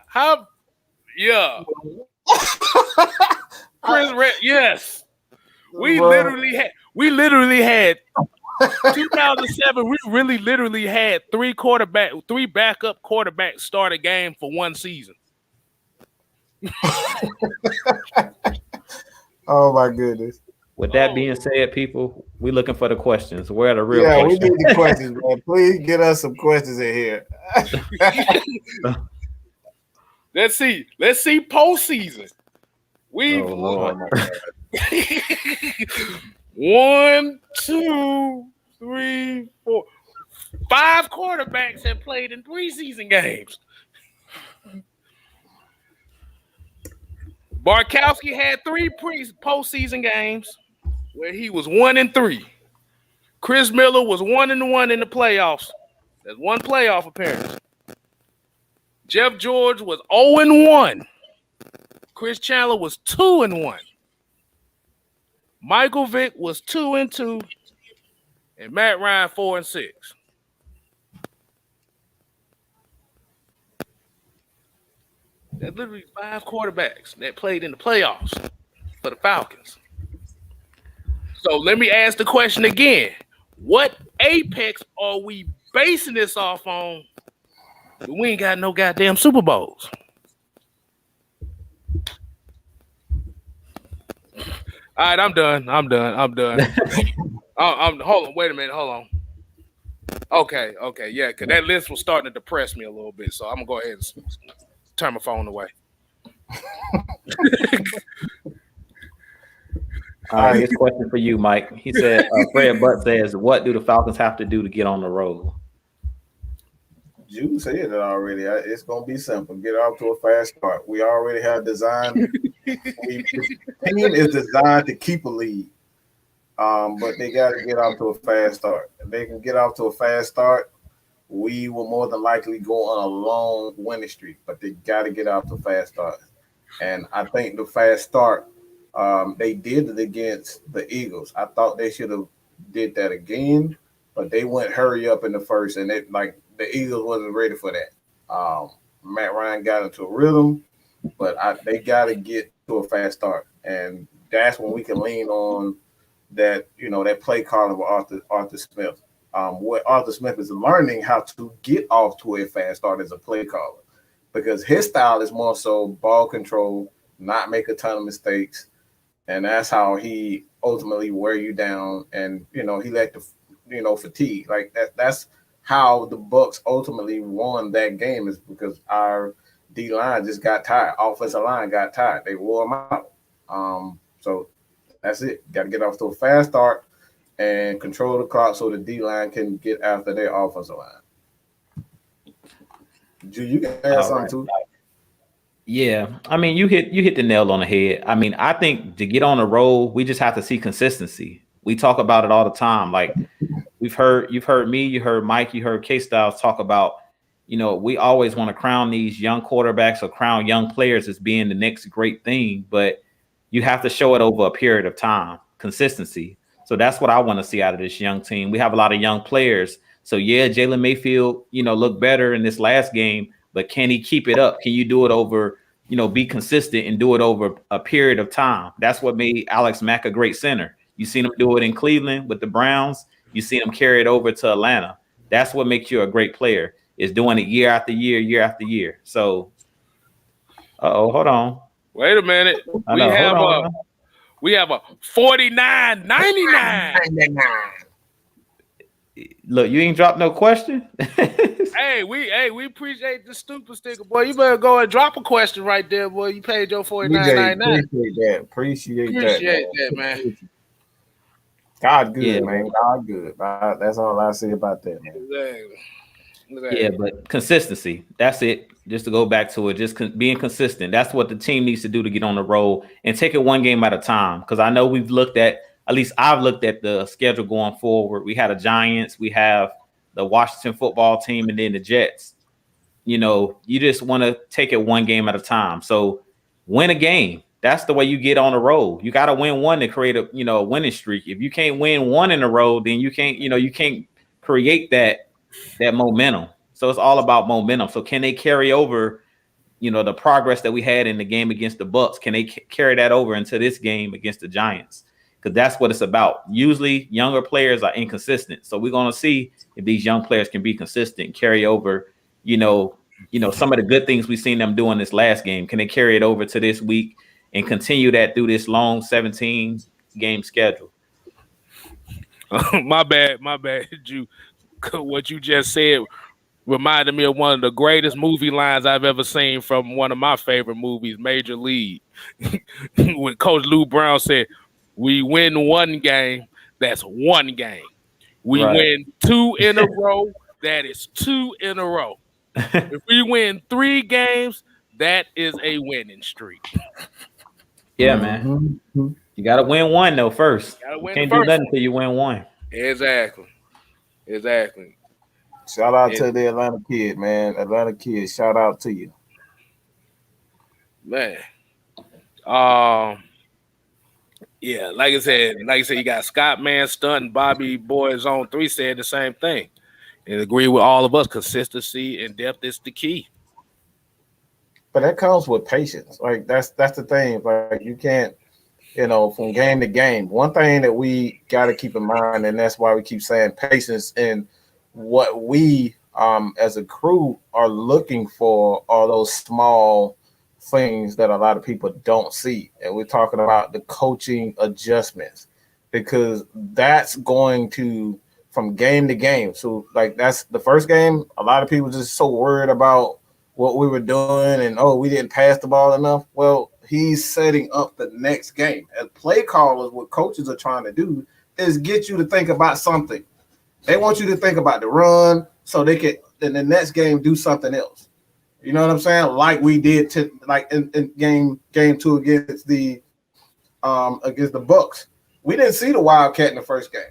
how? Yeah. Chris, yes. We literally had 2007, we really literally had three backup quarterbacks start a game for one season. Oh my goodness. With that being said, people, we looking for the questions. Where are the real Yeah, questions? we need the questions, man. Please get us some questions in here. Let's see postseason. We've Lord. 1, 2, 3, 4, 5 quarterbacks have played in preseason games. Barkowski had 3 postseason games where he was 1-3. Chris Miller was 1-1 in the playoffs. That's one playoff appearance. Jeff George was 0-1. Chris Chandler was 2-1. Michael Vick was 2-2. And Matt Ryan 4-6. That's literally 5 quarterbacks that played in the playoffs for the Falcons. So let me ask the question again. What apex are we basing this off on? We ain't got no goddamn Super Bowls. All right, I'm done. Hold on. Wait a minute. Hold on. Okay. Yeah, because that list was starting to depress me a little bit. So I'm going to go ahead and turn my phone away. All right, this question for you, Mike. He said, Fred Butt says, what do the Falcons have to do to get on the road? You said it already. It's going to be simple. Get off to a fast start. We already have designed. The team is designed to keep a lead, but they got to get off to a fast start. If they can get off to a fast start, we will more than likely go on a long winning streak, but they got to get off to a fast start. And I think the fast start, they did it against the Eagles. I thought they should have did that again, but they went hurry up in the first, and the Eagles wasn't ready for that. Matt Ryan got into a rhythm, but they got to get to a fast start, and that's when we can lean on that. That play calling with Arthur Smith. What Arthur Smith is learning how to get off to a fast start as a play caller, because his style is more so ball control, not make a ton of mistakes, and that's how he ultimately wear you down. And he let the fatigue like that. That's how the Bucs ultimately won that game, is because our D line just got tired. Offensive line got tired. They wore them out. So that's it. Got to get off to a fast start and control the clock so the D line can get after their offensive line. You can add something too. Yeah, I mean, you hit the nail on the head. I mean, I think to get on the road, we just have to see consistency. We talk about it all the time. Like you've heard me, you heard Mike, you heard KStylzz talk about, we always want to crown these young quarterbacks or crown young players as being the next great thing, but you have to show it over a period of time, consistency. So that's what I want to see out of this young team. We have a lot of young players. So yeah, Jalen Mayfield, looked better in this last game, but can he keep it up? Can you do it over, be consistent and do it over a period of time? That's what made Alex Mack a great center. You seen him do it in Cleveland with the Browns. You seen him carry it over to Atlanta. That's what makes you a great player, is doing it year after year, year after year. So, hold on. Wait a minute. We have a 49.99. Look, you ain't dropped no question. Hey, we appreciate the stupid sticker, boy. You better go and drop a question right there, boy. You paid your $49.99. Appreciate that, man. God good, man. God good. That's all I say about that, man. Exactly. Yeah, but consistency. That's it. Just to go back to it, just being consistent. That's what the team needs to do to get on the road and take it one game at a time. Because I know we've at least I've looked at the schedule going forward. We had the Giants, we have the Washington football team, and then the Jets. You just want to take it one game at a time. So win a game. That's the way you get on the road. You got to win one to create a winning streak. If you can't win one in a row, then you can't create that momentum. So it's all about momentum. So can they carry over, the progress that we had in the game against the Bucs? Can they carry that over into this game against the Giants? because that's what it's about. Usually younger players are inconsistent. So we're going to see if these young players can be consistent, carry over, some of the good things we've seen them doing this last game. Can they carry it over to this week and continue that through this long 17 game schedule? My bad, Drew. What you just said reminded me of one of the greatest movie lines I've ever seen from one of my favorite movies, Major League. When Coach Lou Brown said, "We win one game, that's one game. We win 2 in a row, that is 2 in a row. If we win 3 games, that is a winning streak." Yeah, man. You got to win one though first. You can't do nothing until you win one. Exactly. Shout out to the Atlanta kid, man. Atlanta kid, shout out to you, man. Yeah, like I said, you got Scott Man Stunt and Bobby Boys on 3 said the same thing and agree with all of us. Consistency and depth is the key. But that comes with patience. Like that's the thing. Like you can't, from game to game. One thing that we got to keep in mind, and that's why we keep saying patience, and what we as a crew are looking for are those small things that a lot of people don't see. And we're talking about the coaching adjustments, because that's going to, from game to game. So like that's the first game. A lot of people just so worried about what we were doing and, we didn't pass the ball enough. Well, he's setting up the next game. As play callers, what coaches are trying to do is get you to think about something. They want you to think about the run so they can, in the next game, do something else. You know what I'm saying? Like we did in game 2 against the Bucks. We didn't see the Wildcat in the first game.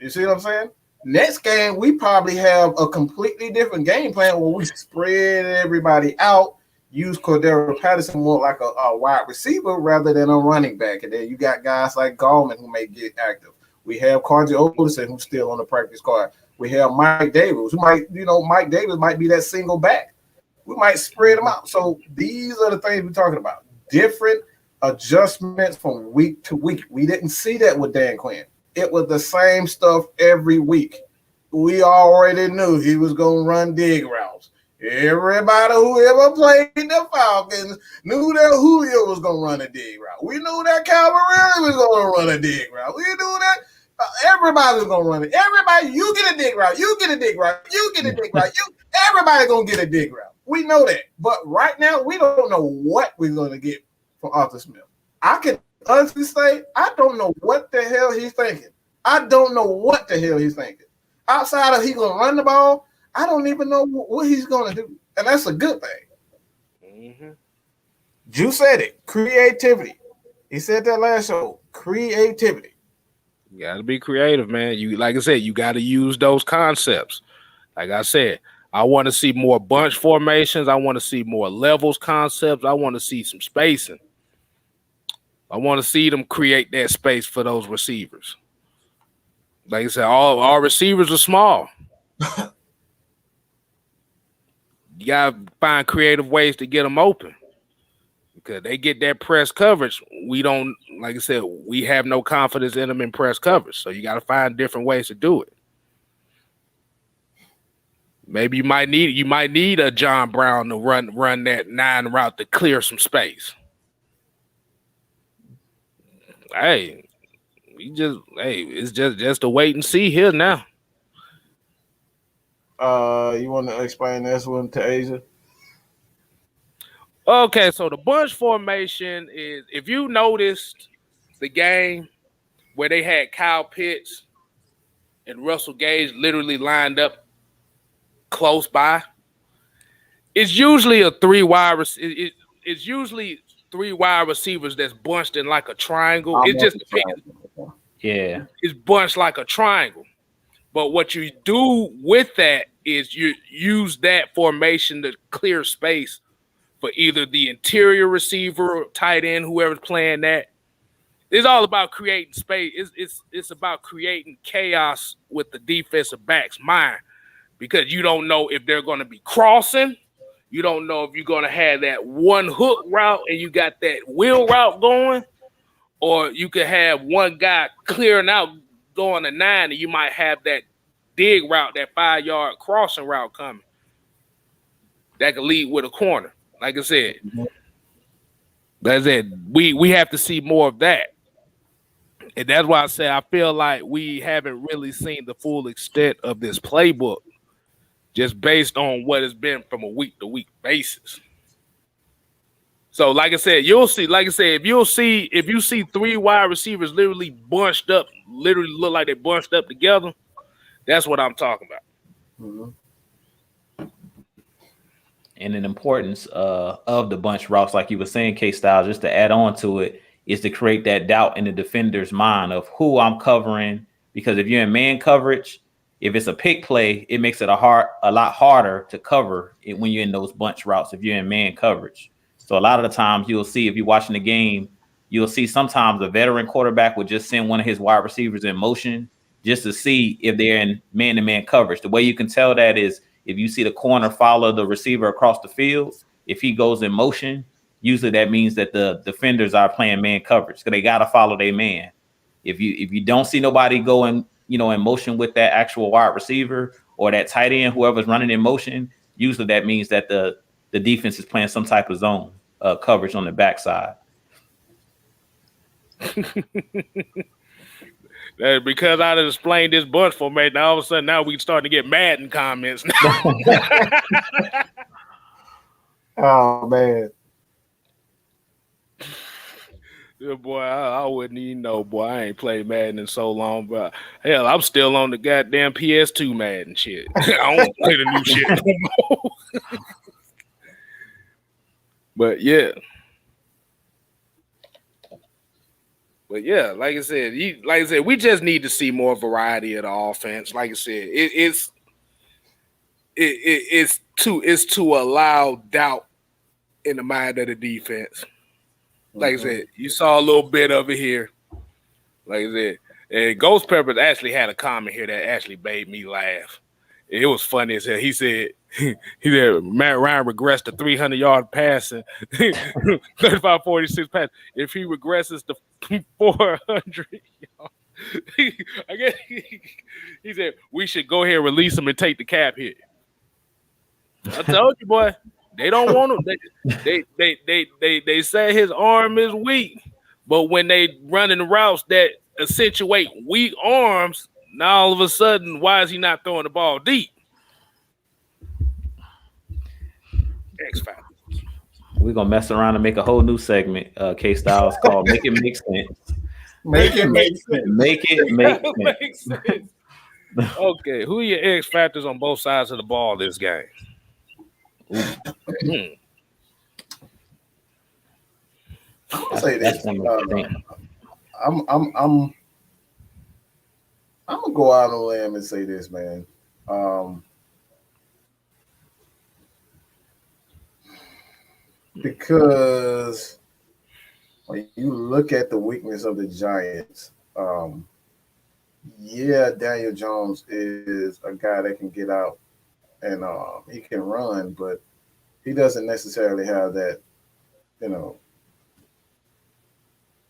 You see what I'm saying? Next game, we probably have a completely different game plan where we spread everybody out, use Cordero Patterson more like a wide receiver rather than a running back. And then you got guys like Gallman who may get active. We have Carji Olsen who's still on the practice squad. We have Mike Davis who Mike Davis might be that single back. We might spread them out. So these are the things we're talking about. Different adjustments from week to week. We didn't see that with Dan Quinn. It was the same stuff every week. We already knew he was going to run dig routes. Everybody who ever played the Falcons knew that Julio was going to run a dig route. We knew that Calvin was going to run a dig route. We knew that everybody was going to run it. Everybody, you get a dig route. You get a dig route. You get a dig route. Everybody going to get a dig route. We know that. But right now, we don't know what we're going to get from Arthur Smith. I can honestly say, I don't know what the hell he's thinking. Outside of he going to run the ball, I don't even know what he's going to do. And that's a good thing. Mm-hmm. Drew said it. Creativity. He said that last show. Creativity. You got to be creative, man. You, like I said, you got to use those concepts. Like I said, I want to see more bunch formations. I want to see more levels concepts. I want to see some spacing. I want to see them create that space for those receivers. Like I said, all our receivers are small. You got to find creative ways to get them open because they get that press coverage. We don't, like I said, we have no confidence in them in press coverage. So you got to find different ways to do it. Maybe you might need a John Brown to run that 9 route to clear some space. Hey, it's just a wait and see here now. You want to explain this one to Asia? Okay, so the bunch formation is, if you noticed the game where they had Kyle Pitts and Russell Gage literally lined up close by, it's usually a 3 wide. It's usually 3 wide receivers that's bunched in like a triangle. It just depends. Yeah, it's bunched like a triangle. But what you do with that is you use that formation to clear space for either the interior receiver, tight end, whoever's playing that. It's all about creating space. It's about creating chaos with the defensive back's mind, because you don't know if they're going to be crossing. You don't know if you're going to have that one hook route and you got that wheel route going, Or you could have one guy clearing out going to 9, and you might have that dig route, that 5-yard crossing route coming that could lead with a corner. Like I said, we have to see more of that. And that's why I say I feel like we haven't really seen the full extent of this playbook just based on what it's been from a week-to-week basis. So, like I said, you'll see. Like I said, if you see 3 wide receivers literally bunched up, literally look like they bunched up together, that's what I'm talking about. And an importance of the bunch routes, like you were saying, KStylzz, just to add on to it, is to create that doubt in the defender's mind of who I'm covering. Because if you're in man coverage, if it's a pick play, it makes it a lot harder to cover it when you're in those bunch routes if you're in man coverage. So a lot of the times you'll see, if you're watching the game, you'll see sometimes a veteran quarterback would just send one of his wide receivers in motion just to see if they're in man-to-man coverage. The way you can tell that is if you see the corner follow the receiver across the field, if he goes in motion, usually that means that the defenders are playing man coverage because they got to follow their man. If you don't see nobody going, in motion with that actual wide receiver or that tight end, whoever's running in motion, usually that means that the defense is playing some type of zone coverage on the backside. Because I done explained this bunch formation, now all of a sudden now we starting to get mad in comments. Oh man. Yeah, boy, I wouldn't even know, boy. I ain't played Madden in so long, but hell, I'm still on the goddamn PS2 Madden shit. I don't play the new shit no more. But yeah. But yeah, like I said, we just need to see more variety of the offense. Like I said, it's to allow doubt in the mind of the defense. Like I said, you saw a little bit of it here. Like I said, and Ghost Peppers actually had a comment here that actually made me laugh. It was funny as hell. He said Matt Ryan regressed to 300-yard passing, 35-46 pass. If he regresses to 400 yards, I guess he said we should go ahead and release him and take the cap hit. I told you, boy. They don't want him. They say his arm is weak, but when they running routes that accentuate weak arms, now all of a sudden, why is he not throwing the ball deep? X Factor. We're gonna mess around and make a whole new segment, KStylzz, called "Make It Make Sense." Make it make sense. Make it make sense. Okay, who are your X factors on both sides of the ball this game? I'll say this. I'm gonna go out on a limb and say this, man. Because when you look at the weakness of the Giants, Daniel Jones is a guy that can get out and he can run, but he doesn't necessarily have that,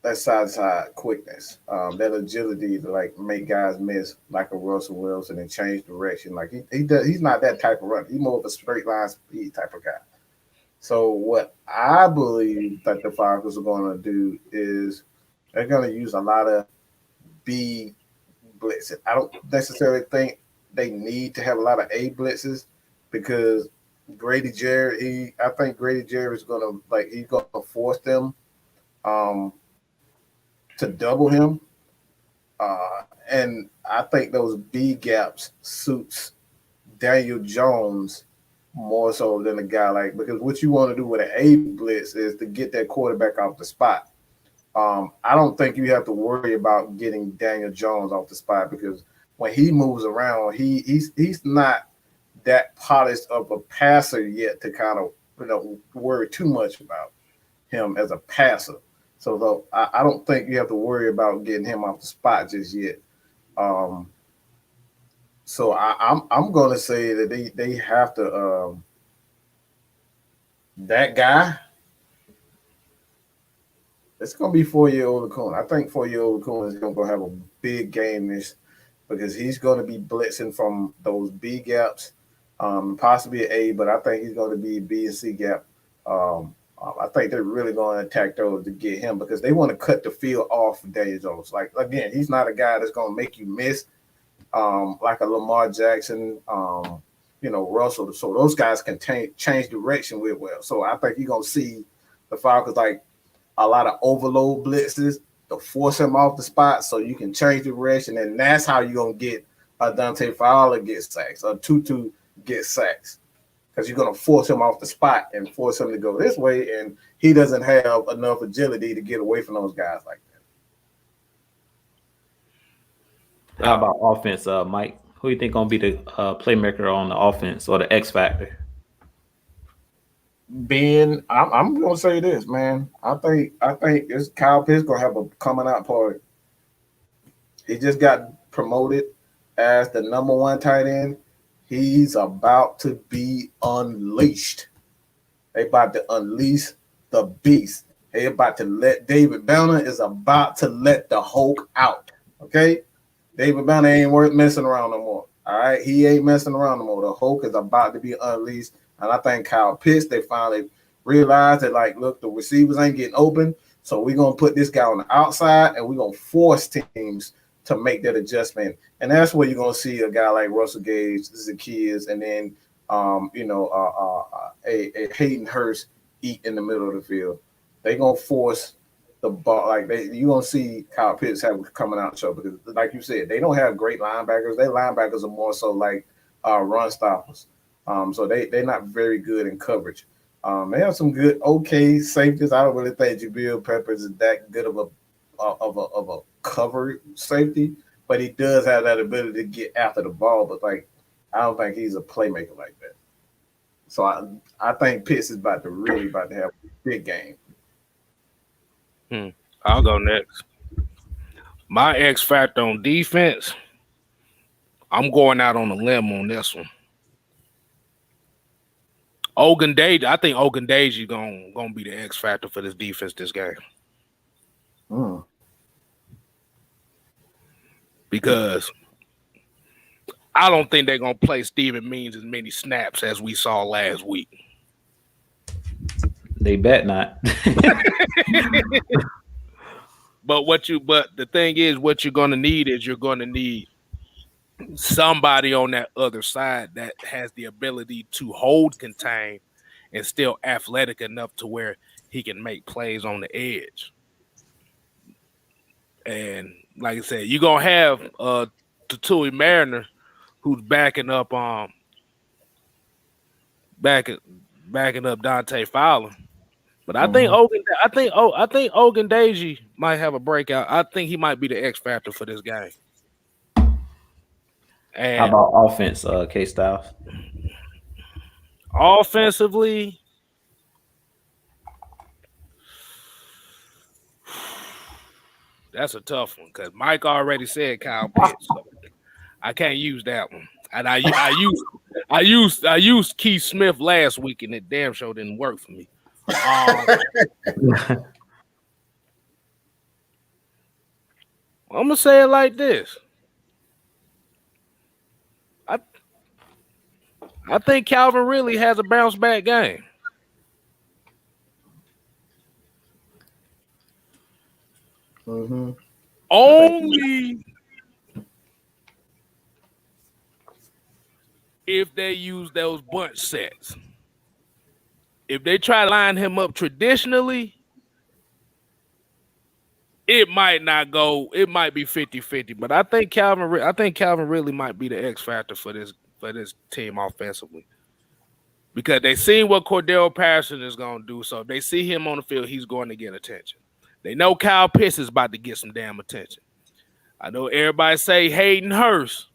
that side quickness, that agility to like make guys miss like a Russell Wilson and change direction. Like he's not that type of runner. He's more of a straight line speed type of guy. So what I believe that the Falcons are going to do is they're going to use a lot of B blitzes. I don't necessarily think they need to have a lot of A blitzes because Grady Jarrett, I think Grady Jarrett is going to force them to double him. And I think those B gaps suits Daniel Jones more so than a guy because what you want to do with an A blitz is to get that quarterback off the spot. I don't think you have to worry about getting Daniel Jones off the spot because when he moves around, he's not that polished of a passer yet to kind of worry too much about him as a passer. So I don't think you have to worry about getting him off the spot just yet. So I'm going to say that they have to that guy It's gonna be 4-year-old Acuna. I think 4-year-old Acuna is gonna have a big game this because he's gonna be blitzing from those B gaps, possibly an A, but I think he's gonna be B and C gap. I think they're really going to attack those to get him because they want to cut the field off for Daniel Jones. Like again, he's not a guy that's going to make you miss like a Lamar Jackson, Russell. So those guys can change direction with well. So I think you're going to see the Falcons like a lot of overload blitzes to force him off the spot so you can change direction. And that's how you're going to get a Dante Fowler get sacks, a Tutu get sacks. Because you're going to force him off the spot and force him to go this way, and he doesn't have enough agility to get away from those guys like that. How about offense, Mike? Who you think going to be the playmaker on the offense or the X factor? Ben, I'm going to say this, man. I think this Kyle Pitts going to have a coming out party. He just got promoted as the number 1 tight end. He's about to be unleashed. They about to unleash the beast. They about to let David Banner is about to let the Hulk out. Okay? David Banner ain't worth messing around no more. All right? He ain't messing around no more. The Hulk is about to be unleashed. And I think Kyle Pitts, they finally realized that, like, look, the receivers ain't getting open. So we're going to put this guy on the outside and we're going to force teams to make that adjustment. And that's where you're going to see a guy like Russell Gage, Zacchaeus, and then, a Hayden Hurst eat in the middle of the field. They're going to force the ball. Like you're going to see Kyle Pitts have coming out show because, like you said, they don't have great linebackers. Their linebackers are more so like run stoppers. So they're not very good in coverage. They have some good, okay safeties. I don't really think Jabril Peppers is that good of a cover safety, but he does have that ability to get after the ball. But like, I don't think he's a playmaker like that. So I think Pitts is about to have a big game. I'll go next. My X factor on defense, I'm going out on a limb on this one. Ogundeji, I think Ogundeji gonna be the X factor for this defense this game. Because I don't think they're going to play Steven Means as many snaps as we saw last week. They bet not. But the thing is, what you're going to need is you're going to need somebody on that other side that has the ability to hold, contain, and still athletic enough to where he can make plays on the edge. And like I said, you're going to have Tatui Mariner who's backing up Dante Fowler. But I think Ogundeji might have a breakout. I think he might be the X factor for this game. And how about offense, KStylzz? Offensively, that's a tough one because Mike already said Kyle Pitts, so I can't use that one. And I used Keith Smith last week, and it damn sure didn't work for me. I'm gonna say it like this. I think Calvin really has a bounce back game. Only if they use those bunch sets. If they try to line him up traditionally, it might not go. It might be 50-50. But I think Calvin really might be the X factor for this team offensively. Because they see what Cordell Patterson is going to do. So if they see him on the field, he's going to get attention. They know Kyle Pitts is about to get some damn attention. I know everybody say Hayden Hurst.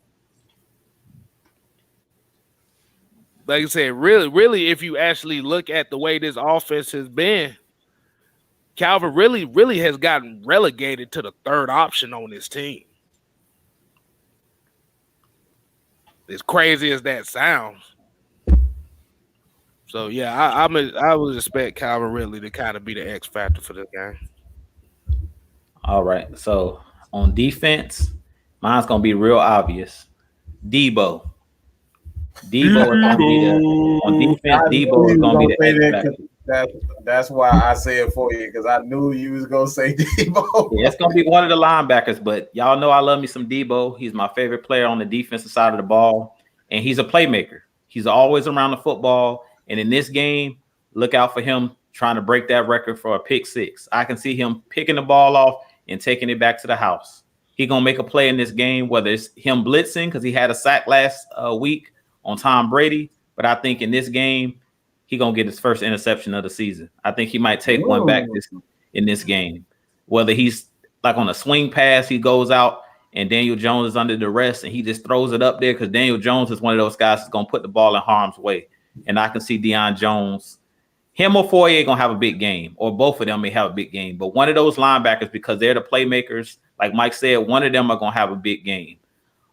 Like I said, really, if you actually look at the way this offense has been, Calvin really has gotten relegated to the third option on this team. As crazy as that sounds. So yeah, I would expect Calvin Ridley to kind of be the X factor for this game. All right. So on defense, mine's gonna be real obvious. Debo. Debo is gonna be the on defense. I knew Debo is you was gonna be gonna the say X that factor. because that's why I said it for you, because I knew you was gonna say Debo. Yeah, it's gonna be one of the linebackers, but y'all know I love me some Debo. He's my favorite player on the defensive side of the ball, and he's a playmaker. He's always around the football, and in this game, look out for him trying to break that record for a pick six. I can see him picking the ball off and taking it back to the house. He gonna make a play in this game, whether it's him blitzing because he had a sack last week on Tom Brady, but I think in this game he gonna get his first interception of the season. I think he might take one back in this game. Whether he's like on a swing pass, he goes out and Daniel Jones is under duress and he just throws it up there because Daniel Jones is one of those guys that's gonna put the ball in harm's way. And I can see Deion Jones, him or Foyer gonna have a big game, or both of them may have a big game. But one of those linebackers, because they're the playmakers, like Mike said, one of them are gonna have a big game.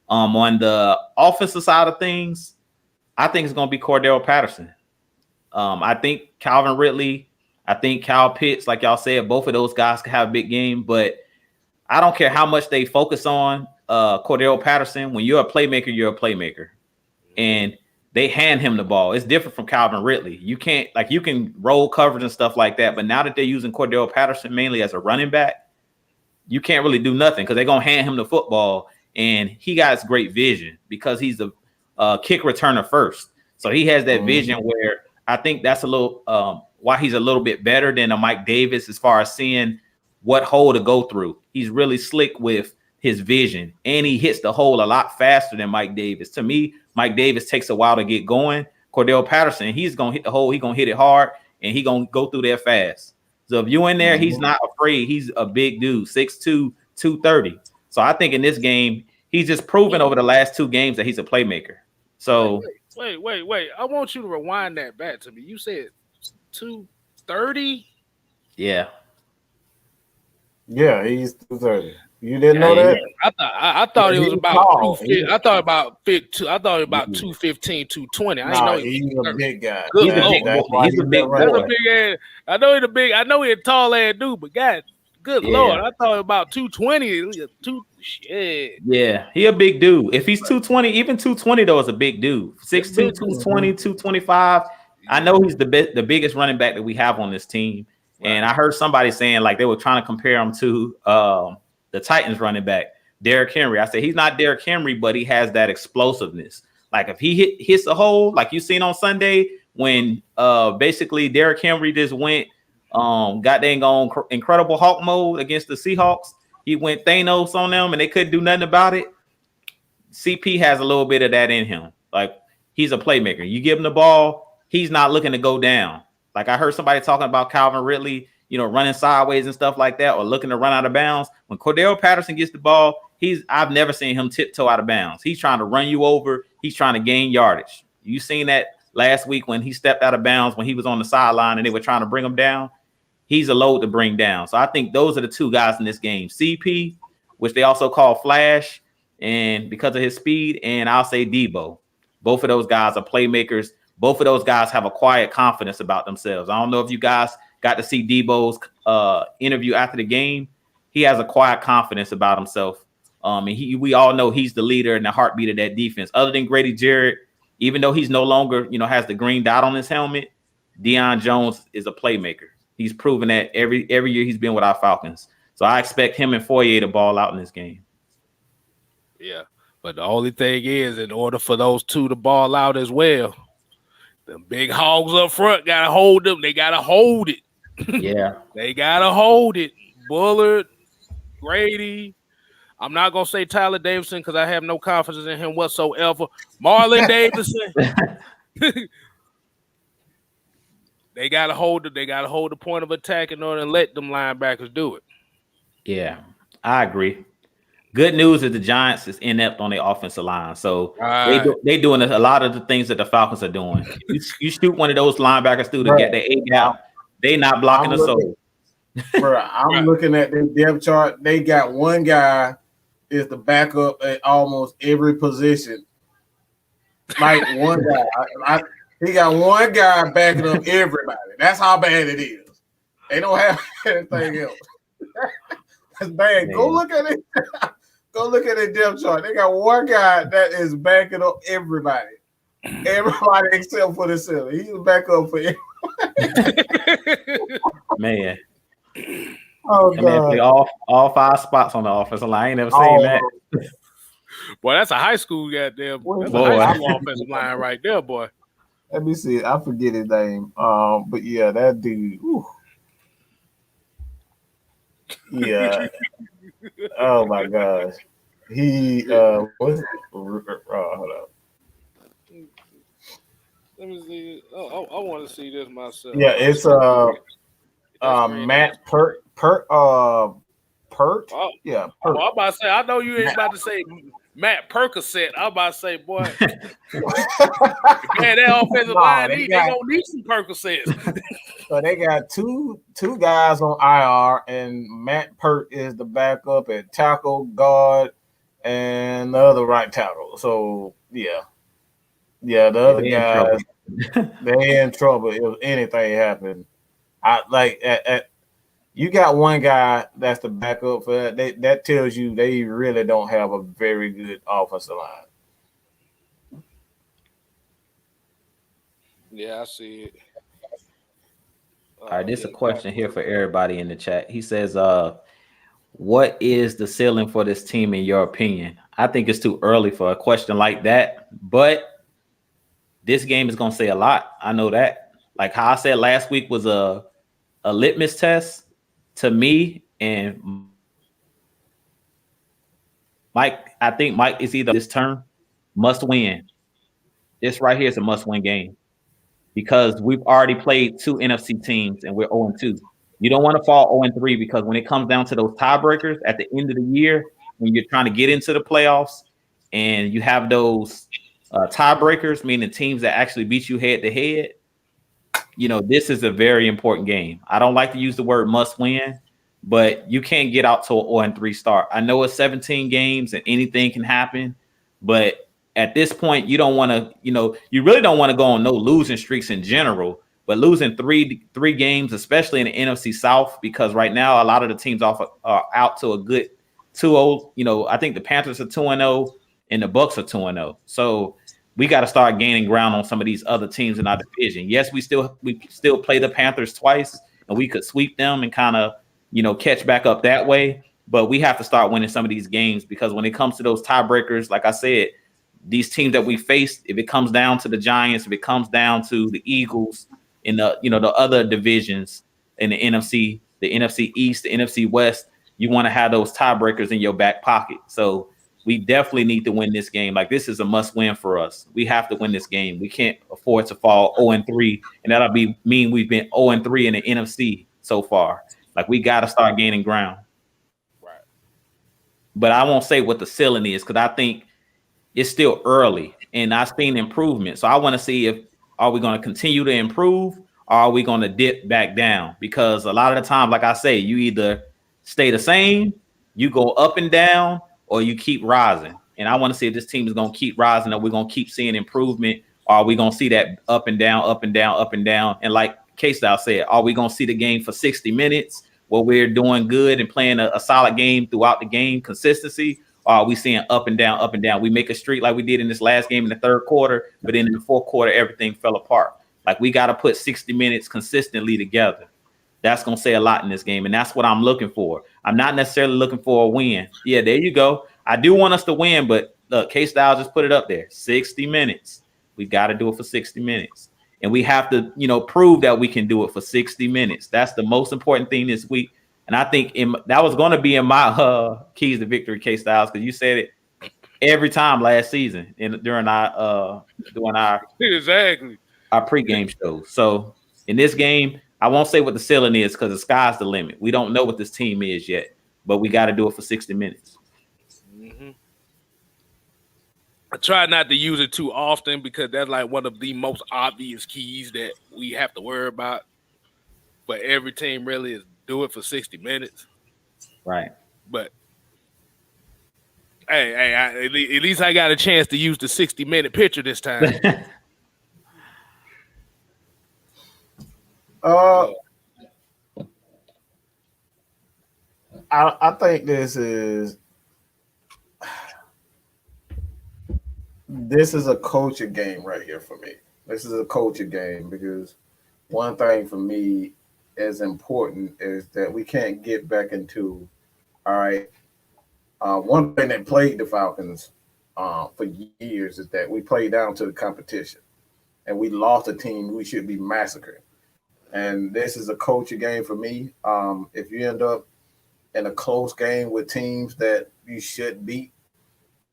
On the offensive side of things, I think it's gonna be Cordell Patterson. I think Calvin Ridley, I think Kyle Pitts, like y'all said, both of those guys can have a big game, but I don't care how much they focus on Cordell Patterson. When you're a playmaker, you're a playmaker. And they hand him the ball. It's different from Calvin Ridley. You can't, like, you can roll coverage and stuff like that, but now that they're using Cordell Patterson mainly as a running back, you can't really do nothing because they're going to hand him the football, and he got great vision because he's the kick returner first. So he has that vision where I think that's a little why he's a little bit better than a Mike Davis as far as seeing what hole to go through. He's really slick with his vision, and he hits the hole a lot faster than Mike Davis. To me, Mike Davis takes a while to get going. Cordell Patterson, he's going to hit the hole. He's going to hit it hard, and he's going to go through there fast. So if you're in there, he's not afraid. He's a big dude, 6'2", 230. So I think in this game, he's just proven over the last two games that he's a playmaker. So wait. I want you to rewind that back to me. You said 230? Yeah. Yeah, he's 230. You didn't know that? I thought it was about 250. I thought about 215, 220. I didn't know he's a big guy. He's a big boy. I know he's a big. I know he's a tall ass dude, but God, good Lord, I thought about 220. Shit. Yeah, he a big dude. If he's 220, even 220 though is a big dude. 6'2", 220, 225. I know he's the biggest running back that we have on this team. Right. And I heard somebody saying like they were trying to compare him to the Titans running back, Derrick Henry. I said he's not Derrick Henry, but he has that explosiveness. Like if he hits a hole, like you seen on Sunday when basically Derrick Henry just went got dang on Incredible Hulk mode against the Seahawks. He went Thanos on them and they couldn't do nothing about it. CP has a little bit of that in him. Like he's a playmaker. You give him the ball, he's not looking to go down. Like I heard somebody talking about Calvin Ridley, running sideways and stuff like that, or looking to run out of bounds. When Cordell Patterson gets the ball, I've never seen him tiptoe out of bounds. He's trying to run you over. He's trying to gain yardage. You seen that last week when he stepped out of bounds when he was on the sideline and they were trying to bring him down. He's a load to bring down. So I think those are the two guys in this game. CP, which they also call Flash, and because of his speed, and I'll say Debo. Both of those guys are playmakers. Both of those guys have a quiet confidence about themselves. I don't know if you guys got to see Debo's interview after the game. He has a quiet confidence about himself. And we all know he's the leader and the heartbeat of that defense. Other than Grady Jarrett, even though he's no longer, has the green dot on his helmet, Deion Jones is a playmaker. He's proven that every year he's been with our Falcons. So I expect him and Foyer to ball out in this game. Yeah, but the only thing is, in order for those two to ball out as well, the big hogs up front gotta hold them. They gotta hold it. Yeah, they gotta hold it. Bullard, Grady. I'm not gonna say Tyler Davidson because I have no confidence in him whatsoever. Marlon Davidson. They gotta hold it. They gotta hold the point of attack in order to let them linebackers do it. Yeah, I agree. Good news is the Giants is inept on their offensive line, so they doing a lot of the things that the Falcons are doing. You shoot one of those linebackers through to get the A gap, they not blocking the soul. Bro, I'm looking at the depth chart. They got one guy is the backup at almost every position. Like one guy, he got one guy backing up everybody. That's how bad it is. They don't have anything else. It's bad. Go look at it. Go look at the depth chart. They got one guy that is backing up everybody. Everybody except for the center. He's a backup for everybody. Man. Oh, and man play all 5 spots on the offensive line. I ain't never seen that. Boy, that's a high school goddamn. That's a high school offensive line right there, boy. Let me see. I forget his name. But yeah, that dude. Whew. Yeah. Oh my gosh. He hold up. Let me see. Oh, I want to see this myself. Yeah, it's Matt Pert. Oh, Yeah, Pert. I'm about to say. I know you ain't about to say Matt Percocet. I'm about to say, boy, man, that offensive line, they gonna need some Percocets. So they got two guys on IR, and Matt Pert is the backup at tackle, guard, and the other right tackle. So yeah, the other guys, they in trouble if anything happened. You got one guy that's the backup for that. That tells you they really don't have a very good offensive line. Yeah, I see it. All right, this is a question here for everybody in the chat. He says, what is the ceiling for this team in your opinion? I think it's too early for a question like that, but this game is going to say a lot. I know that. Like how I said last week was a litmus test to me and Mike. I think Mike is either this term must win. This right here is a must win game because we've already played 2 NFC teams and we're 0-2. You don't want to fall 0-3 because when it comes down to those tiebreakers at the end of the year, when you're trying to get into the playoffs and you have those tiebreakers, meaning teams that actually beat you head to head, this is a very important game. I don't like to use the word must win, but you can't get out to an 0-3 start. I know it's 17 games and anything can happen, but at this point, you don't want to, you really don't want to go on no losing streaks in general, but losing three games, especially in the NFC South, because right now a lot of the teams are out to a good 2-0. I think the Panthers are 2-0 and the Bucks are 2-0. So we got to start gaining ground on some of these other teams in our division. Yes, we still play the Panthers twice, and we could sweep them and kind of, catch back up that way. But we have to start winning some of these games because when it comes to those tiebreakers, like I said, these teams that we faced, if it comes down to the Giants, if it comes down to the Eagles in the, the other divisions in the NFC East, the NFC West, you want to have those tiebreakers in your back pocket. So we definitely need to win this game. Like, this is a must win for us. We have to win this game. We can't afford to fall 0-3, and that'll mean we've been 0-3 in the NFC so far. Like, we got to start gaining ground. Right. But I won't say what the ceiling is because I think it's still early, and I've seen improvement. So I want to see are we going to continue to improve or are we going to dip back down? Because a lot of the time, like I say, you either stay the same, you go up and down, or you keep rising. And I want to see if this team is going to keep rising or we're going to keep seeing improvement, or are we going to see that up and down, up and down, up and down? And like KStylzz said, are we going to see the game for 60 minutes where we're doing good and playing a solid game throughout the game, consistency? Or are we seeing up and down, up and down? We make a streak like we did in this last game in the third quarter, but then in the fourth quarter, everything fell apart. Like, we got to put 60 minutes consistently together. That's going to say a lot in this game, and that's what I'm looking for. I'm not necessarily looking for a win. Yeah, there you go. I do want us to win, but look, KStylzz just put it up there. 60 minutes. We got to do it for 60 minutes. And we have to, prove that we can do it for 60 minutes. That's the most important thing this week. And I think that was going to be in my keys to victory, KStylzz, because you said it every time last season during our exactly our pregame shows. So in this game, I won't say what the ceiling is because the sky's the limit. We don't know what this team is yet, but we got to do it for 60 minutes. Mm-hmm. I try not to use it too often because that's like one of the most obvious keys that we have to worry about. But every team really is do it for 60 minutes. Right. But hey, at least I got a chance to use the 60-minute picture this time. I think this is a coaching game right here for me. This is a coaching game because one thing for me is important is that we can't get back into all right. One thing that plagued the Falcons for years is that we played down to the competition and we lost a team we should be massacring. And this is a coaching game for me. If you end up in a close game with teams that you should beat,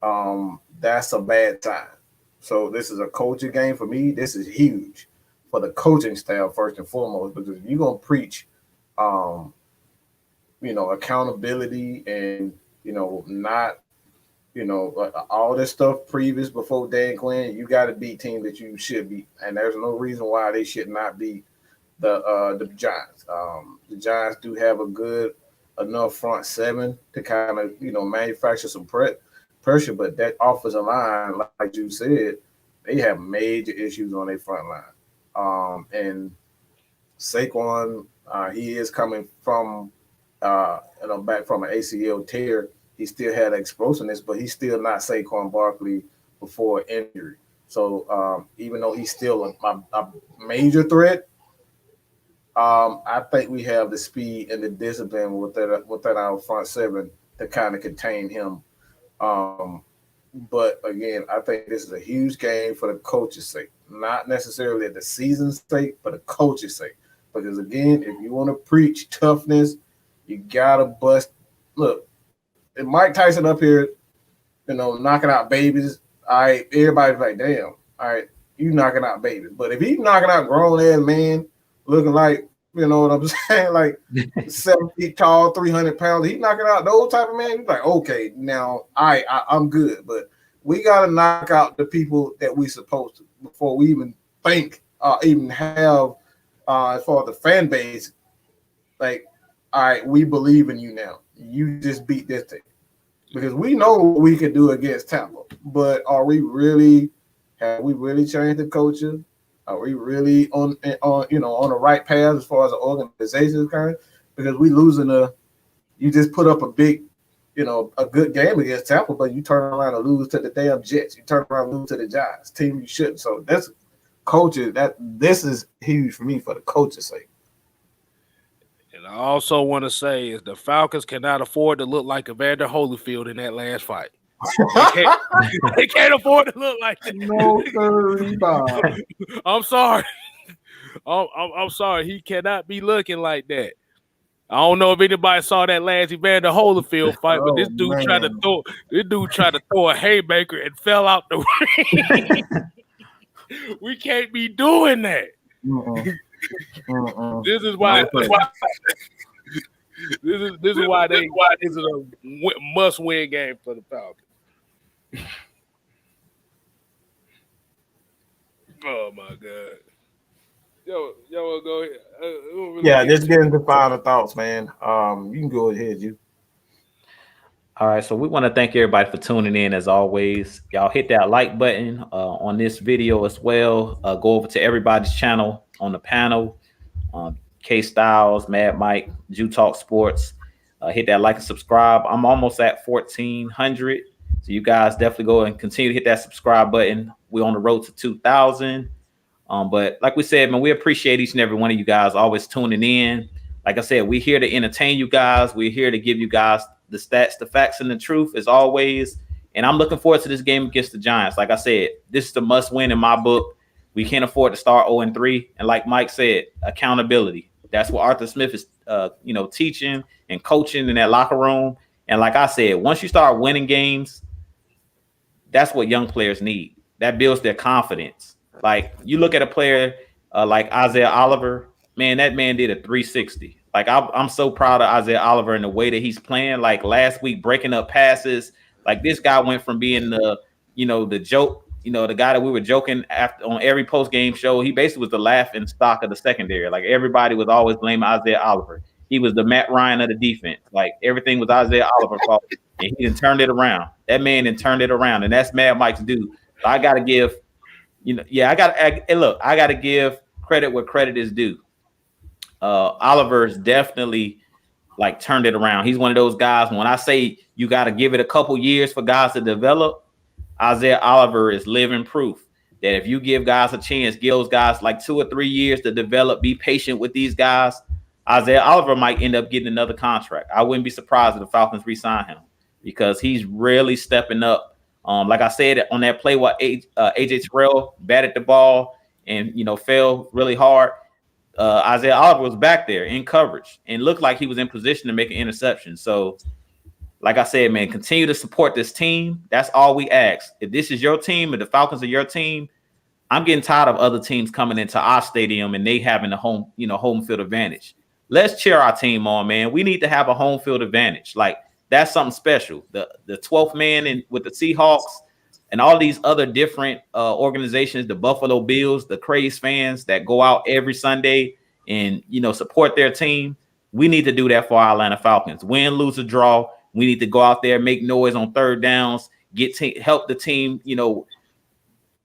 that's a bad time. So this is a coaching game for me. This is huge for the coaching staff first and foremost, because you're gonna preach, accountability and not all this stuff previous before Dan Quinn. You got to beat teams that you should beat, and there's no reason why they should not beat the Giants. The Giants do have a good enough front seven to kind of manufacture some pressure, but that offensive line, like you said, they have major issues on their front line. And Saquon, he is coming from back from an ACL tear. He still had explosiveness, but he's still not Saquon Barkley before injury. So even though he's still a major threat, I think we have the speed and the discipline within our front seven to kind of contain him. But again, I think this is a huge game for the coach's sake, not necessarily the season's sake, but the coach's sake. Because again, if you want to preach toughness, you gotta bust. Look, if Mike Tyson up here, knocking out babies, all right, everybody's like, damn, all right, you knocking out babies. But if he's knocking out grown ass man looking like, you know what I'm saying, like 7 feet tall, 300 pounds, he's knocking out those type of man, he's like, okay, now I'm good. But we gotta knock out the people that we supposed to before we even think, even have as far as the fan base, like, all right, we believe in you now. You just beat this team. Because we know what we can do against Tampa. But have we really changed the culture? Are we really on the right path as far as the organization is concerned? Because we losing you just put up a big, a good game against Tampa, but you turn around and lose to the damn Jets. You turn around and lose to the Giants, team you shouldn't. So that's culture. This is huge for me for the coach's sake. And I also want to say is the Falcons cannot afford to look like Evander Holyfield in that last fight. They can't afford to look like that. No, sir, Bob. I'm sorry. I'm sorry. He cannot be looking like that. I don't know if anybody saw that last Evander Holyfield fight, but this dude tried to throw a haymaker and fell out the ring. We can't be doing that. This is why. This is why this is a must-win game for the Falcons. Oh my God! Yo, go ahead. Just get into final thoughts, man. You can go ahead, you. All right, so we want to thank everybody for tuning in. As always, y'all hit that like button on this video as well. Go over to everybody's channel on the panel. KStylzz, Mad Mike, TalkSports. Hit that like and subscribe. I'm almost at 1,400. So you guys definitely go and continue to hit that subscribe button. We're on the road to 2,000. But like we said, man, we appreciate each and every one of you guys always tuning in. Like I said, we're here to entertain you guys. We're here to give you guys the stats, the facts, and the truth as always. And I'm looking forward to this game against the Giants. Like I said, this is the must win in my book. We can't afford to start 0-3. And like Mike said, accountability. That's what Arthur Smith is, teaching and coaching in that locker room. And like I said, once you start winning games, that's what young players need. That builds their confidence. Like you look at a player like Isaiah Oliver, man, that man did a 360. Like I'm so proud of Isaiah Oliver and the way that he's playing. Like last week, breaking up passes. Like this guy went from being the joke, the guy that we were joking after on every post game show. He basically was the laughing stock of the secondary. Like everybody was always blaming Isaiah Oliver. He was the Matt Ryan of the defense. Like everything was Isaiah Oliver's fault, and he done turned it around. That man done turned it around, and that's Mad Mike's due. So I got to give, I got to give credit where credit is due. Oliver's definitely like turned it around. He's one of those guys. When I say you got to give it a couple years for guys to develop, Isaiah Oliver is living proof that if you give guys a chance, give those guys like 2 or 3 years to develop, be patient with these guys, Isaiah Oliver might end up getting another contract. I wouldn't be surprised if the Falcons re-sign him because he's really stepping up. Like I said, on that play where AJ Terrell batted the ball and, fell really hard, Isaiah Oliver was back there in coverage and looked like he was in position to make an interception. So, like I said, man, continue to support this team. That's all we ask. If this is your team, if the Falcons are your team, I'm getting tired of other teams coming into our stadium and they having a home field advantage. Let's cheer our team on, man. We need to have a home field advantage. Like, that's something special. The 12th man with the Seahawks and all these other different organizations, the Buffalo Bills, the Craze fans that go out every Sunday and, support their team. We need to do that for our Atlanta Falcons. Win, lose, or draw. We need to go out there, make noise on third downs, help the team,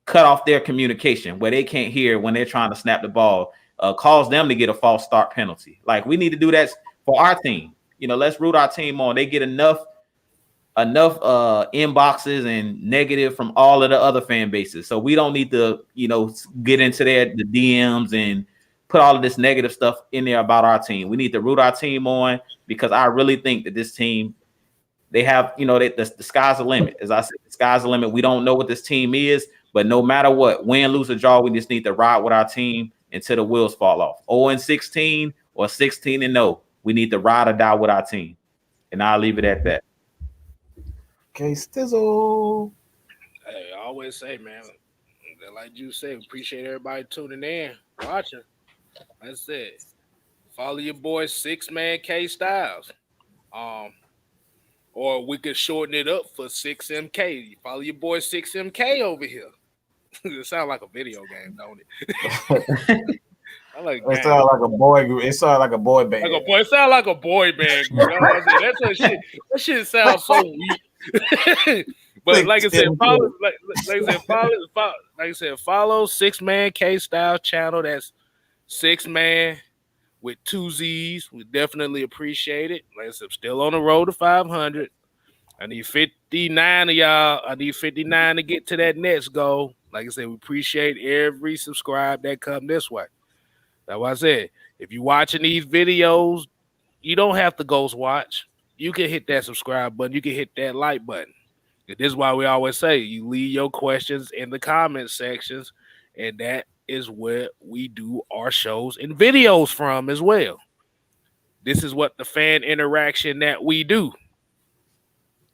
cut off their communication where they can't hear when they're trying to snap the ball, cause them to get a false start penalty. Like, we need to do that for our team. Let's root our team on. They get enough inboxes and negative from all of the other fan bases. So we don't need to, get into the DMs and put all of this negative stuff in there about our team. We need to root our team on because I really think that this team, they have, the sky's the limit. As I said, the sky's the limit. We don't know what this team is, but no matter what, win, lose, or draw, we just need to ride with our team until the wheels fall off. 0-16 or 16-0. We need to ride or die with our team. And I'll leave it at that. KStylzz. Hey, I always say, man, like you said, appreciate everybody tuning in, watching. Like I said, follow your boy 6-Man KStylzz. Or we could shorten it up for 6MK. Follow your boy 6MK over here. It sounds like a video game, don't it? It sounds like a boy group. It sounds like a boy band. It sounds like a boy band group. That's what shit. That shit sounds so weak. But like I said, follow 6-Man KStylzz channel. That's 6-Man with 2 Z's. We definitely appreciate it. Like I said, I'm still on the road to 500. I need 59 of y'all. I need 59 to get to that next goal. Like I said, we appreciate every subscribe that come this way. That's why I said, if you're watching these videos, you don't have to ghost watch. You can hit that subscribe button. You can hit that like button. This is why we always say you leave your questions in the comment sections, and that is where we do our shows and videos from as well. This is what the fan interaction that we do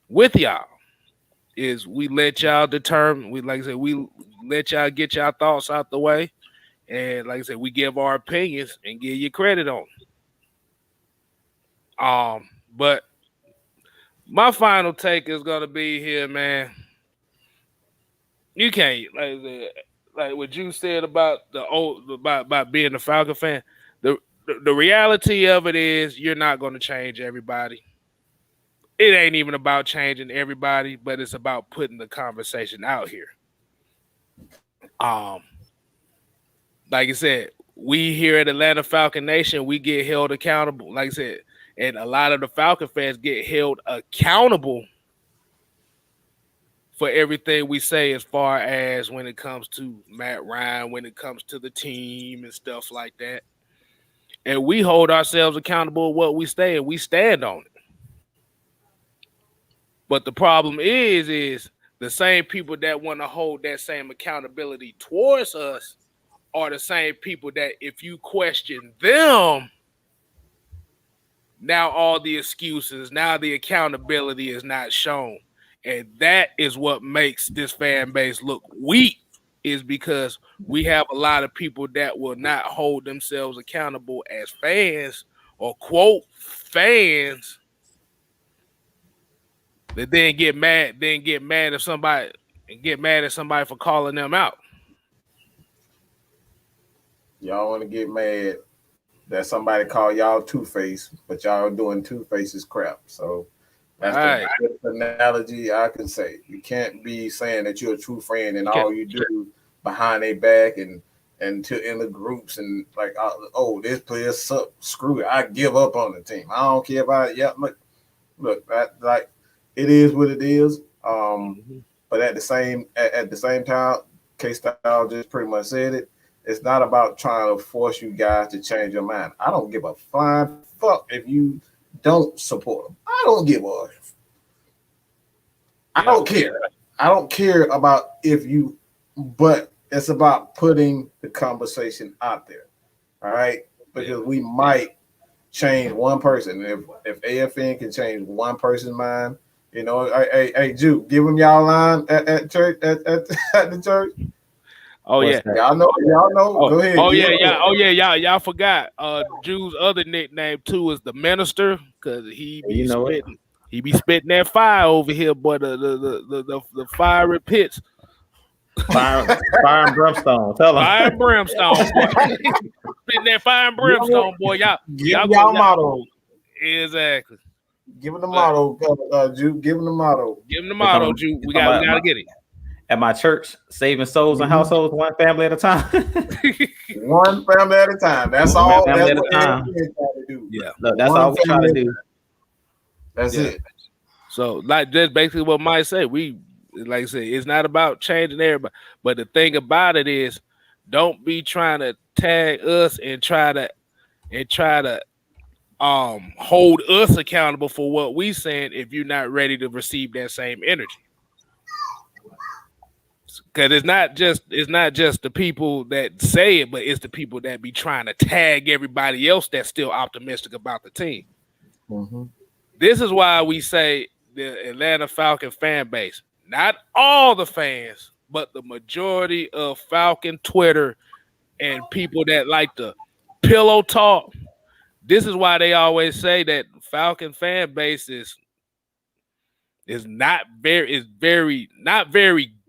with y'all is. We let y'all determine. We let y'all get y'all thoughts out the way, and like I said, we give our opinions and give you credit on them. But my final take is gonna be here, man. You can't like what you said about about being a Falcon fan. The reality of it is you're not going to change everybody. It ain't even about changing everybody, but it's about putting the conversation out here. Like I said, we here at Atlanta Falcon Nation, we get held accountable. Like I said, and a lot of the Falcon fans get held accountable for everything we say as far as when it comes to Matt Ryan, when it comes to the team and stuff like that. And we hold ourselves accountable what we say, and we stand on it. But the problem is the same people that want to hold that same accountability towards us are the same people that if you question them, now all the excuses, now the accountability is not shown. And that is what makes this fan base look weak, is because we have a lot of people that will not hold themselves accountable as fans or quote fans, that then get mad at somebody for calling them out. Y'all want to get mad that somebody called y'all Two-Face, but y'all doing Two-Face's crap. So that's the best analogy I can say. You can't be saying that you're a true friend and all you do behind their back and in the groups and like, oh, this player suck. Screw it. I give up on the team. I don't care about it. Yeah, look, that like it is what it is. But at the same time, KStylzz just pretty much said it. It's not about trying to force you guys to change your mind. I don't give a flying fuck if you don't support them. I don't give a. I don't care. I don't care about if you, but it's about putting the conversation out there. All right, because we might change one person. If AFN can change one person's mind, you know, hey, Jew, give them y'all line at church at the church. Oh yeah, y'all know. Go ahead. Y'all forgot. Jew's other nickname too is the minister because he be spitting that fire over here, boy. The fiery pits. Fire and brimstone. Tell them. Fire and brimstone, boy. Spitting that fire and brimstone, boy. Y'all motto. Exactly. Give him the motto, Jew. Give him the motto. Give him the motto, Jew. We gotta get it. At my church, saving souls and households one family at a time. One family at a time. That's all. That's what time. Do. Yeah, look, that's all we try to do. That's it. So, like, that's basically what Mike said. We, like I said, it's not about changing everybody, but the thing about it is, don't be trying to tag us and try to hold us accountable for what we saying if you're not ready to receive that same energy. Because it's not just the people that say it, but it's the people that be trying to tag everybody else that's still optimistic about the team. Mm-hmm. This is why we say the Atlanta Falcons fan base, not all the fans, but the majority of Falcon Twitter and people that like to pillow talk. This is why they always say that Falcon fan base is not very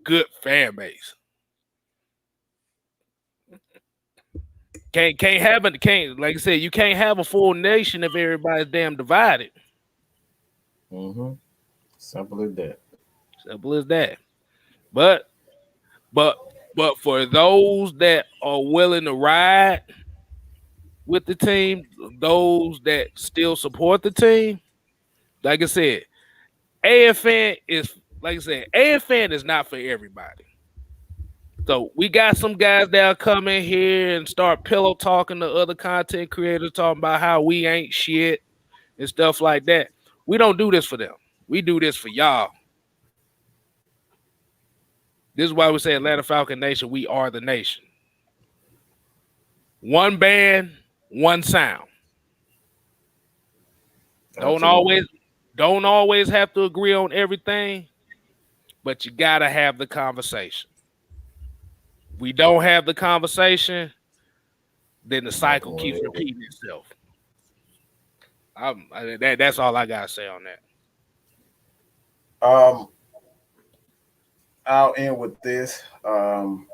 good fan base. Can't like I said, you can't have a full nation if everybody's damn divided. Mm-hmm. Simple as that. Simple as that. But for those that are willing to ride with the team, those that still support the team, like I said, AFN is not for everybody. So we got some guys that'll come in here and start pillow talking to other content creators, talking about how we ain't shit and stuff like that. We don't do this for them. We do this for y'all. This is why we say Atlanta Falcons Nation, we are the nation. One band, one sound. Don't always have to agree on everything, but you gotta have the conversation. We don't have the conversation, then the cycle keeps repeating itself. That's all I gotta say on that. I'll end with this. I'll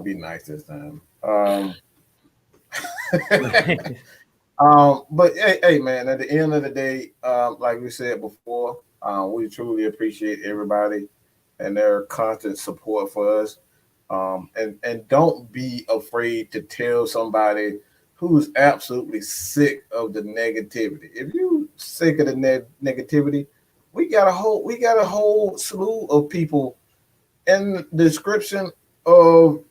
be nice this time. But hey, man, at the end of the day, like we said before, we truly appreciate everybody and their constant support for us. And don't be afraid to tell somebody who's absolutely sick of the negativity. If you sick of the negativity, we got a whole slew of people in the description of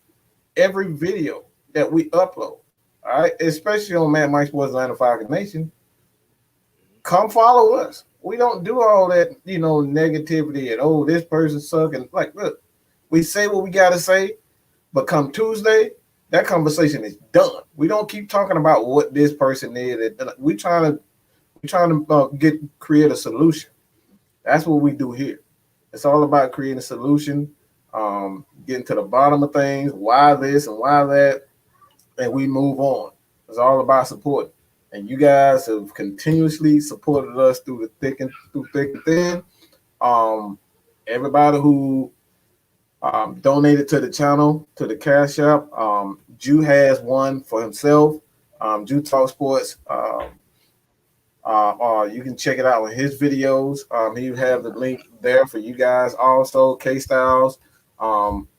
every video that we upload. All right, especially on Mad Mike Sports Atlanta Falcons Nation. Come follow us. We don't do all that, negativity and this person suck and like. Look, we say what we gotta say, but come Tuesday, that conversation is done. We don't keep talking about what this person is. We trying to create a solution. That's what we do here. It's all about creating a solution, getting to the bottom of things. Why this and why that. And we move on. It's all about support. And you guys have continuously supported us through thick and thin. Everybody who donated to the channel, to the Cash App, Jew has one for himself. Jew TalkSports You can check it out on his videos. He have the link there for you guys. Also, KStylzz.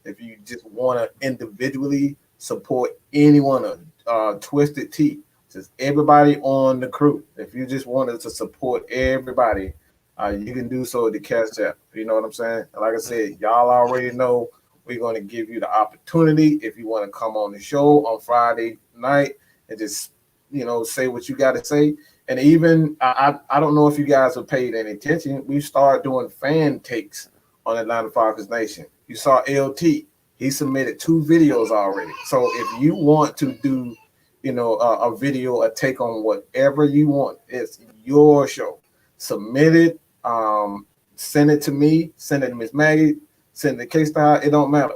If you just want to individually support anyone, Twisted Tea, just everybody on the crew. If you just wanted to support everybody, you can do so at the Cash App. You know what I'm saying? Like I said, y'all already know we're going to give you the opportunity if you want to come on the show on Friday night and just, say what you got to say. And even, I don't know if you guys have paid any attention. We started doing fan takes on Atlanta Falcons Nation. You saw LT. He submitted 2 videos already. So if you want to do, a video, a take on whatever you want, it's your show. Submit it. Send it to me. Send it to Miss Maggie. Send it to KStylzz. It don't matter.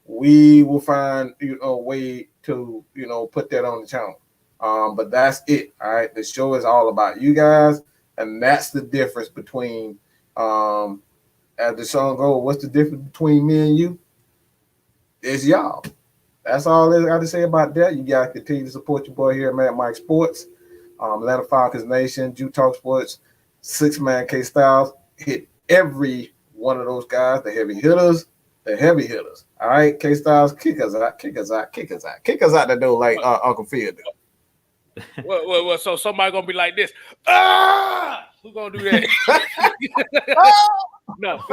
We will find a way to put that on the channel. But that's it. All right. The show is all about you guys, and that's the difference between as the song goes, what's the difference between me and you? It's y'all. That's all I got to say about that. You guys continue to support your boy here at AskMADMIKE Sports, Atlanta Falcons Nation, TalkSports, 6-man KStylzz. Hit every one of those guys, the heavy hitters. All right, KStylzz, kick us out the door like Uncle Phil did. Well, so somebody gonna be like this. Ah, who gonna do that? No,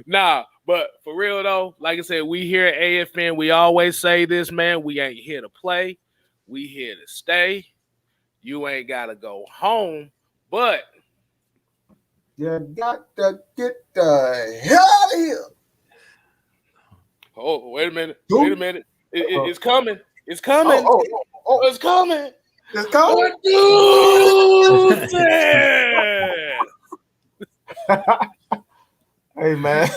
nah. But for real though, like I said, we here at AFN, we always say this, man. We ain't here to play. We here to stay. You ain't gotta go home, but you got to get the hell out of here. Oh, wait a minute. It's coming. It's coming. It's coming. It's coming. Hey, man.